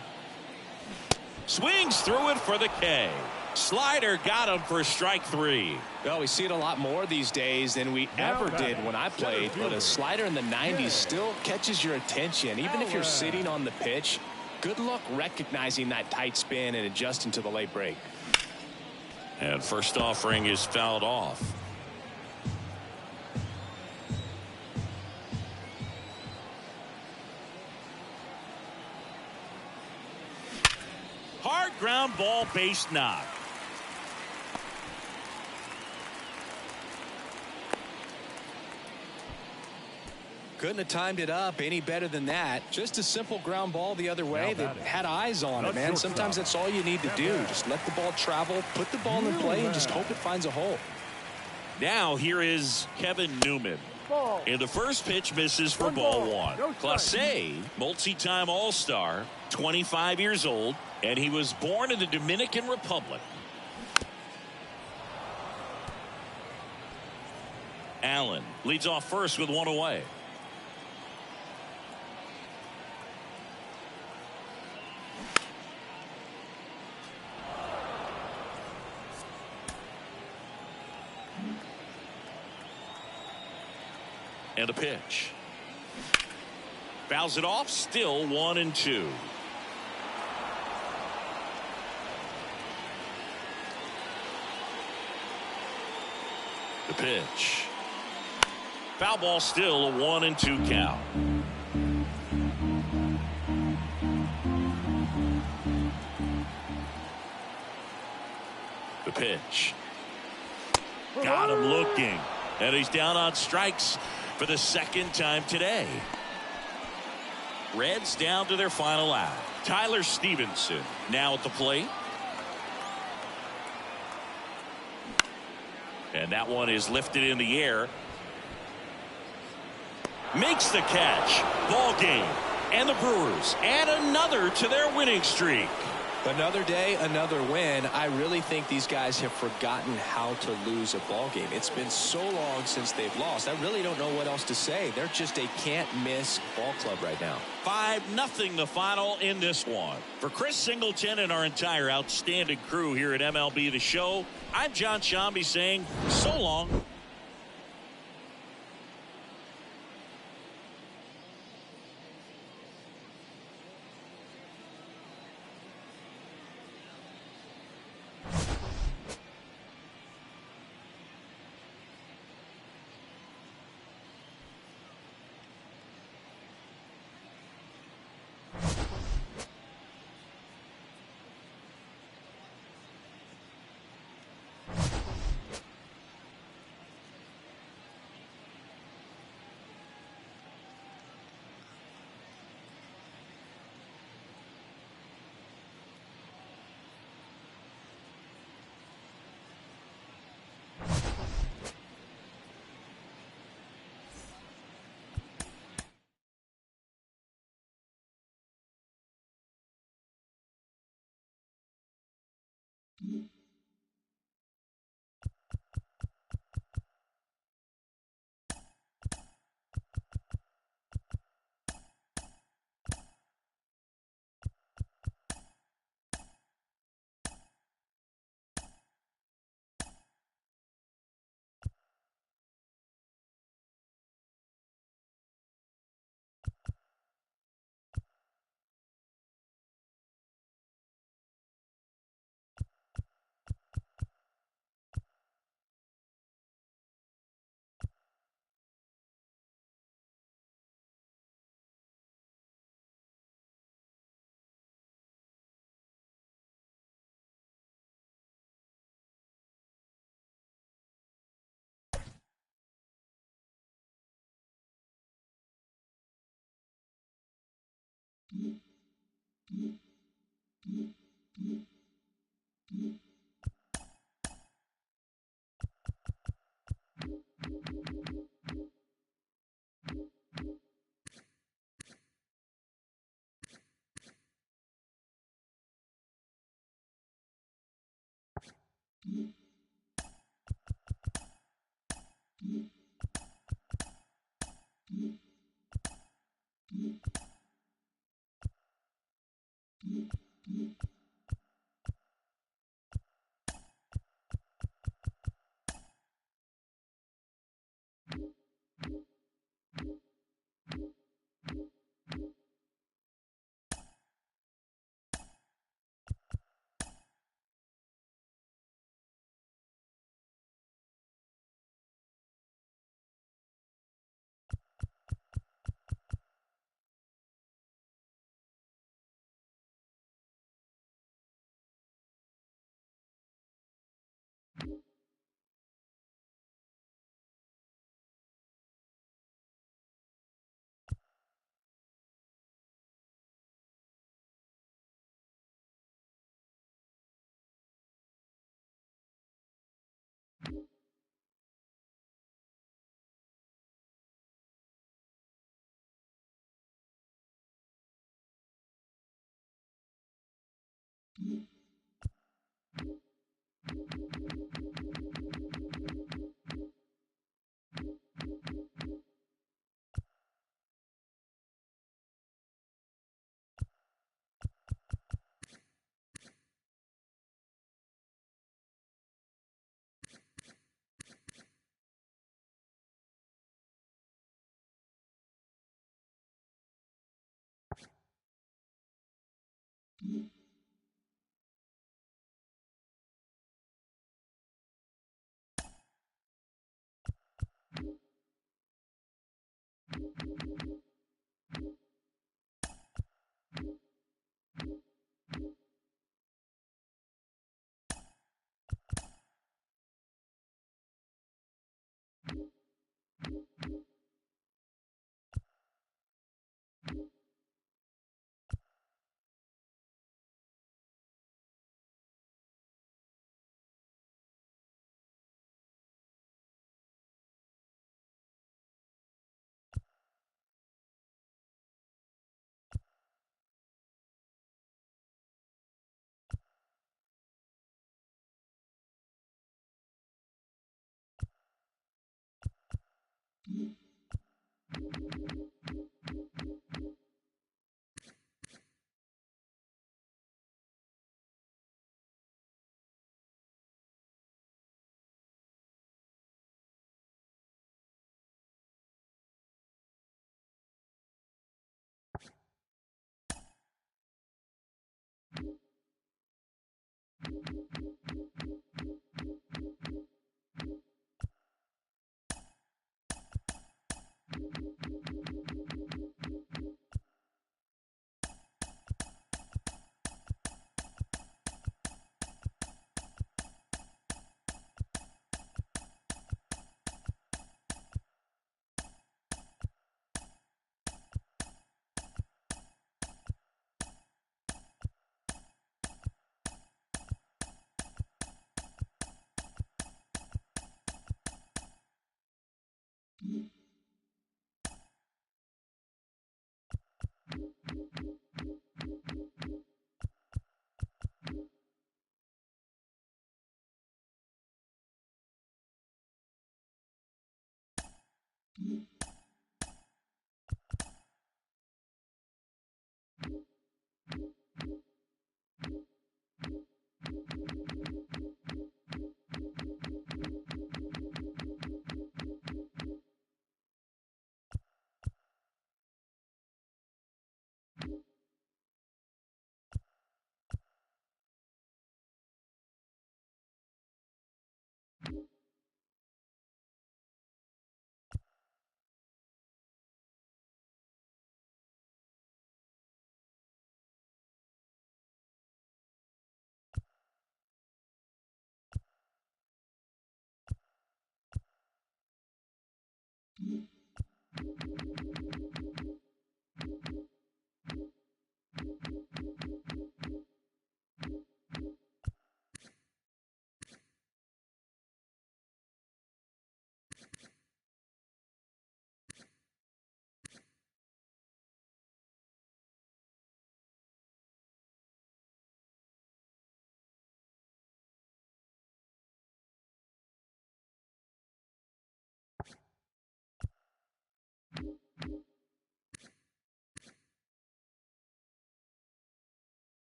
Swings through it for the K. Slider got him for strike 3. Well, we see it a lot more these days than we ever did when I played, but a slider in the 90s still catches your attention. Even if you're sitting on the pitch, good luck recognizing that tight spin and adjusting to the late break. And first offering is fouled off. Hard ground ball, base knock. Couldn't have timed it up any better than that. Just a simple ground ball the other way that had eyes on it, man. Sometimes that's all you need to do. Just let the ball travel, put the ball in play, and just hope it finds a hole. Now here is Kevin Newman. And the first pitch misses for ball 1. Clase, multi-time All-Star, 25 years old, and he was born in the Dominican Republic. Allen leads off first with 1 away. And a pitch. Fouls it off, still 1-2. The pitch. Foul ball, still a 1-2 count. The pitch. Got him looking. And he's down on strikes for the 2nd time today. Reds down to their final out. Tyler Stevenson now at the plate. And that one is lifted in the air. Makes the catch. Ball game. And the Brewers add another to their winning streak. Another day, another win. I really think these guys have forgotten how to lose a ball game. It's been so long since they've lost. I really don't know what else to say. They're just a can't-miss ball club right now. 5-0 the final in this one. For Chris Singleton and our entire outstanding crew here at MLB The Show, I'm John Shambi saying so long.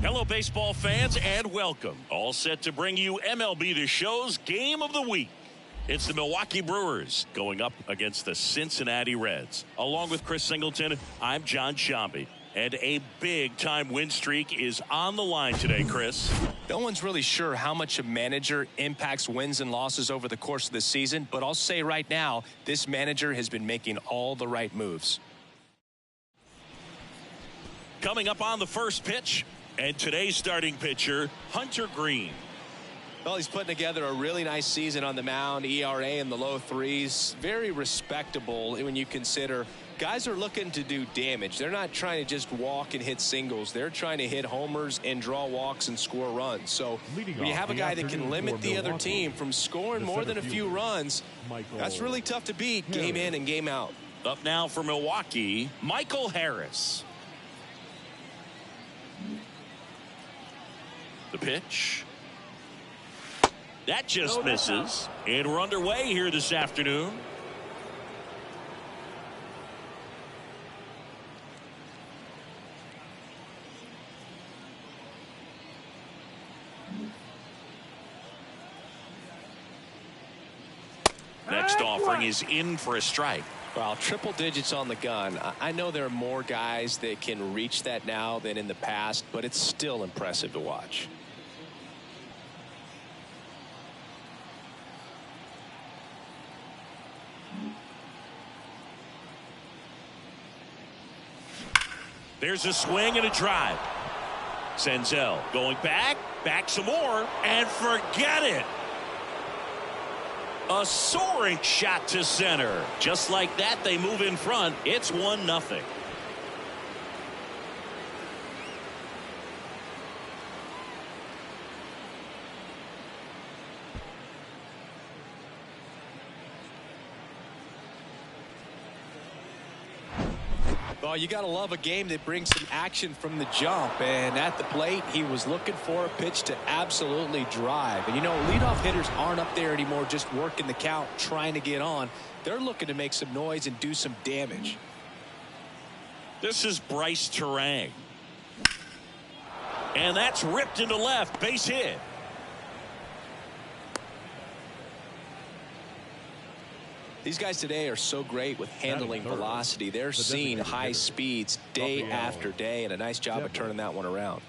Hello, baseball fans, and welcome. All set to bring you MLB The Show's Game of the Week. It's the Milwaukee Brewers going up against the Cincinnati Reds. Along with Chris Singleton, I'm John Shambi. And a big-time win streak is on the line today, Chris. No one's really sure how much a manager impacts wins and losses over the course of the season, but I'll say right now, this manager has been making all the right moves. Coming up on the first pitch, and today's starting pitcher, Hunter Green. Well, he's putting together a really nice season on the mound. ERA in the low threes. Very respectable when you consider guys are looking to do damage. They're not trying to just walk and hit singles. They're trying to hit homers and draw walks and score runs. So when you have a guy that can limit the other team from scoring more than a few runs, that's really tough to beat game in and game out. Up now for Milwaukee, Michael Harris. The pitch. That just misses. And we're underway here this afternoon. Next offering is in for a strike. Well, triple digits on the gun. I know there are more guys that can reach that now than in the past, but it's still impressive to watch. There's a swing and a drive. Senzel going back some more, and forget it. A soaring shot to center. Just like that, they move in front. It's 1-0. Well, you got to love a game that brings some action from the jump. And at the plate, he was looking for a pitch to absolutely drive. And, you know, leadoff hitters aren't up there anymore just working the count, trying to get on. They're looking to make some noise and do some damage. This is Bryce Terang. And that's ripped into left. Base hit. These guys today are so great with handling velocity. They're seeing high speeds day after day, and a nice job of turning that one around.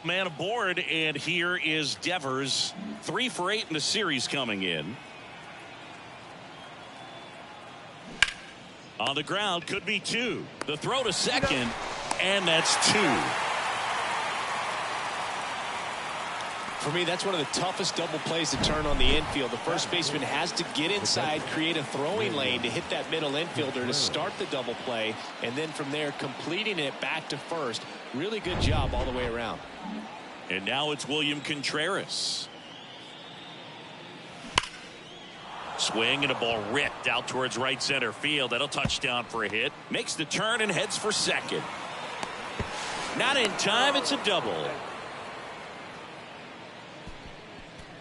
Man aboard, and here is Devers. 3 for 8 in the series coming in. On the ground, could be 2. The throw to second, and that's 2. For me, that's one of the toughest double plays to turn on the infield. The first baseman has to get inside, create a throwing lane to hit that middle infielder to start the double play, and then from there completing it back to first. Really good job all the way around. And now it's William Contreras. Swing and a ball ripped out towards right center field. That'll touchdown for a hit. Makes the turn and heads for second. Not in time. It's a double.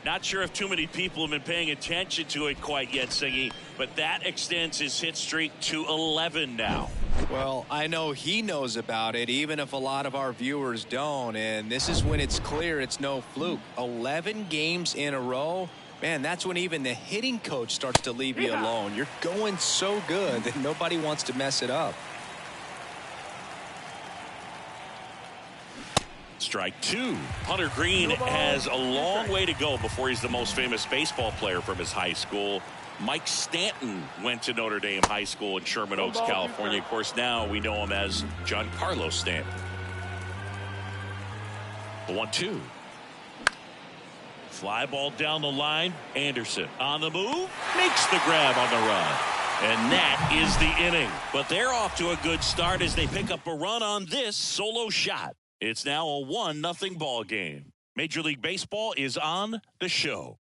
Not sure if too many people have been paying attention to it quite yet, Singy, but that extends his hit streak to 11 now. Well, I know he knows about it, even if a lot of our viewers don't. And this is when it's clear it's no fluke. 11 games in a row. Man, that's when even the hitting coach starts to leave you alone. You're going so good that nobody wants to mess it up. Strike two. Hunter Green has a long way to go before he's the most famous baseball player from his high school. Mike Stanton went to Notre Dame High School in Sherman Oaks, California. Of course, now we know him as Giancarlo Stanton. The 1-2. Fly ball down the line. Anderson on the move. Makes the grab on the run. And that is the inning. But they're off to a good start as they pick up a run on this solo shot. It's now a 1-0 ball game. Major League Baseball is on the show.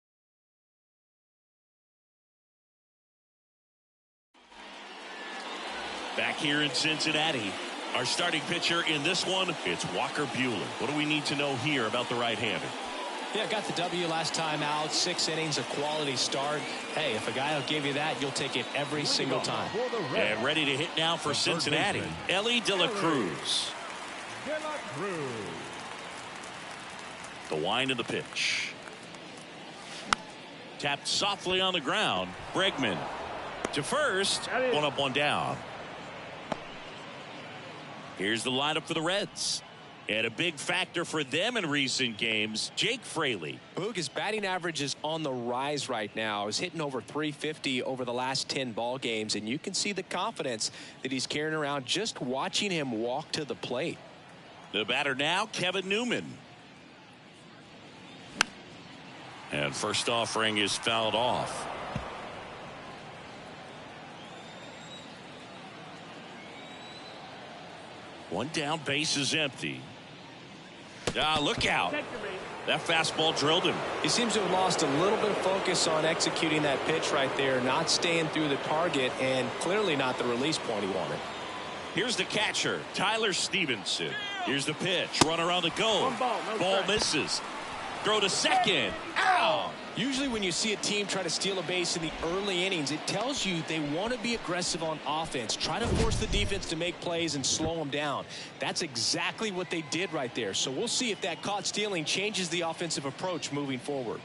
Back here in Cincinnati, our starting pitcher in this one, it's Walker Buehler. What do we need to know here about the right-hander? Yeah, got the W last time out. 6 innings, a quality start. Hey, if a guy will give you that, you'll take it every single time. And ready to hit now for Cincinnati, Ellie De La Cruz. The wind of the pitch. Tapped softly on the ground. Bregman to first. 1 up, 1 down. Here's the lineup for the Reds. And a big factor for them in recent games, Jake Fraley. Boog, his batting average is on the rise right now. He's hitting over 350 over the last 10 ball games, and you can see the confidence that he's carrying around just watching him walk to the plate. The batter now, Kevin Newman. And first offering is fouled off. One down, base is empty. Look out. That fastball drilled him. He seems to have lost a little bit of focus on executing that pitch right there, not staying through the target, and clearly not the release point he wanted. Here's the catcher, Tyler Stevenson. Here's the pitch. Runner on the go. Ball misses. Throw to second. Out. Usually when you see a team try to steal a base in the early innings, it tells you they want to be aggressive on offense. Try to force the defense to make plays and slow them down. That's exactly what they did right there. So we'll see if that caught stealing changes the offensive approach moving forward.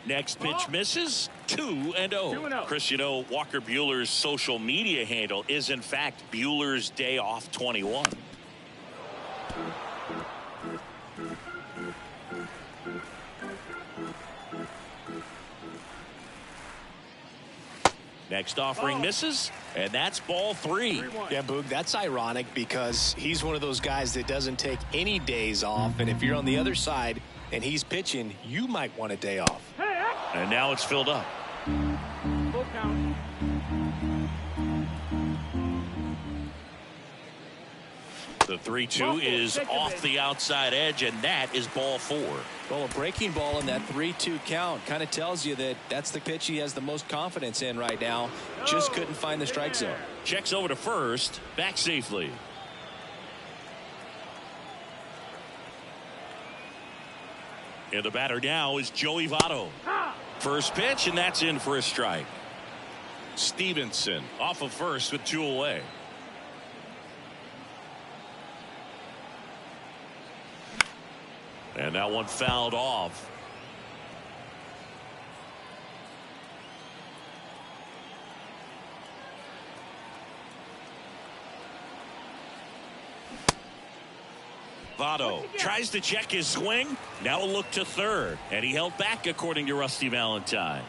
Next pitch misses. 2-0. Chris, you know, Walker Buehler's social media handle is in fact Buehler's Day Off 21. Next offering misses, and that's ball 3. Yeah, Boog, that's ironic because he's one of those guys that doesn't take any days off, and if you're on the other side and he's pitching, you might want a day off. And now it's filled up. Full count. The 3-2 is off the outside edge, and that is ball 4. Well, a breaking ball in that 3-2 count kind of tells you that that's the pitch he has the most confidence in right now. Just couldn't find the strike zone. Checks over to first, back safely. And the batter now is Joey Votto. First pitch, and that's in for a strike. Stevenson off of first with 2 away. And that one fouled off. Votto tries to check his swing. Now a look to third. And he held back, according to Rusty Valentine.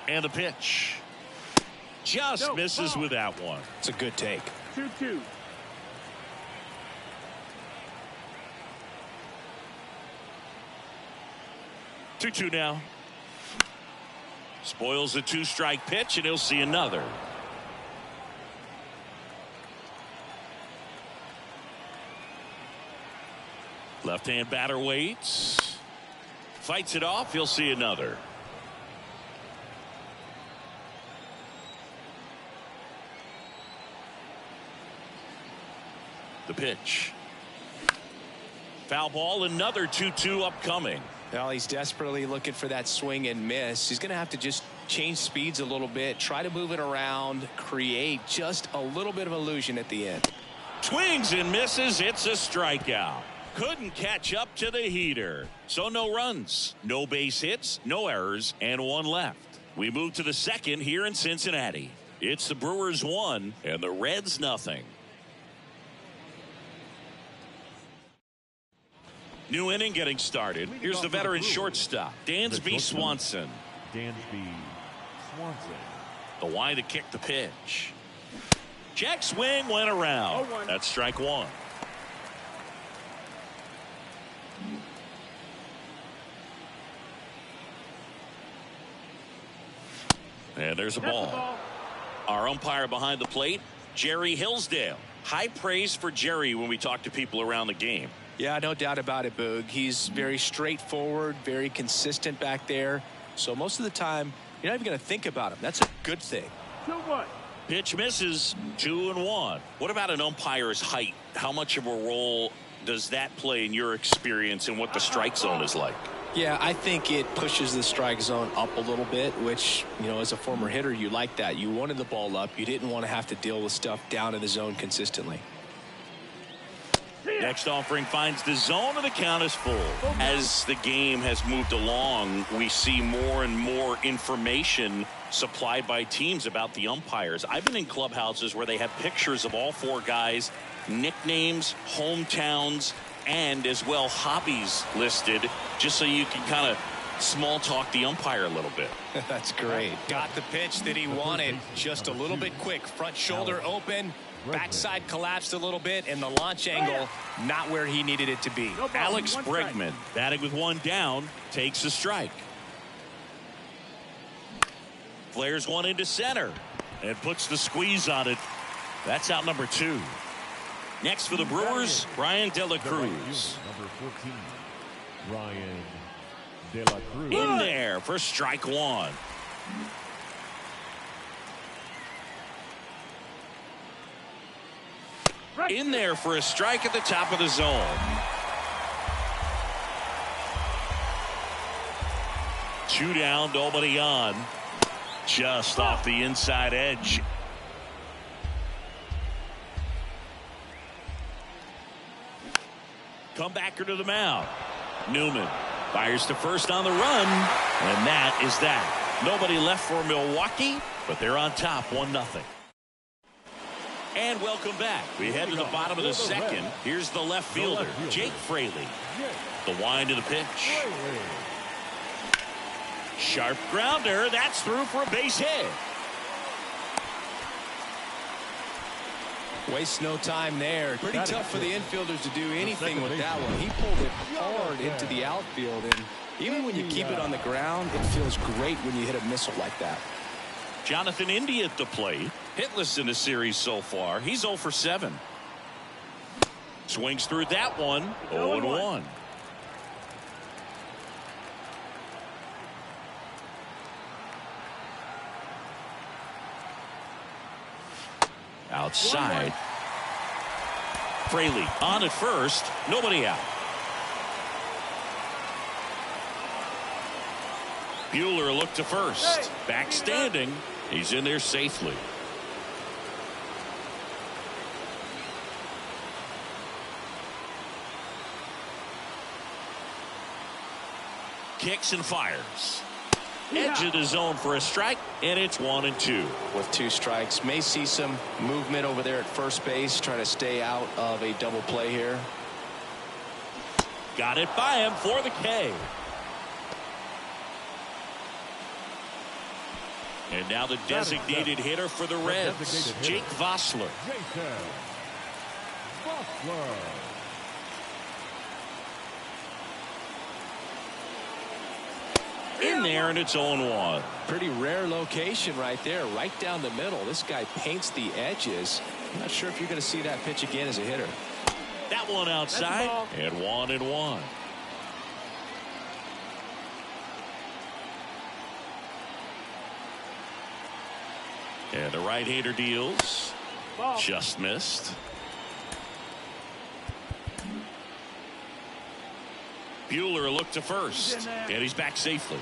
And the pitch. Just misses with that one. It's a good take. 2-2. Two now. Spoils the 2-strike pitch, and he'll see another. Left-hand batter waits. Fights it off. He'll see another. The pitch. Foul ball, another 2-2 upcoming. Well, he's desperately looking for that swing and miss. He's going to have to just change speeds a little bit, try to move it around, create just a little bit of illusion at the end. Swings and misses. It's a strikeout. Couldn't catch up to the heater. So no runs, no base hits, no errors, and one left. We move to the second here in Cincinnati. It's the Brewers 1 and the Reds nothing. New inning getting started. Here's the veteran shortstop, Dansby Swanson. Dansby Swanson. The wide to kick the pitch. Check swing went around. That's strike one. And there's a ball. Our umpire behind the plate, Jerry Hillsdale. High praise for Jerry when we talk to people around the game. Yeah, no doubt about it, Boog. He's very straightforward, very consistent back there. So most of the time, you're not even going to think about him. That's a good thing. 2-1. Pitch misses. 2-1. What about an umpire's height? How much of a role does that play in your experience and what the strike zone is like? Yeah, I think it pushes the strike zone up a little bit, which, you know, as a former hitter, you like that. You wanted the ball up. You didn't want to have to deal with stuff down in the zone consistently. Next offering finds the zone, and the count is full. As the game has moved along, we see more and more information supplied by teams about the umpires. I've been in clubhouses where they have pictures of all four guys, nicknames, hometowns, and as well hobbies listed, just so you can kind of small talk the umpire a little bit. That's great. Got the pitch that he wanted. Just a little bit quick. Front shoulder open. Backside collapsed a little bit, and the launch angle not where he needed it to be. Alex Bregman, batting with one down, takes a strike. Flares one into center and puts the squeeze on it. That's out number 2. Next for the Brewers, Brian De La Cruz. Number 14, Brian De La Cruz. In there for strike one. In there for a strike at the top of the zone. Two down, nobody on. Just off the inside edge. Comebacker to the mound. Newman fires to first on the run, and that is that. Nobody left for Milwaukee, but they're on top 1-0. And welcome back. We head to the bottom of the second. Here's the left fielder, Jake Fraley. The wind of the pitch. Sharp grounder. That's through for a base hit. Waste no time there. Pretty tough for the infielders to do anything with that one. He pulled it hard into the outfield, and even when you keep it on the ground, it feels great when you hit a missile like that. Jonathan India at the plate. Hitless in the series so far. He's 0 for 7. Swings through that one. 0-1. Outside. Fraley on at first. Nobody out. Buehler looked to first. Back standing. He's in there safely. Kicks and fires. Edge of the zone for a strike, and it's 1-2. With 2 strikes, may see some movement over there at first base, trying to stay out of a double play here. Got it by him for the K. And now the designated hitter for the Reds, Jake Vossler. In there, and it's 0-1. Pretty rare location right there, right down the middle. This guy paints the edges. I'm not sure if you're going to see that pitch again as a hitter. That one outside, and 1-1. And the right-hander deals. Just missed. Buehler looked to first, and he's back safely.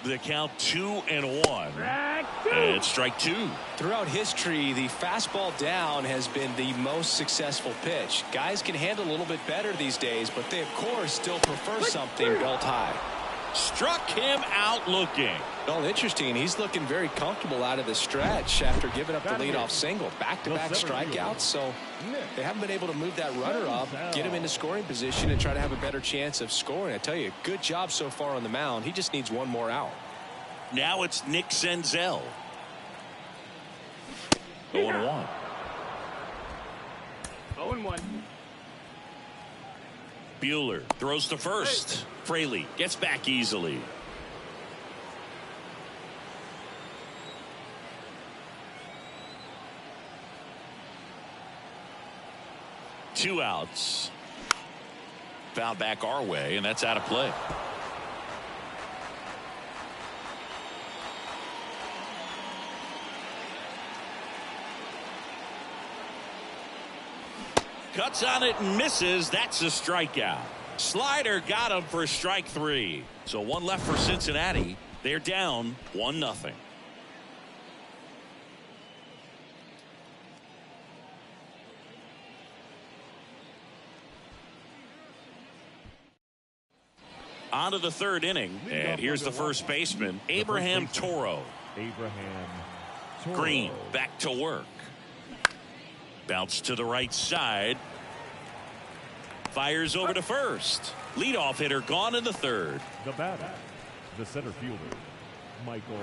The count 2-1. And strike two. Throughout history, the fastball down has been the most successful pitch. Guys can handle a little bit better these days, but they, of course, still prefer something belt high. Struck him out looking. Well, interesting. He's looking very comfortable out of the stretch after giving up the leadoff single. Back-to-back strikeouts, so they haven't been able to move that runner up, get him into scoring position, and try to have a better chance of scoring. I tell you, good job so far on the mound. He just needs one more out. Now it's Nick Senzel. 0-1. 0-1. Buehler throws to first. Fraley gets back easily. Two outs. Foul back our way, and that's out of play. Cuts on it and misses. That's a strikeout. Slider got him for strike three. So one left for Cincinnati. They're down 1-0. On to the third inning. And here's the first baseman, Abraham Toro. Green back to work. Bounce to the right side. Fires over to first. Leadoff hitter gone in the third. The batter, the center fielder, Michael.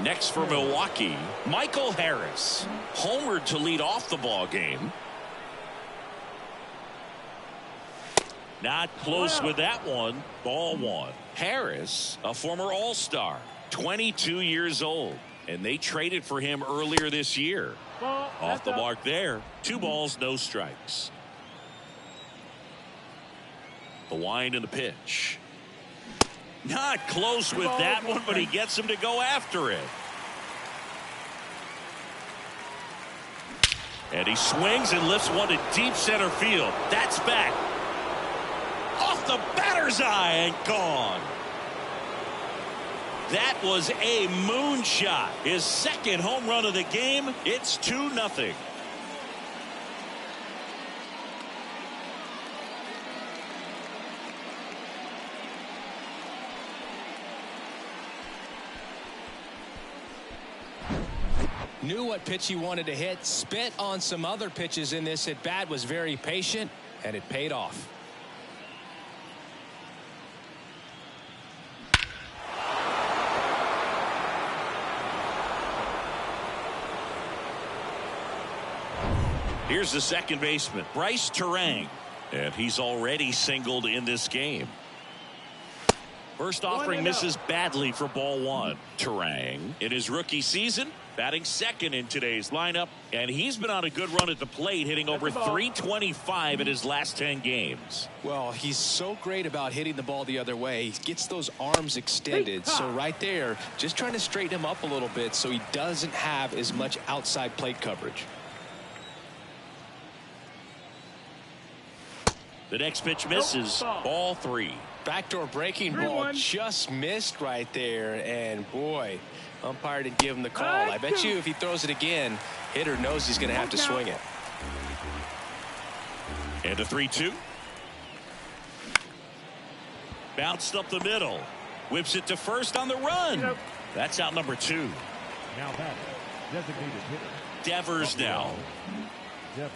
Next for Milwaukee, Michael Harris. Homered to lead off the ball game. Not close with that one. Ball one. Harris, a former All-Star, 22 years old. And they traded for him earlier this year. Off the mark there. 2 balls, no strikes. The wind and the pitch. Not close with that one, but he gets him to go after it. And he swings and lifts one to deep center field. That's back. Off the batter's eye and gone. That was a moonshot. His second home run of the game. It's 2-0. Knew what pitch he wanted to hit. Spit on some other pitches in this at bat. Was very patient, and it paid off. Here's the second baseman, Bryce Terang, and he's already singled in this game. First offering misses badly for ball one. Terang in his rookie season batting second in today's lineup, and he's been on a good run at the plate, hitting over 325 in his last 10 games. Well, he's so great about hitting the ball the other way. He gets those arms extended, so right there just trying to straighten him up a little bit so he doesn't have as much outside plate coverage. The next pitch misses. Ball three. Backdoor breaking ball just missed right there, and boy, umpire didn't give him the call. I bet you if he throws it again, hitter knows he's going to have to swing it. And a 3-2. Bounced up the middle. Whips it to first on the run. That's out number 2. Now batter, designated hitter. Devers now. Devers.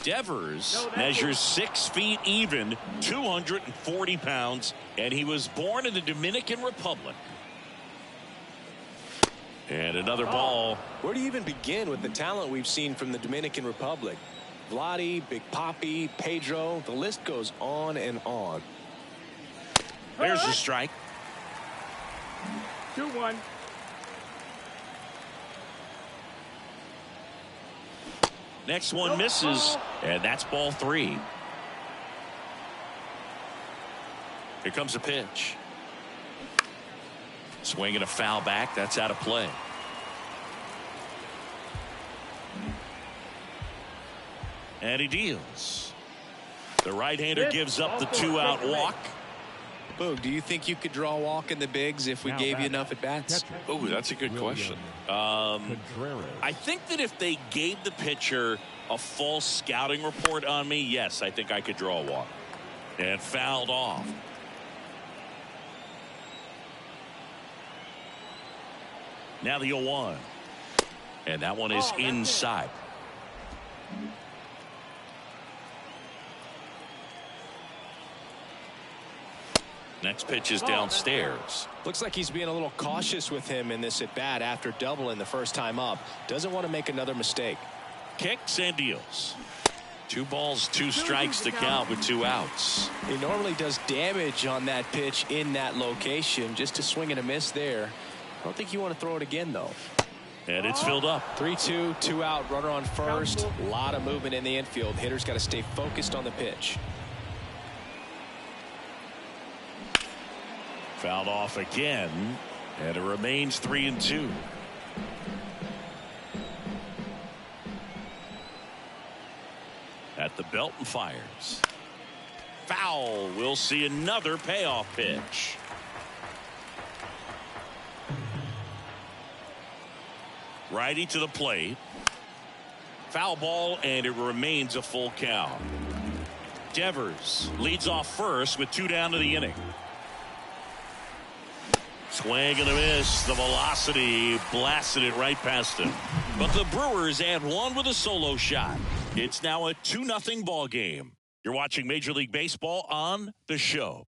Devers measures 6 feet even, 240 pounds, and he was born in the Dominican Republic. And another ball. Where do you even begin with the talent we've seen from the Dominican Republic? Vladdy, Big Papi, Pedro, the list goes on and on. There's the strike. 2-1. Next one misses, and that's ball 3. Here comes a pitch. Swing and a foul back. That's out of play. And he deals. The right-hander gives up the 2-out walk. Boog, do you think you could draw a walk in the bigs if we gave you enough at-bats? Oh, that's a good question. I think that if they gave the pitcher a false scouting report on me, yes, I think I could draw a walk. And fouled off. Now the 0-1. And that one is inside. Next pitch is downstairs. Looks like he's being a little cautious with him in this at bat after doubling the first time up. Doesn't want to make another mistake. Kicks and deals. 2 balls, 2 strikes to count with 2 outs. He normally does damage on that pitch in that location. Just a swing and a miss there. I don't think you want to throw it again, though. And it's filled up. 3-2, 2 out, runner on first. A lot of movement in the infield. Hitter's got to stay focused on the pitch. Fouled off again, and it remains 3-2. At the belt and fires. Foul. We'll see another payoff pitch. Righty to the plate. Foul ball, and it remains a full count. Devers leads off first with 2 down to the inning. Swing and a miss. The velocity blasted it right past him. But the Brewers add 1 with a solo shot. It's now a 2-0 ball game. You're watching Major League Baseball on The Show.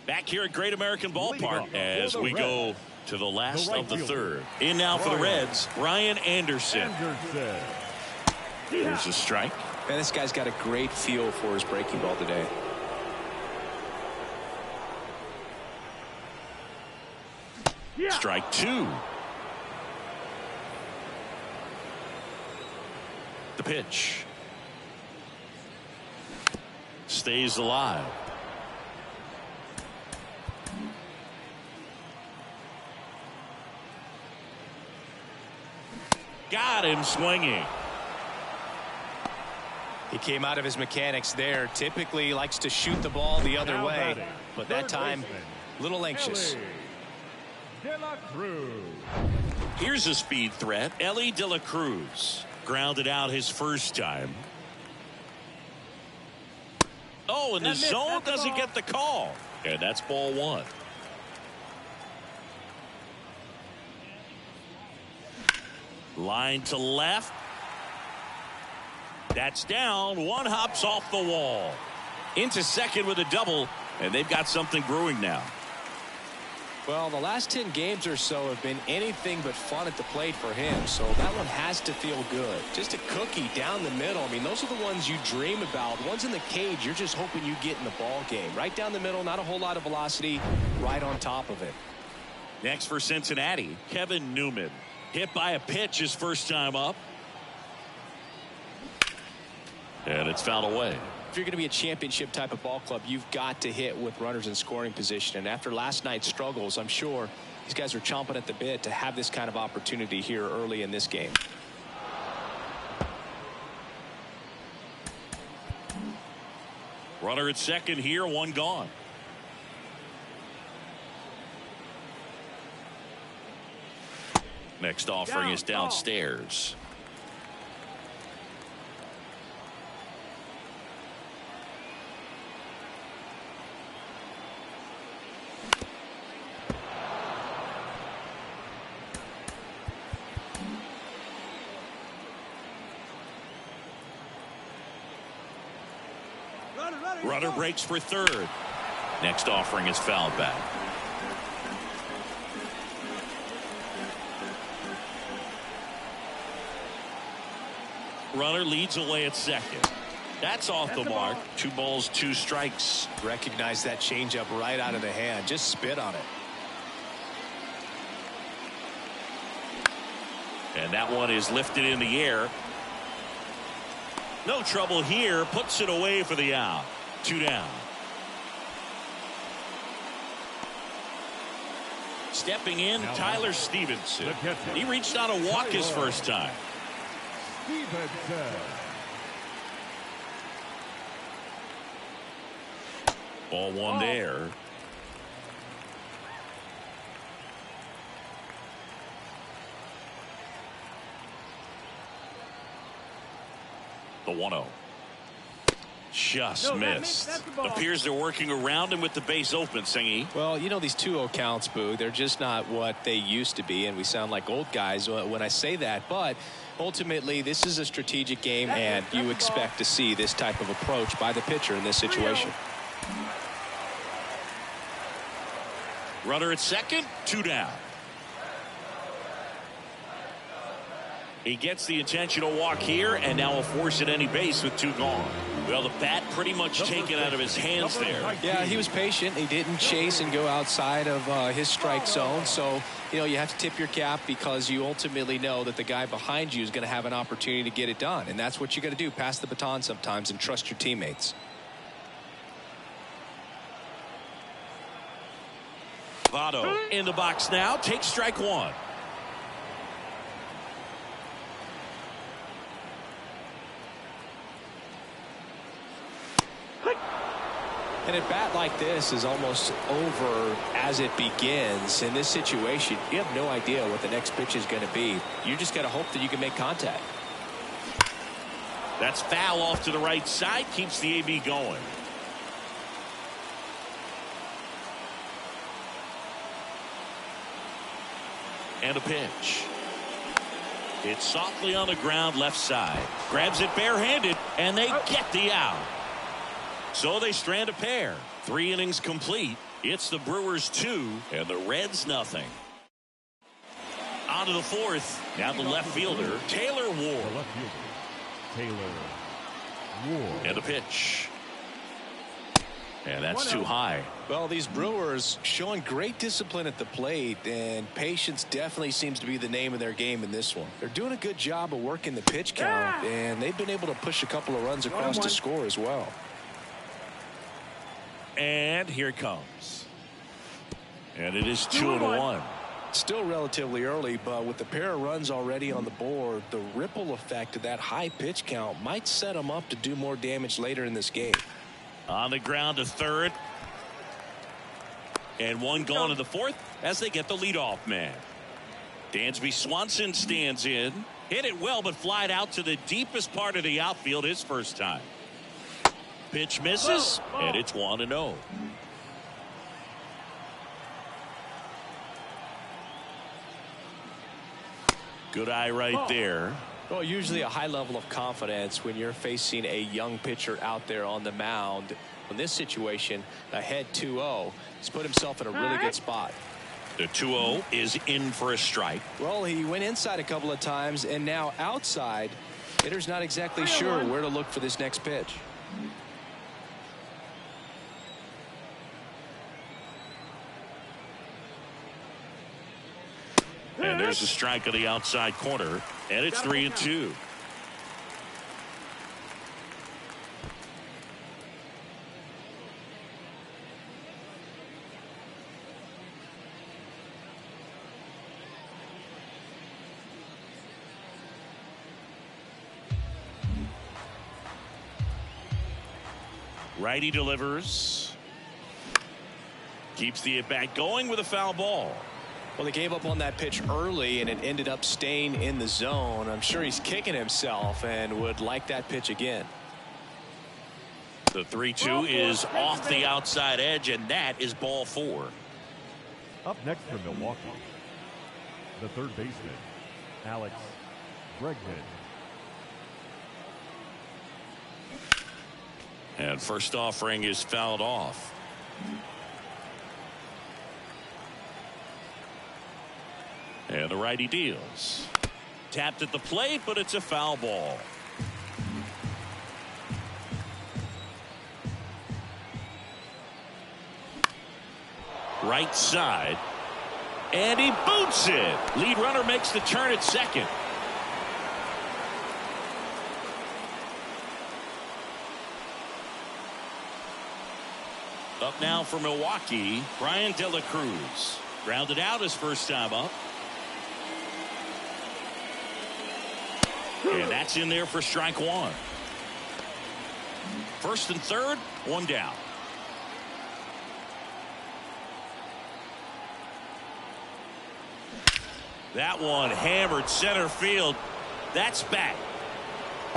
Back here at Great American Ballpark as we go to the last of the third. In now for the Reds, Ryan Anderson. Here's a strike. Man, this guy's got a great feel for his breaking ball today. Strike 2. The pitch. Stays alive. Got him swinging. He came out of his mechanics there. Typically likes to shoot the ball the other way, but that time a little anxious. Here's a speed threat. Ellie De La Cruz grounded out his first time. Oh, and the zone doesn't get the call. And that's ball 1. Line to left. That's down. 1 hops off the wall. Into second with a double, and they've got something brewing now. Well, the last 10 games or so have been anything but fun at the plate for him, so that one has to feel good. Just a cookie down the middle. I mean, those are the ones you dream about. Ones in the cage, you're just hoping you get in the ball game. Right down the middle, not a whole lot of velocity, right on top of it. Next for Cincinnati, Kevin Newman. Hit by a pitch his first time up. And it's fouled away. If you're going to be a championship type of ball club, you've got to hit with runners in scoring position. And after last night's struggles, I'm sure these guys are chomping at the bit to have this kind of opportunity here early in this game. Runner at second here, 1 gone. Next offering is downstairs. Runner breaks for third. Next offering is fouled back. Runner leads away at second. That's off the mark. 2 balls, 2 strikes. Recognize that changeup right out of the hand. Just spit on it. And that one is lifted in the air. No trouble here. Puts it away for the out. 2 down. Stepping in, Tyler Stevenson. He reached on a walk his first time. Stevenson. Ball one there. The 1-0. Just missed. Appears they're working around him with the base open, Singy. Well, you know, these 2-0 counts, Boo, they're just not what they used to be, and we sound like old guys when I say that. But ultimately, this is a strategic game, and you expect to see this type of approach by the pitcher in this situation. Runner at second, 2 down. He gets the intentional walk here, and now will force at any base with 2 gone. Well, the bat pretty much taken out of his hands there. Yeah, he was patient. He didn't chase and go outside of his strike zone. So, you know, you have to tip your cap because you ultimately know that the guy behind you is going to have an opportunity to get it done. And that's what you got to do. Pass the baton sometimes and trust your teammates. Votto in the box now. Takes strike 1. And a bat like this is almost over as it begins. In this situation, you have no idea what the next pitch is going to be. You just got to hope that you can make contact. That's foul off to the right side. Keeps the AB going. And a pitch. It's softly on the ground left side. Grabs it barehanded, and they get the out. So they strand a pair. 3 innings complete. It's the Brewers 2 and the Reds nothing. On to the 4th. Now the left fielder, Taylor Ward. Taylor Ward. And a pitch. And that's too high. Well, these Brewers showing great discipline at the plate, and patience definitely seems to be the name of their game in this one. They're doing a good job of working the pitch count, and they've been able to push a couple of runs across to score as well. And here it comes. And it is 2-1. Still relatively early, but with the pair of runs already on the board, the ripple effect of that high pitch count might set them up to do more damage later in this game. On the ground to third. And one gone in the 4th as they get the leadoff man. Dansby Swanson stands in. Hit it well, but flied out to the deepest part of the outfield his first time. Pitch misses, and it's 1-0. Good eye right there. Well, usually a high level of confidence when you're facing a young pitcher out there on the mound. In this situation, ahead 2-0, he's put himself in a really good spot. The 2-0 is in for a strike. Well, he went inside a couple of times, and now outside. Hitter's not exactly sure where to look for this next pitch. And there's a strike on the outside corner, and it's 3-2. Righty delivers. Keeps the at-bat going with a foul ball. Well, they gave up on that pitch early, and it ended up staying in the zone. I'm sure he's kicking himself and would like that pitch again. The 3-2 is off the outside edge, and that is ball 4. Up next for Milwaukee, the third baseman, Alex Bregman. And first offering is fouled off. And the righty deals. Tapped at the plate, but it's a foul ball. Right side. And he boots it. Lead runner makes the turn at second. Up now for Milwaukee, Brian De La Cruz. Grounded out his first time up. And that's in there for strike one. First and third, one down. That one hammered center field. That's back.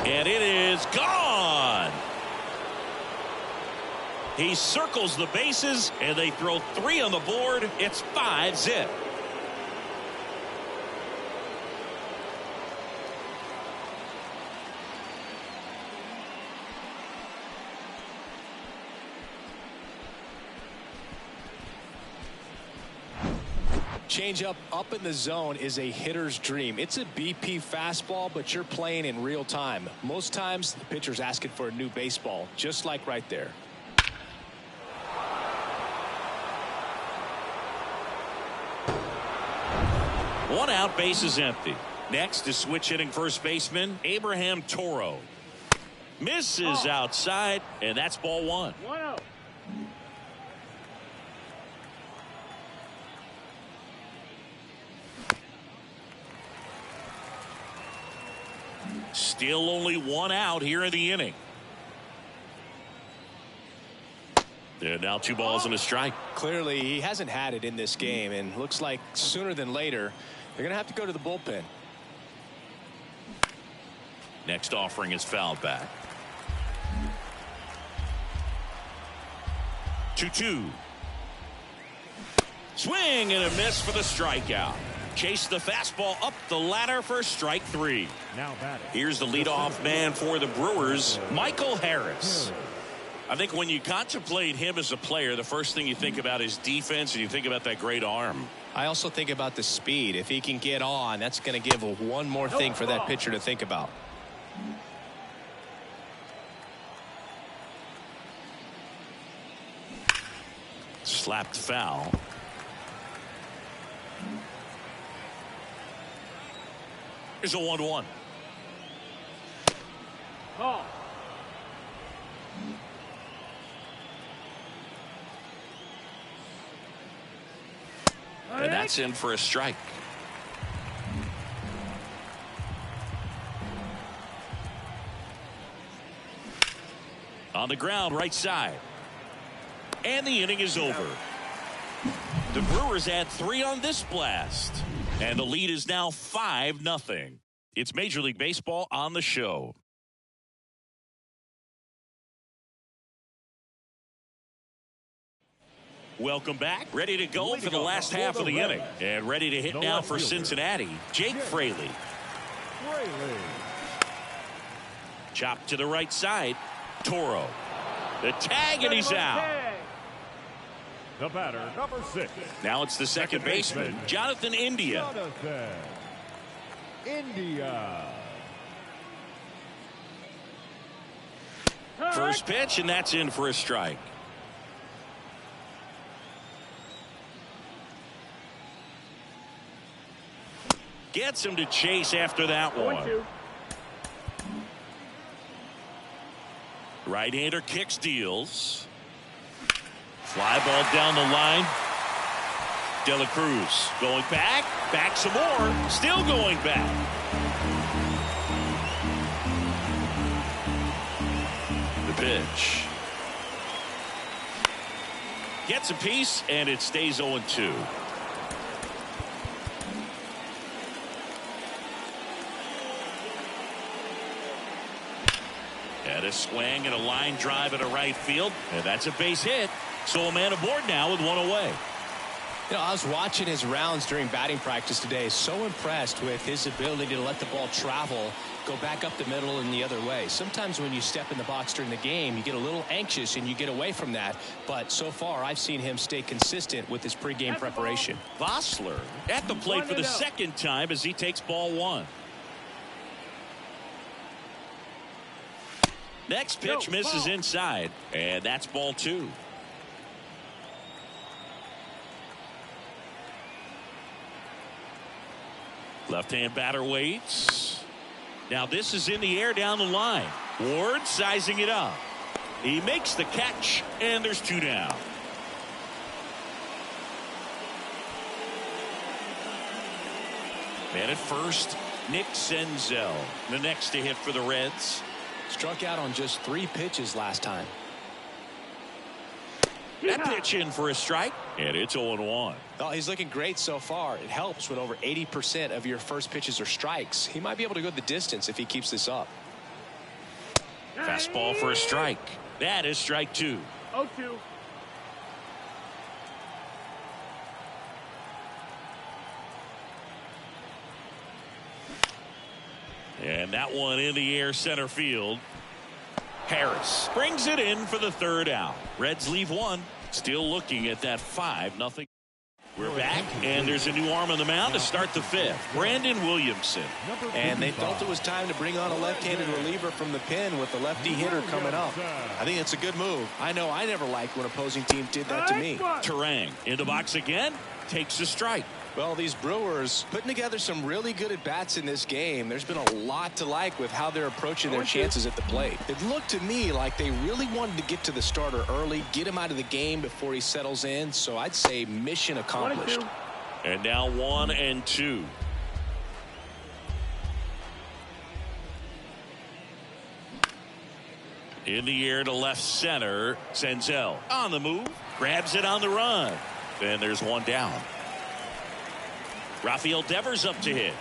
And it is gone. He circles the bases, and they throw 3 on the board. It's 5-zip. Changeup up in the zone is a hitter's dream. It's a BP fastball, but you're playing in real time. Most times, the pitcher's asking for a new baseball, just like right there. One out, base is empty. Next is switch hitting first baseman Abraham Toro. Misses outside, and that's ball one. 1 out. Still only 1 out here in the inning. And now 2 balls and a strike. Clearly, he hasn't had it in this game, and looks like sooner than later, they're going to have to go to the bullpen. Next offering is fouled back. 2-2. Swing and a miss for the strikeout. Chase the fastball up the ladder for strike 3. Now batting. Here's the leadoff man for the Brewers, Michael Harris. I think when you contemplate him as a player, the first thing you think about is defense, and you think about that great arm. I also think about the speed. If he can get on, that's going to give one more thing for that pitcher to think about. Slapped foul. Here's a 1-1. Call. And that's in for a strike. On the ground, right side. And the inning is over. The Brewers add 3 on this blast. And the lead is now 5-0. It's Major League Baseball on the show. Welcome back. Ready to go for the last half of the inning. And ready to hit now for Cincinnati, Jake Fraley. Chopped to the right side. Toro. The tag, and he's out. The batter, number 6. Now it's the second baseman, Jonathan India. Jonathan India. First pitch, and that's in for a strike. Gets him to chase after that one. Right-hander kicks, deals. Fly ball down the line. De La Cruz going back. Back some more. Still going back. The pitch. Gets a piece, and it stays 0-2. And a swing and a line drive into right field. And that's a base hit. So a man aboard now with 1 away. You know, I was watching his rounds during batting practice today. So impressed with his ability to let the ball travel, go back up the middle and the other way. Sometimes when you step in the box during the game, you get a little anxious and you get away from that. But so far, I've seen him stay consistent with his pregame preparation. Vossler at the plate for the second time as he takes ball 1. Next pitch misses inside, and that's ball 2. Left-hand batter waits. Now this is in the air down the line. Ward sizing it up. He makes the catch, and there's 2 down. And at first, Nick Senzel, the next to hit for the Reds. Struck out on just 3 pitches last time. That pitch in for a strike, and it's 0-1. Well, he's looking great so far. It helps when over 80% of your first pitches are strikes. He might be able to go the distance if he keeps this up. Fastball for a strike. That is strike 2. 0-2. And that one in the air center field. Harris brings it in for the 3rd out. Reds leave 1. Still looking at that 5-0. We're back, and there's a new arm on the mound to start the 5th. Brandon Williamson. And they felt it was time to bring on a left-handed reliever from the pen with the lefty hitter coming up. I think it's a good move. I know I never liked when opposing teams did that to me. Terang in the box again. Takes a strike. Well, these Brewers putting together some really good at-bats in this game. There's been a lot to like with how they're approaching their chances at the plate. It looked to me like they really wanted to get to the starter early, get him out of the game before he settles in. So I'd say mission accomplished. And now 1-2. In the air to left center. Senzel on the move. Grabs it on the run. And there's one down. Rafael Devers up to hit.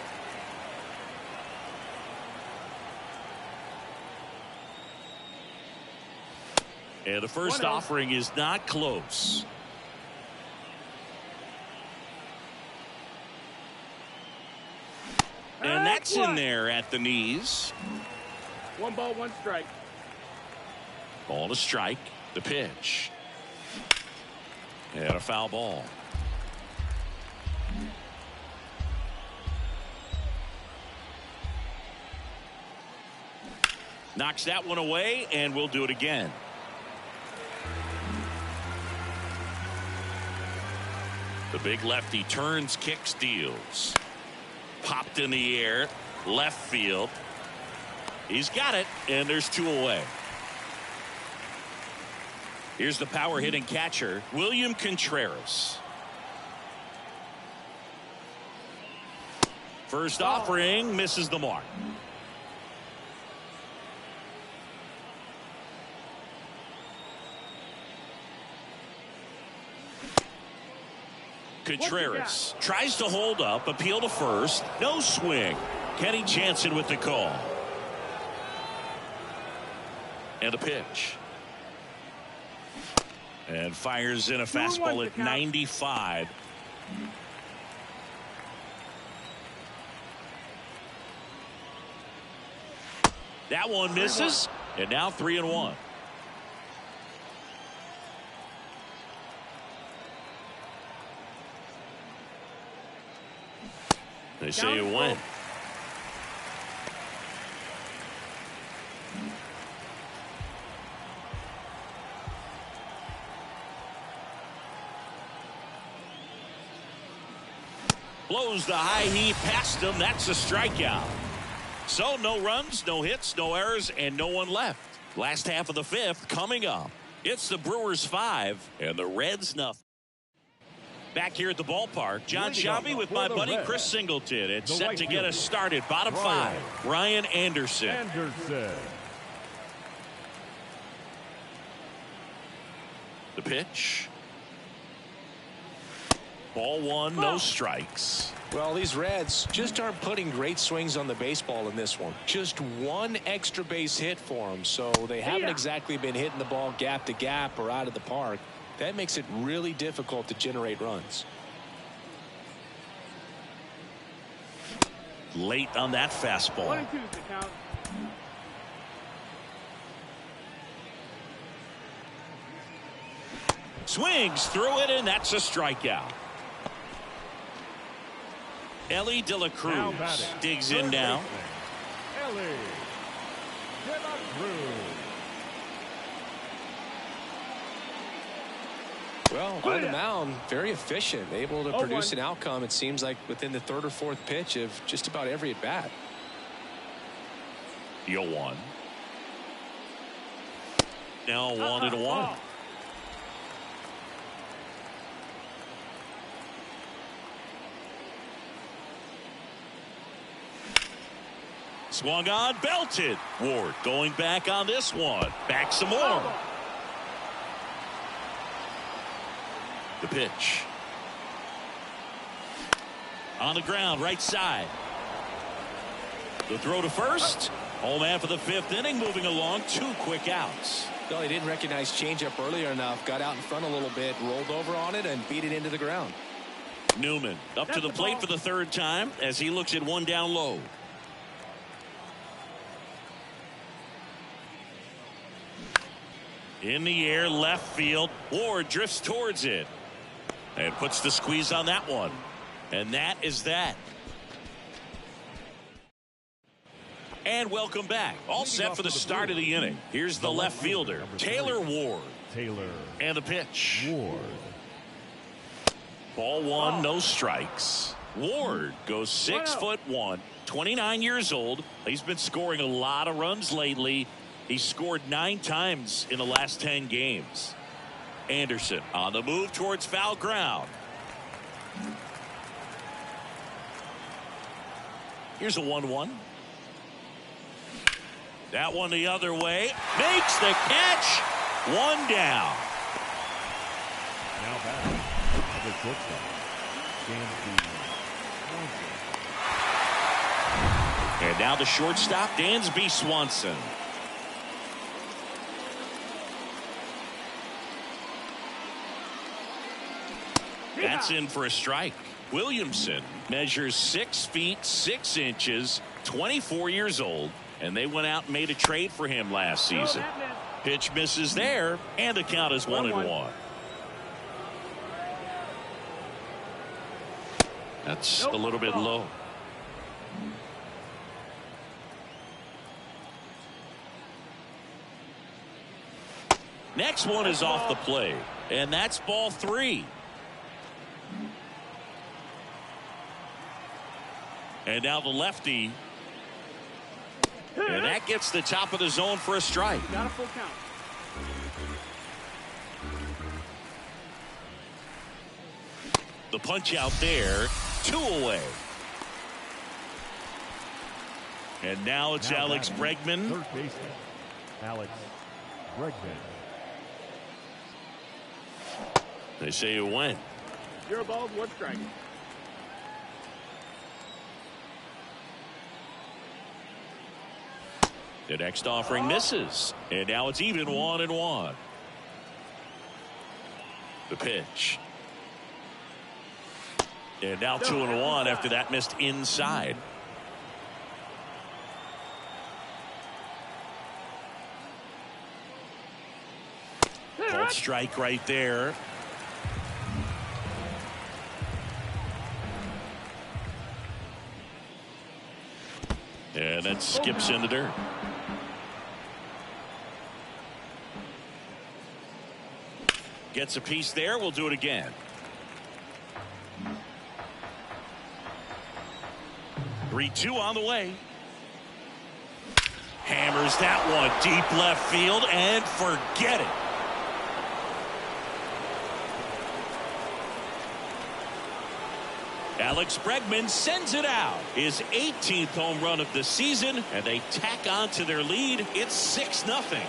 And the first offering is not close. And that's in there at the knees. 1 ball, 1 strike. Ball to strike. The pitch. And a foul ball. Knocks that one away, and we'll do it again. The big lefty turns, kicks, deals. Popped in the air, left field. He's got it, and there's 2 away. Here's the power hitting catcher, William Contreras. First offering misses the mark. Contreras tries to hold up, appeal to first, no swing. Kenny Jansen with the call. And a pitch. And fires in a fastball at 95. That one misses, and now 3-1. They say it went. Blows the high heat past him. That's a strikeout. So no runs, no hits, no errors, and no one left. Last half of the 5th coming up. It's the Brewers 5 and the Reds nothing. Back here at the ballpark, John Shabby with my buddy Chris Singleton. It's set to get us started. Bottom 5, Ryan Anderson. The pitch. Ball 1, no strikes. Well, these Reds just aren't putting great swings on the baseball in this one. Just 1 extra base hit for them, so they haven't exactly been hitting the ball gap to gap or out of the park. That makes it really difficult to generate runs. Late on that fastball. 1-2 the count. Swings through it, and that's a strikeout. Ellie De La Cruz digs in now. Ellie De La Cruz. Well, on the mound, very efficient, able to produce an outcome, it seems like, within the 3rd or 4th pitch of just about every at-bat. 0-1. Now 1-1. Swung on, belted. Ward going back on this one. Back some more. The pitch. On the ground, right side. The throw to first. Home half of the fifth inning, moving along. 2 quick outs. Well, he didn't recognize changeup earlier enough. Got out in front a little bit, rolled over on it, and beat it into the ground. Newman up to the plate for the 3rd time as he looks at one down low. In the air, left field. Ward drifts towards it and puts the squeeze on that one. And that is that. And welcome back. All set for the start of the inning. Here's the left fielder, Taylor Ward. And the pitch. Ward. Ball 1, no strikes. Ward goes 6'1", 29 years old. He's been scoring a lot of runs lately. He scored 9 times in the last 10 games. Anderson on the move towards foul ground. Here's a 1-1. That one the other way. Makes the catch. 1 down. Now back. The shortstop. And now the shortstop, Dansby Swanson. That's in for a strike. Williamson measures 6 feet 6 inches, 24 years old, and they went out and made a trade for him last season. Pitch misses there, and the count is 1-1. That's a little bit low. Next one is off the plate, and that's ball 3. And now the lefty. And that gets the top of the zone for a strike. Got a full count. The punch out there. 2 away. And now it's Alex Bregman. Third baseman, Alex Bregman. They say it went. 0 balls, 1 strike. The next offering misses. And now it's even 1-1. The pitch. And now 2-1 after that missed inside. Called strike right there. And that skips in the dirt. Gets a piece there. We'll do it again. 3-2 on the way. Hammers that one deep left field and forget it. Alex Bregman sends it out. His 18th home run of the season, and they tack on to their lead. It's 6-0.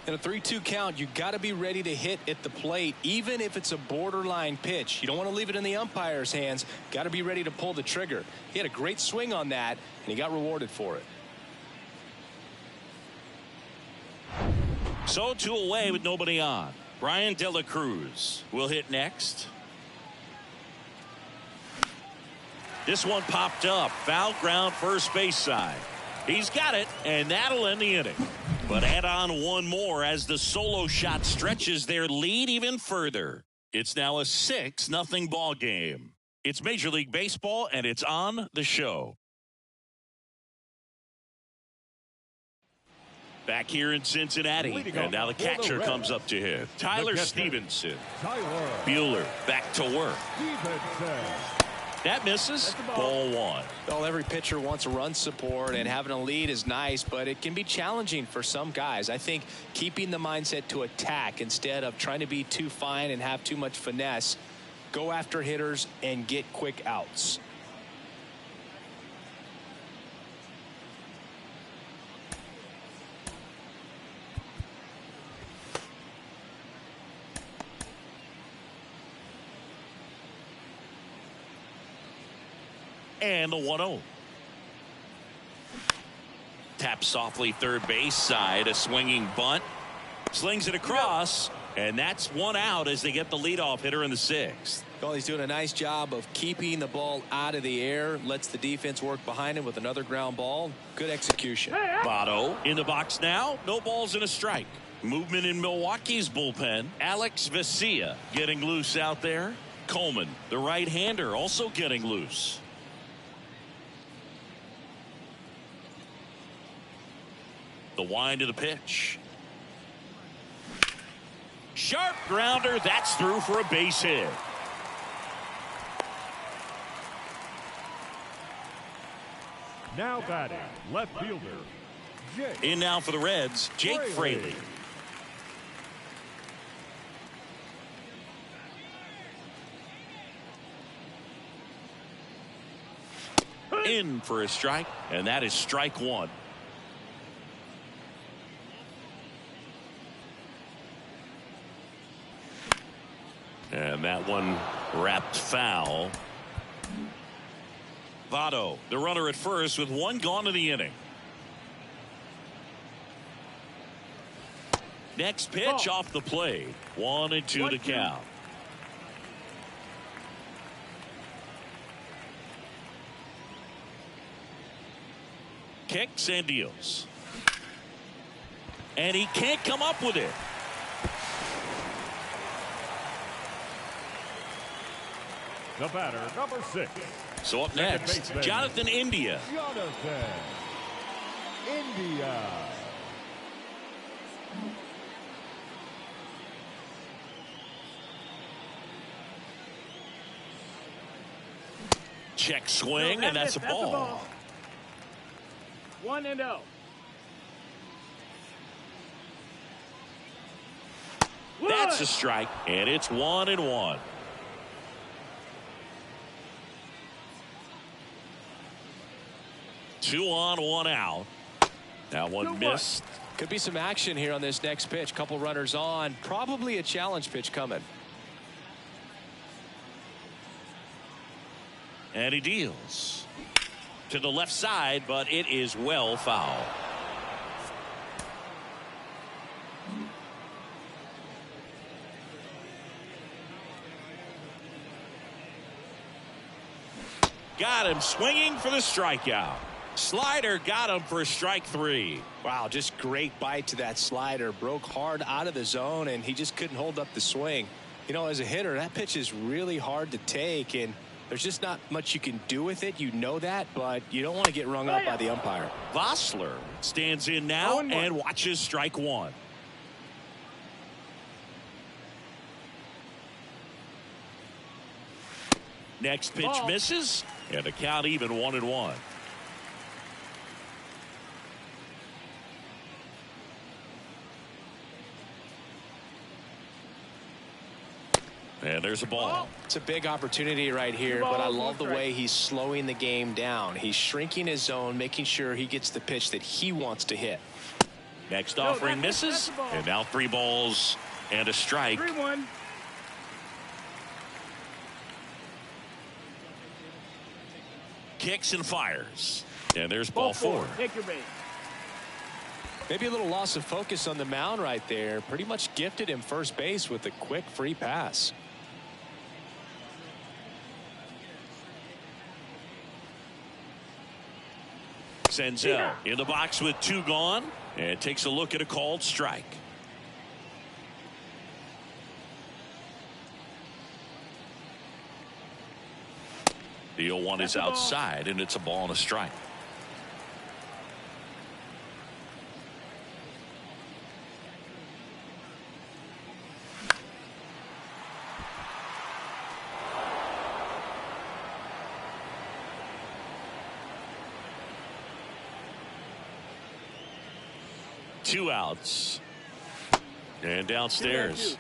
In a 3-2 count, you got to be ready to hit at the plate, even if it's a borderline pitch. You don't want to leave it in the umpire's hands. Got to be ready to pull the trigger. He had a great swing on that, and he got rewarded for it. So 2 away with nobody on. Brian De La Cruz will hit next. This one popped up. Foul ground, first base side. He's got it, and that'll end the inning. But add on one more as the solo shot stretches their lead even further. It's now a 6-0 ball game. It's Major League Baseball, and it's on the show. Back here in Cincinnati. And now the catcher comes up to hit. Tyler Stevenson. Bueller back to work. That misses. Ball one. Well, every pitcher wants run support, and having a lead is nice, but it can be challenging for some guys. I think keeping the mindset to attack instead of trying to be too fine and have too much finesse, go after hitters and get quick outs. And the 1-0. Tap softly third base side. A swinging bunt. Slings it across. And that's one out as they get the leadoff hitter in the sixth. Well, he's doing a nice job of keeping the ball out of the air. Lets the defense work behind him with another ground ball. Good execution. Votto in the box now. No balls and a strike. Movement in Milwaukee's bullpen. Alex Vesia getting loose out there. Coleman, the right-hander, also getting loose. The wind of the pitch. Sharp grounder. That's through for a base hit. Now batting, left fielder, Jake. In now for the Reds, Jake Fraley. In for a strike, and that is strike one. And that one wrapped foul. Votto, the runner at first with one gone in the inning. Next pitch off the plate. 1-2 to count. Kicks and deals. And he can't come up with it. The batter, number 6. So up next, Jonathan India. Jonathan India. Check swing, and that's a ball. 1-0. That's a strike, and it's 1-1. Two on, one out. Now one missed. Could be some action here on this next pitch. Couple runners on. Probably a challenge pitch coming. And he deals to the left side, but it is well foul. Got him swinging for the strikeout. Slider got him for strike three. Wow, just great bite to that slider. Broke hard out of the zone, and he just couldn't hold up the swing. You know, as a hitter, that pitch is really hard to take, and there's just not much you can do with it. You know that, but you don't want to get rung up by the umpire. Vossler stands in now and watches strike one. Next pitch misses, and the count even 1-1. And there's a ball. It's a big opportunity right here, but I love the way he's slowing the game down. He's shrinking his zone, making sure he gets the pitch that he wants to hit. Next offering misses, and now 3 balls and a strike. 3-1. Kicks and fires, and there's ball 4. Take your base. Maybe a little loss of focus on the mound right there. Pretty much gifted him first base with a quick free pass. Senzel in the box with 2 gone, and takes a look at a called strike. The 0-1 is outside, and it's a ball and a strike. 2 outs. And downstairs.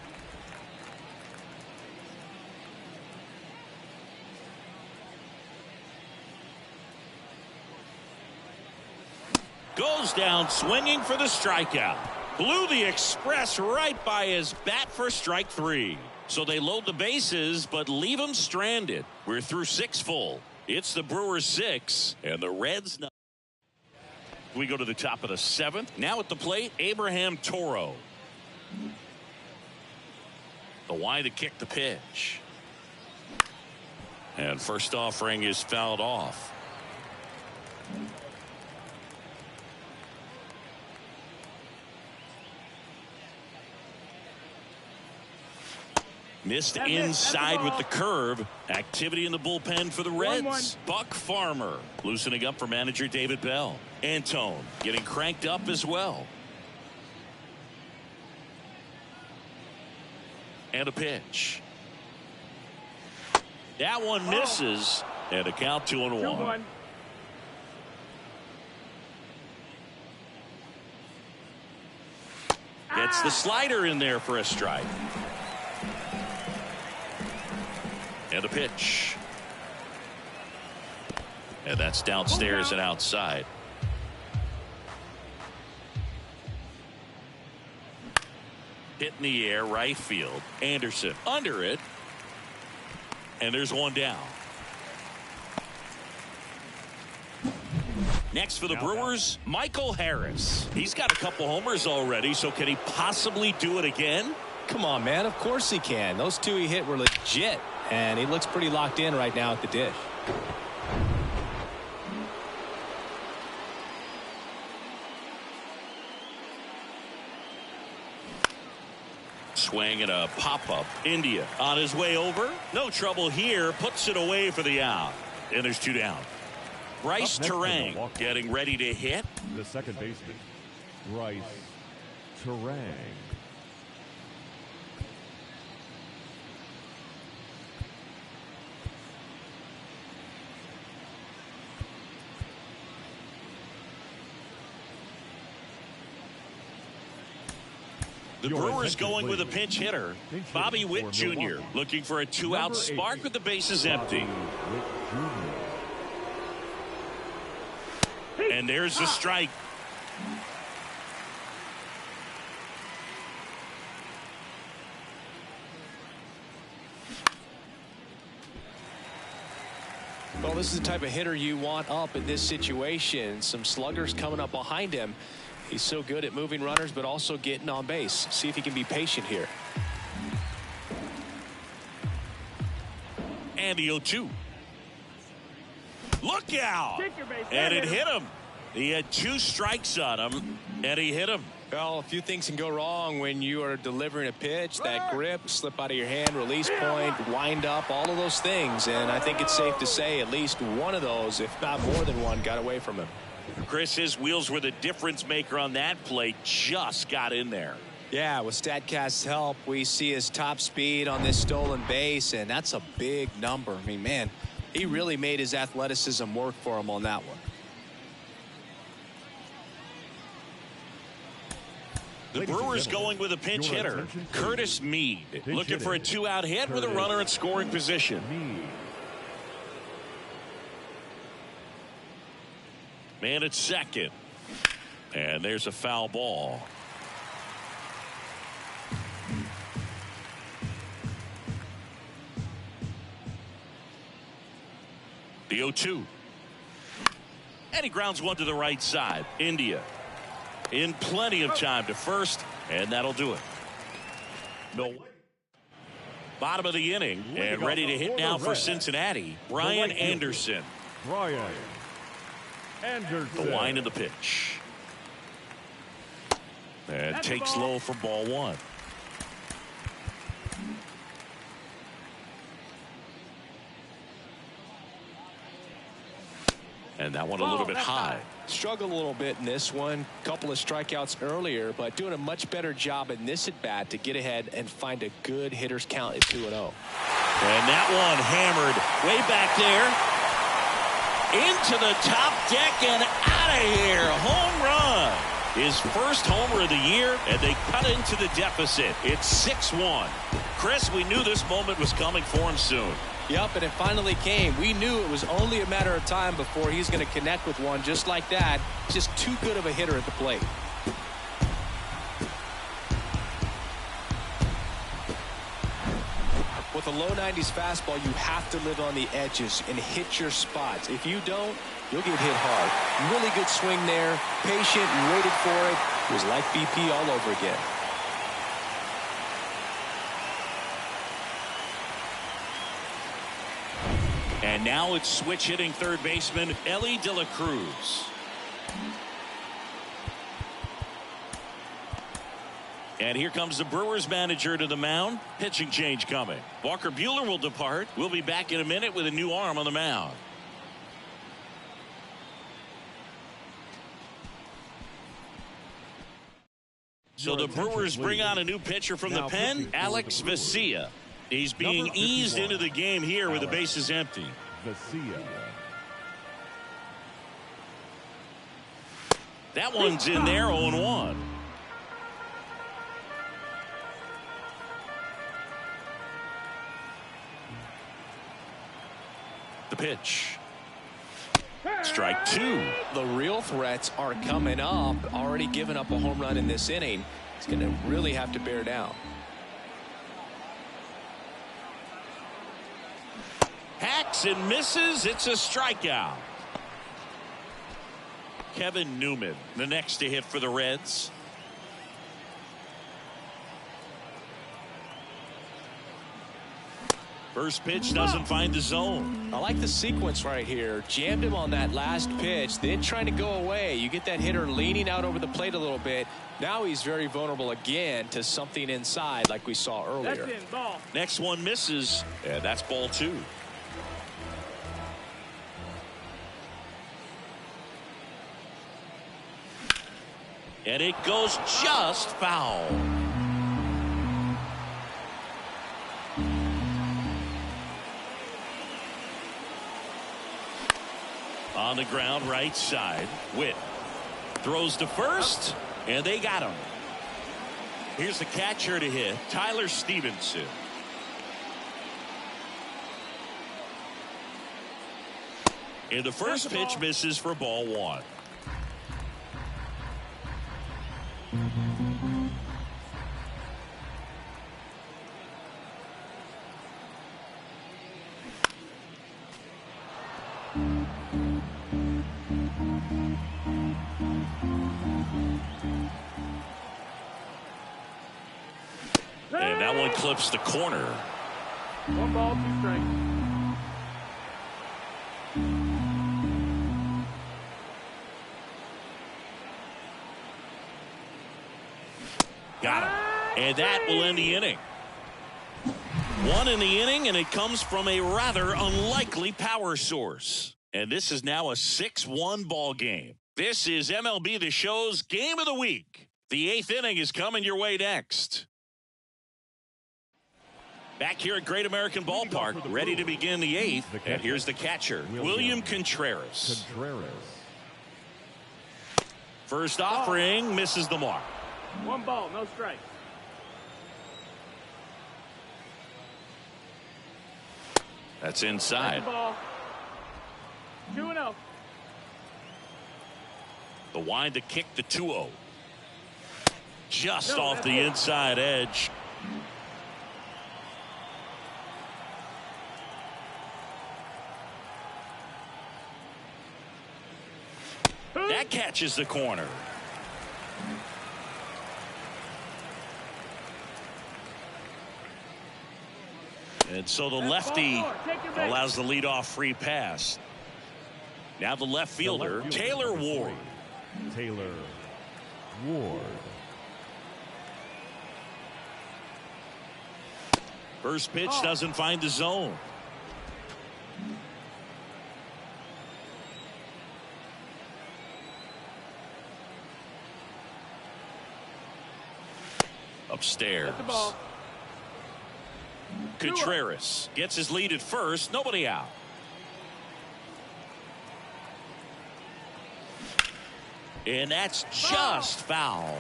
Goes down swinging for the strikeout. Blew the express right by his bat for strike 3. So they load the bases but leave him stranded. We're through 6 full. It's the Brewers 6 and the Reds 9. We go to the top of the 7th. Now at the plate, Abraham Toro. The Y to kick the pitch. And first offering is fouled off. Missed inside with the curve. Activity in the bullpen for the Reds. Buck Farmer loosening up for manager David Bell. Antone getting cranked up as well. And a pitch. That one misses. And a count 2-1. Gets the slider in there for a strike. And a pitch. And that's downstairs and outside. Hit in the air, right field. Anderson under it. And there's one down. Next for the Brewers, Michael Harris. He's got a couple homers already, so can he possibly do it again? Come on, man. Of course he can. Those 2 he hit were legit. And he looks pretty locked in right now at the dish. Swing and a pop-up. India on his way over. No trouble here. Puts it away for the out. And there's 2 down. Bryce Terang getting ready to hit. The second baseman, Bryce Terang. The Brewers going with a pinch hitter. Bobby Witt Jr. looking for a 2-out spark with the bases empty. And there's the strike. Well, this is the type of hitter you want up in this situation. Some sluggers coming up behind him. He's so good at moving runners, but also getting on base. See if he can be patient here. And the 0-2. Look out! And it hit him. He had 2 strikes on him, and he hit him. Well, a few things can go wrong when you are delivering a pitch. That grip, slip out of your hand, release point, wind up, all of those things. And I think it's safe to say at least one of those, if not more than one, got away from him. Chris, his wheels were the difference maker on that play. Just got in there. Yeah, with StatCast's help, we see his top speed on this stolen base, and that's a big number. I mean, man, he really made his athleticism work for him on that one. The Brewers going with a pinch hitter, Curtis Mead, looking for a 2-out hit with a runner in scoring position. Man at second. And there's a foul ball. The 0-2. And he grounds one to the right side. India in plenty of time to first, and that'll do it. Bottom of the inning, and ready to hit now for Cincinnati, Brian Anderson. Brian Anderson. The line of the pitch. And takes low for ball 1. And that one a little bit high. Struggled a little bit in this one. Couple of strikeouts earlier, but doing a much better job in this at bat to get ahead and find a good hitter's count at 2-0. And that one hammered way back there. Into the top deck and out of here. Home run. His first homer of the year, and they cut into the deficit. It's 6-1. Chris, we knew this moment was coming for him soon. Yep, and it finally came. We knew it was only a matter of time before he's going to connect with one just like that. Just too good of a hitter at the plate. With a low 90s fastball, you have to live on the edges and hit your spots. If you don't, you'll get hit hard. Really good swing there. Patient, waited for it. It was like BP all over again. And now it's switch hitting third baseman Ellie De La Cruz. And here comes the Brewers manager to the mound. Pitching change coming. Walker Buehler will depart. We'll be back in a minute with a new arm on the mound. So the Brewers bring on a new pitcher from the pen, Alex Vesia. He's being eased into the game here with the bases empty. That one's in there, 0-1. The pitch. Strike two. The real threats are coming up. Already given up a home run in this inning. He's going to really have to bear down. Hacks and misses. It's a strikeout. Kevin Newman, the next to hit for the Reds. First pitch doesn't find the zone. I like the sequence right here. Jammed him on that last pitch, then trying to go away. You get that hitter leaning out over the plate a little bit. Now he's very vulnerable again to something inside like we saw earlier. That's in, ball. Next one misses, and that's ball two. And it goes just foul. On the ground, right side. Witt throws to first, and they got him. Here's the catcher to hit, Tyler Stevenson. And the first pitch misses for ball one. And that one clips the corner. 1 ball, 2 strikes. Got him. And that will end the inning. One in the inning, and it comes from a rather unlikely power source. And this is now a 6-1 ball game. This is MLB The Show's Game of the Week. The 8th inning is coming your way next. Back here at Great American Ballpark, ready to begin the 8th. And here's the catcher, William Contreras. First offering, misses the mark. 1 ball, no strikes. That's inside. Ball. 2-0. The wind to kick the 2-0. Just off the inside edge. That catches the corner. And so the lefty allows the leadoff free pass. Now the left fielder, Taylor Ward. First pitch doesn't find the zone. Upstairs. Contreras gets his lead at first. Nobody out. And that's just foul.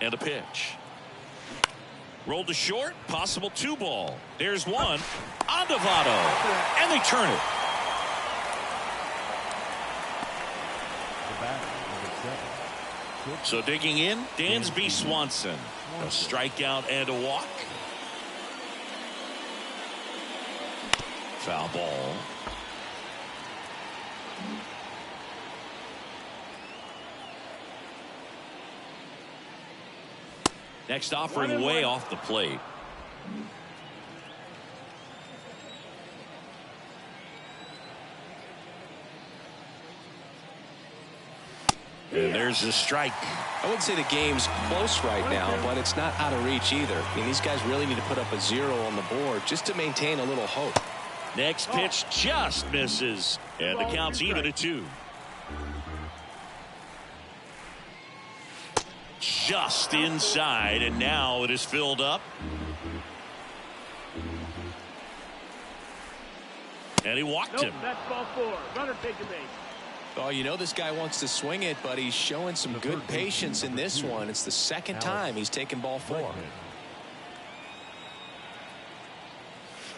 And a pitch. Rolled to short, possible 2-ball. There's one on Votto, and they turn it. So digging in, Dansby Swanson. A strikeout and a walk. Foul ball. Next offering way off the plate. And there's a strike. I wouldn't say the game's close right now, but it's not out of reach either. I mean, these guys really need to put up a 0 on the board just to maintain a little hope. Next pitch just misses, and the count's even at 2. Just inside, and now it is filled up. And he walked him. That's ball 4. Runner taking base. Oh, you know this guy wants to swing it, but he's showing some good patience in this one. It's the second time he's taken ball 4.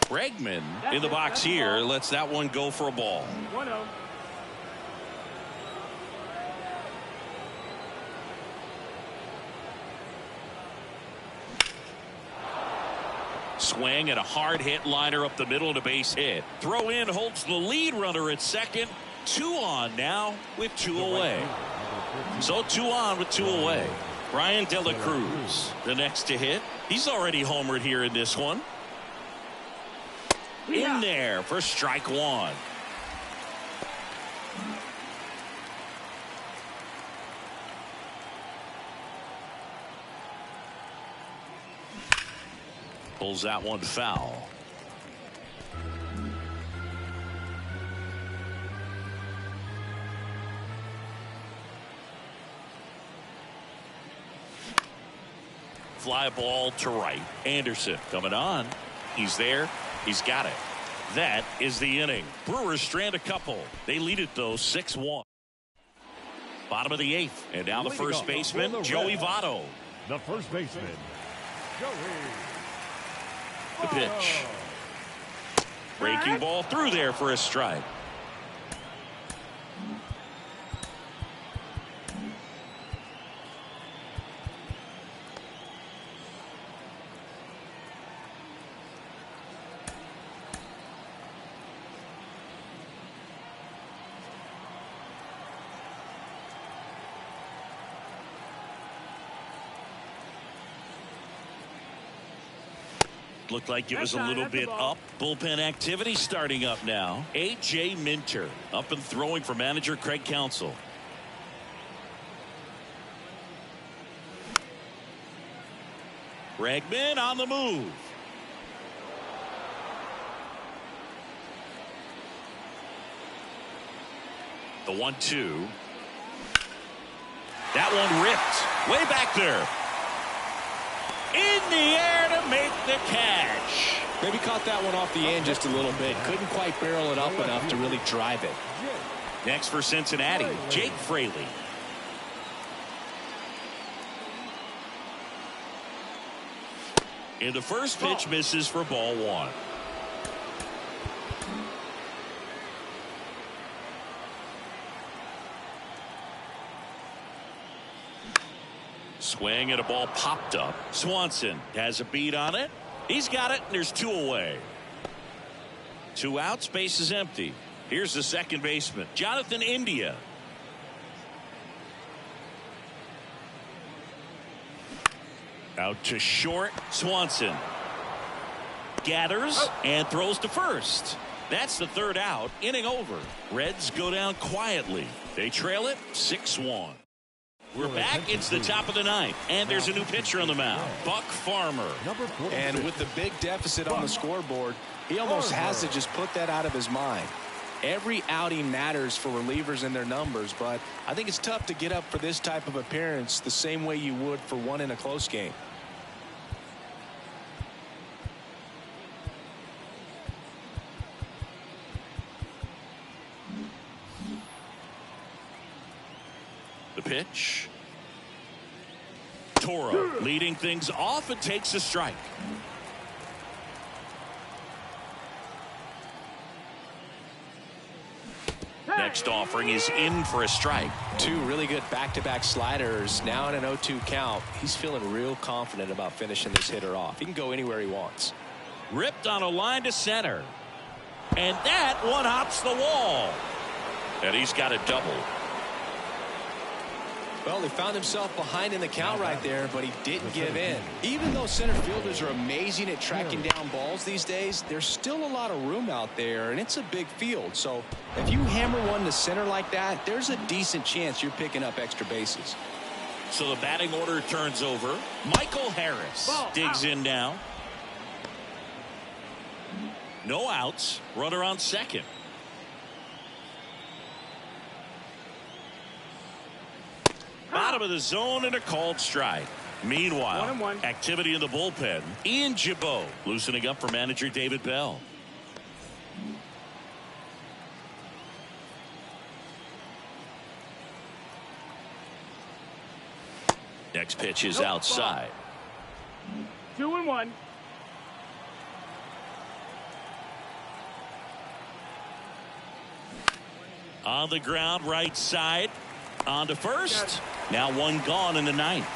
Bregman in the box here lets that one go for a ball. 1-0. Swing and a hard hit liner up the middle and a base hit. Throw in holds the lead runner at second. 2 on now with 2 away. So 2 on with 2 away. Brian De La Cruz, the next to hit. He's already homered here in this one. In there for strike 1. Pulls that one foul. Fly ball to right. Anderson coming on. He's there. He's got it. That is the inning. Brewers strand a couple. They lead it though 6-1. Bottom of the 8th. And now the first baseman, Joey Votto. The first baseman, Joey. The pitch. Breaking ball through there for a strike. Looked like it was a little bit up. Bullpen activity starting up now. A.J. Minter up and throwing for manager Craig Counsell. Bregman on the move. The 1-2. That one ripped. Way back there. In the air to make the catch. Maybe caught that one off the end just a little bit. Couldn't quite barrel it up enough to really drive it. Next for Cincinnati, Jake Fraley. And the first pitch misses for ball 1. Swing and a ball popped up. Swanson has a beat on it. He's got it, and there's 2 away. 2 outs, base is empty. Here's the second baseman, Jonathan India. Out to short, Swanson. Gathers and throws to first. That's the 3rd out, inning over. Reds go down quietly. They trail it 6-1. We're back. It's the top of the 9th, and there's a new pitcher on the mound, Buck Farmer. And with the big deficit on the scoreboard, he almost has to just put that out of his mind. Every outing matters for relievers and their numbers, but I think it's tough to get up for this type of appearance the same way you would for one in a close game. The pitch. Toro leading things off and takes a strike. Next offering is in for a strike. Two really good back-to-back sliders. Now in an 0-2 count. He's feeling real confident about finishing this hitter off. He can go anywhere he wants. Ripped on a line to center. And that one hops the wall. And he's got a double. Well, he found himself behind in the count right there, but he didn't give in. Even though center fielders are amazing at tracking down balls these days, there's still a lot of room out there, and it's a big field. So if you hammer one to center like that, there's a decent chance you're picking up extra bases. So the batting order turns over. Michael Harris digs in now. No outs. Runner on second. Bottom of the zone and a called strike. Meanwhile, 1-1. activity in the bullpen. Ian Gibaut loosening up for manager David Bell. Next pitch is outside. 2-1. On the ground, right side. On to first. Now one gone in the ninth.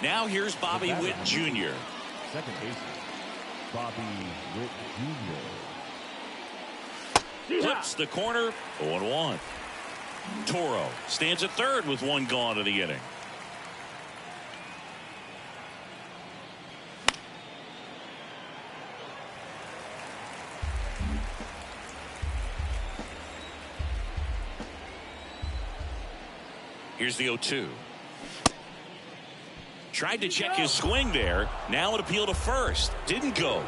Now here's Bobby Witt Jr. Second baseman, Bobby Witt Jr. Flips the corner. 0-1. Toro stands at third with one gone in the inning. Here's the 0-2. Tried to check his swing there. Now an appeal to first. Didn't go.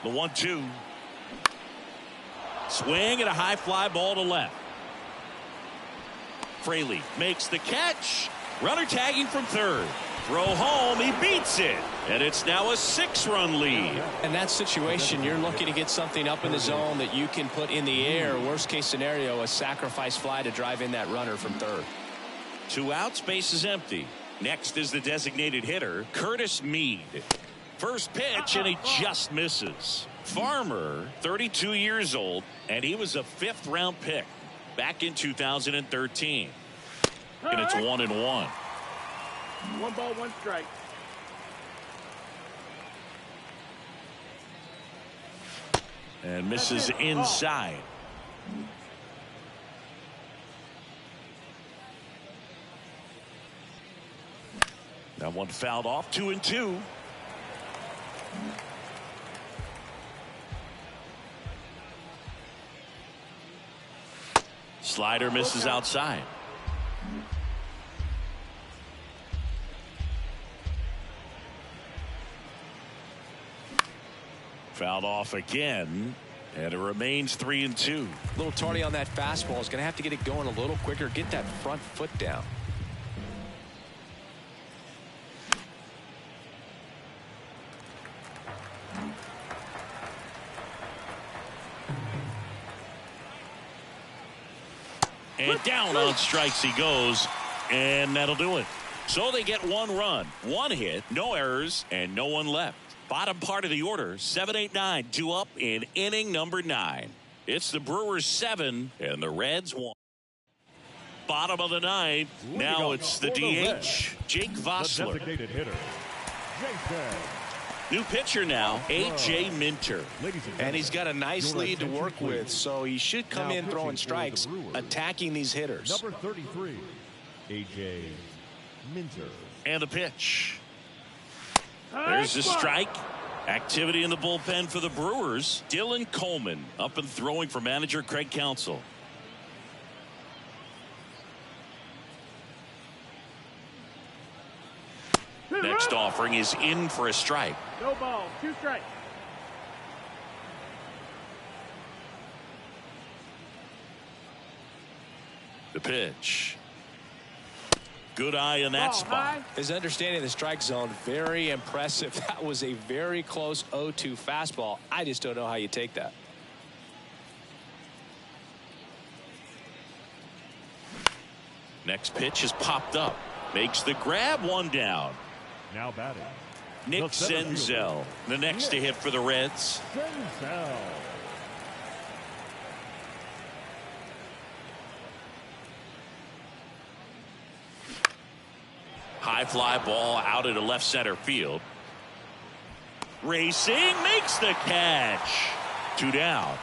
The 1-2. Swing and a high fly ball to left. Fraley makes the catch. Runner tagging from third. Throw home. He beats it. And it's now a 6-run lead. In that situation, you're looking to get something up in the zone that you can put in the air. Worst case scenario, a sacrifice fly to drive in that runner from third. 2 outs, base is empty. Next is the designated hitter, Curtis Mead. First pitch, and he just misses. Farmer, 32 years old, and he was a 5th-round pick back in 2013. And it's 1-1. 1 ball, 1 strike. And misses inside. That one fouled off. 2-2. Slider misses outside. Fouled off again, and it remains 3-2. A little tardy on that fastball. Is going to have to get it going a little quicker. Get that front foot down. And down on strikes he goes, and that'll do it. So they get 1 run, 1 hit, no errors, and no one left. Bottom part of the order, 7-8-9, due up in inning number 9. It's the Brewers 7 and the Reds 1. Bottom of the 9th, now it's the DH, Jake Vossler. The designated hitter, Jason. New pitcher now, A.J. Minter. And he's got a nice lead to work with, so he should come in throwing strikes, attacking these hitters. Number 33, A.J. Minter. And the pitch. There's the strike. Activity in the bullpen for the Brewers. Dylan Coleman up and throwing for manager Craig Counsell. Next offering is in for a strike. No ball, 2 strikes. The pitch. Good eye in that spot. His understanding of the strike zone, very impressive. That was a very close 0-2 fastball. I just don't know how you take that. Next pitch is popped up. Makes the grab, one down. Now batting. Nick Senzel, the next to hit for the Reds. Senzel. High fly ball out into left center field. Racing, makes the catch. 2 down.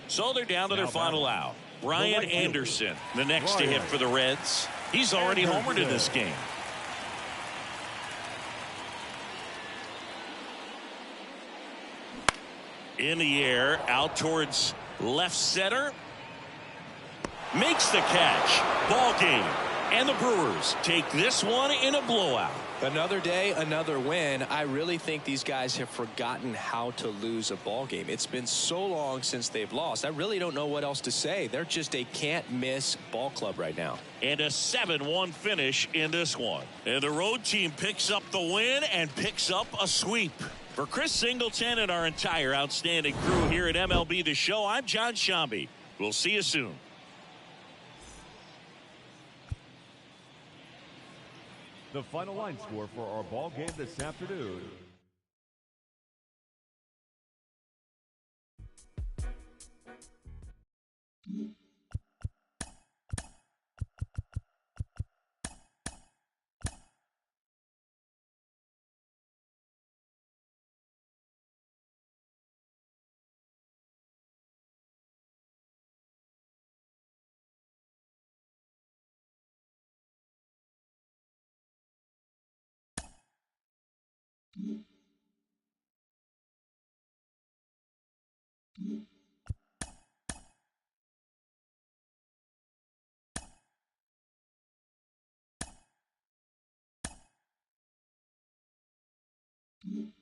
So they're down to their final out. Brian Anderson, the next to hit for the Reds. He's already homered in this game. In the air, out towards left center. Makes the catch. Ball game. And the Brewers take this one in a blowout. Another day, another win. I really think these guys have forgotten how to lose a ball game. It's been so long since they've lost. I really don't know what else to say. They're just a can't-miss ball club right now. And a 7-1 finish in this one. And the road team picks up the win and picks up a sweep. For Chris Singleton and our entire outstanding crew here at MLB The Show, I'm John Shambi. We'll see you soon. The final line score for our ball game this afternoon. Mm-hmm.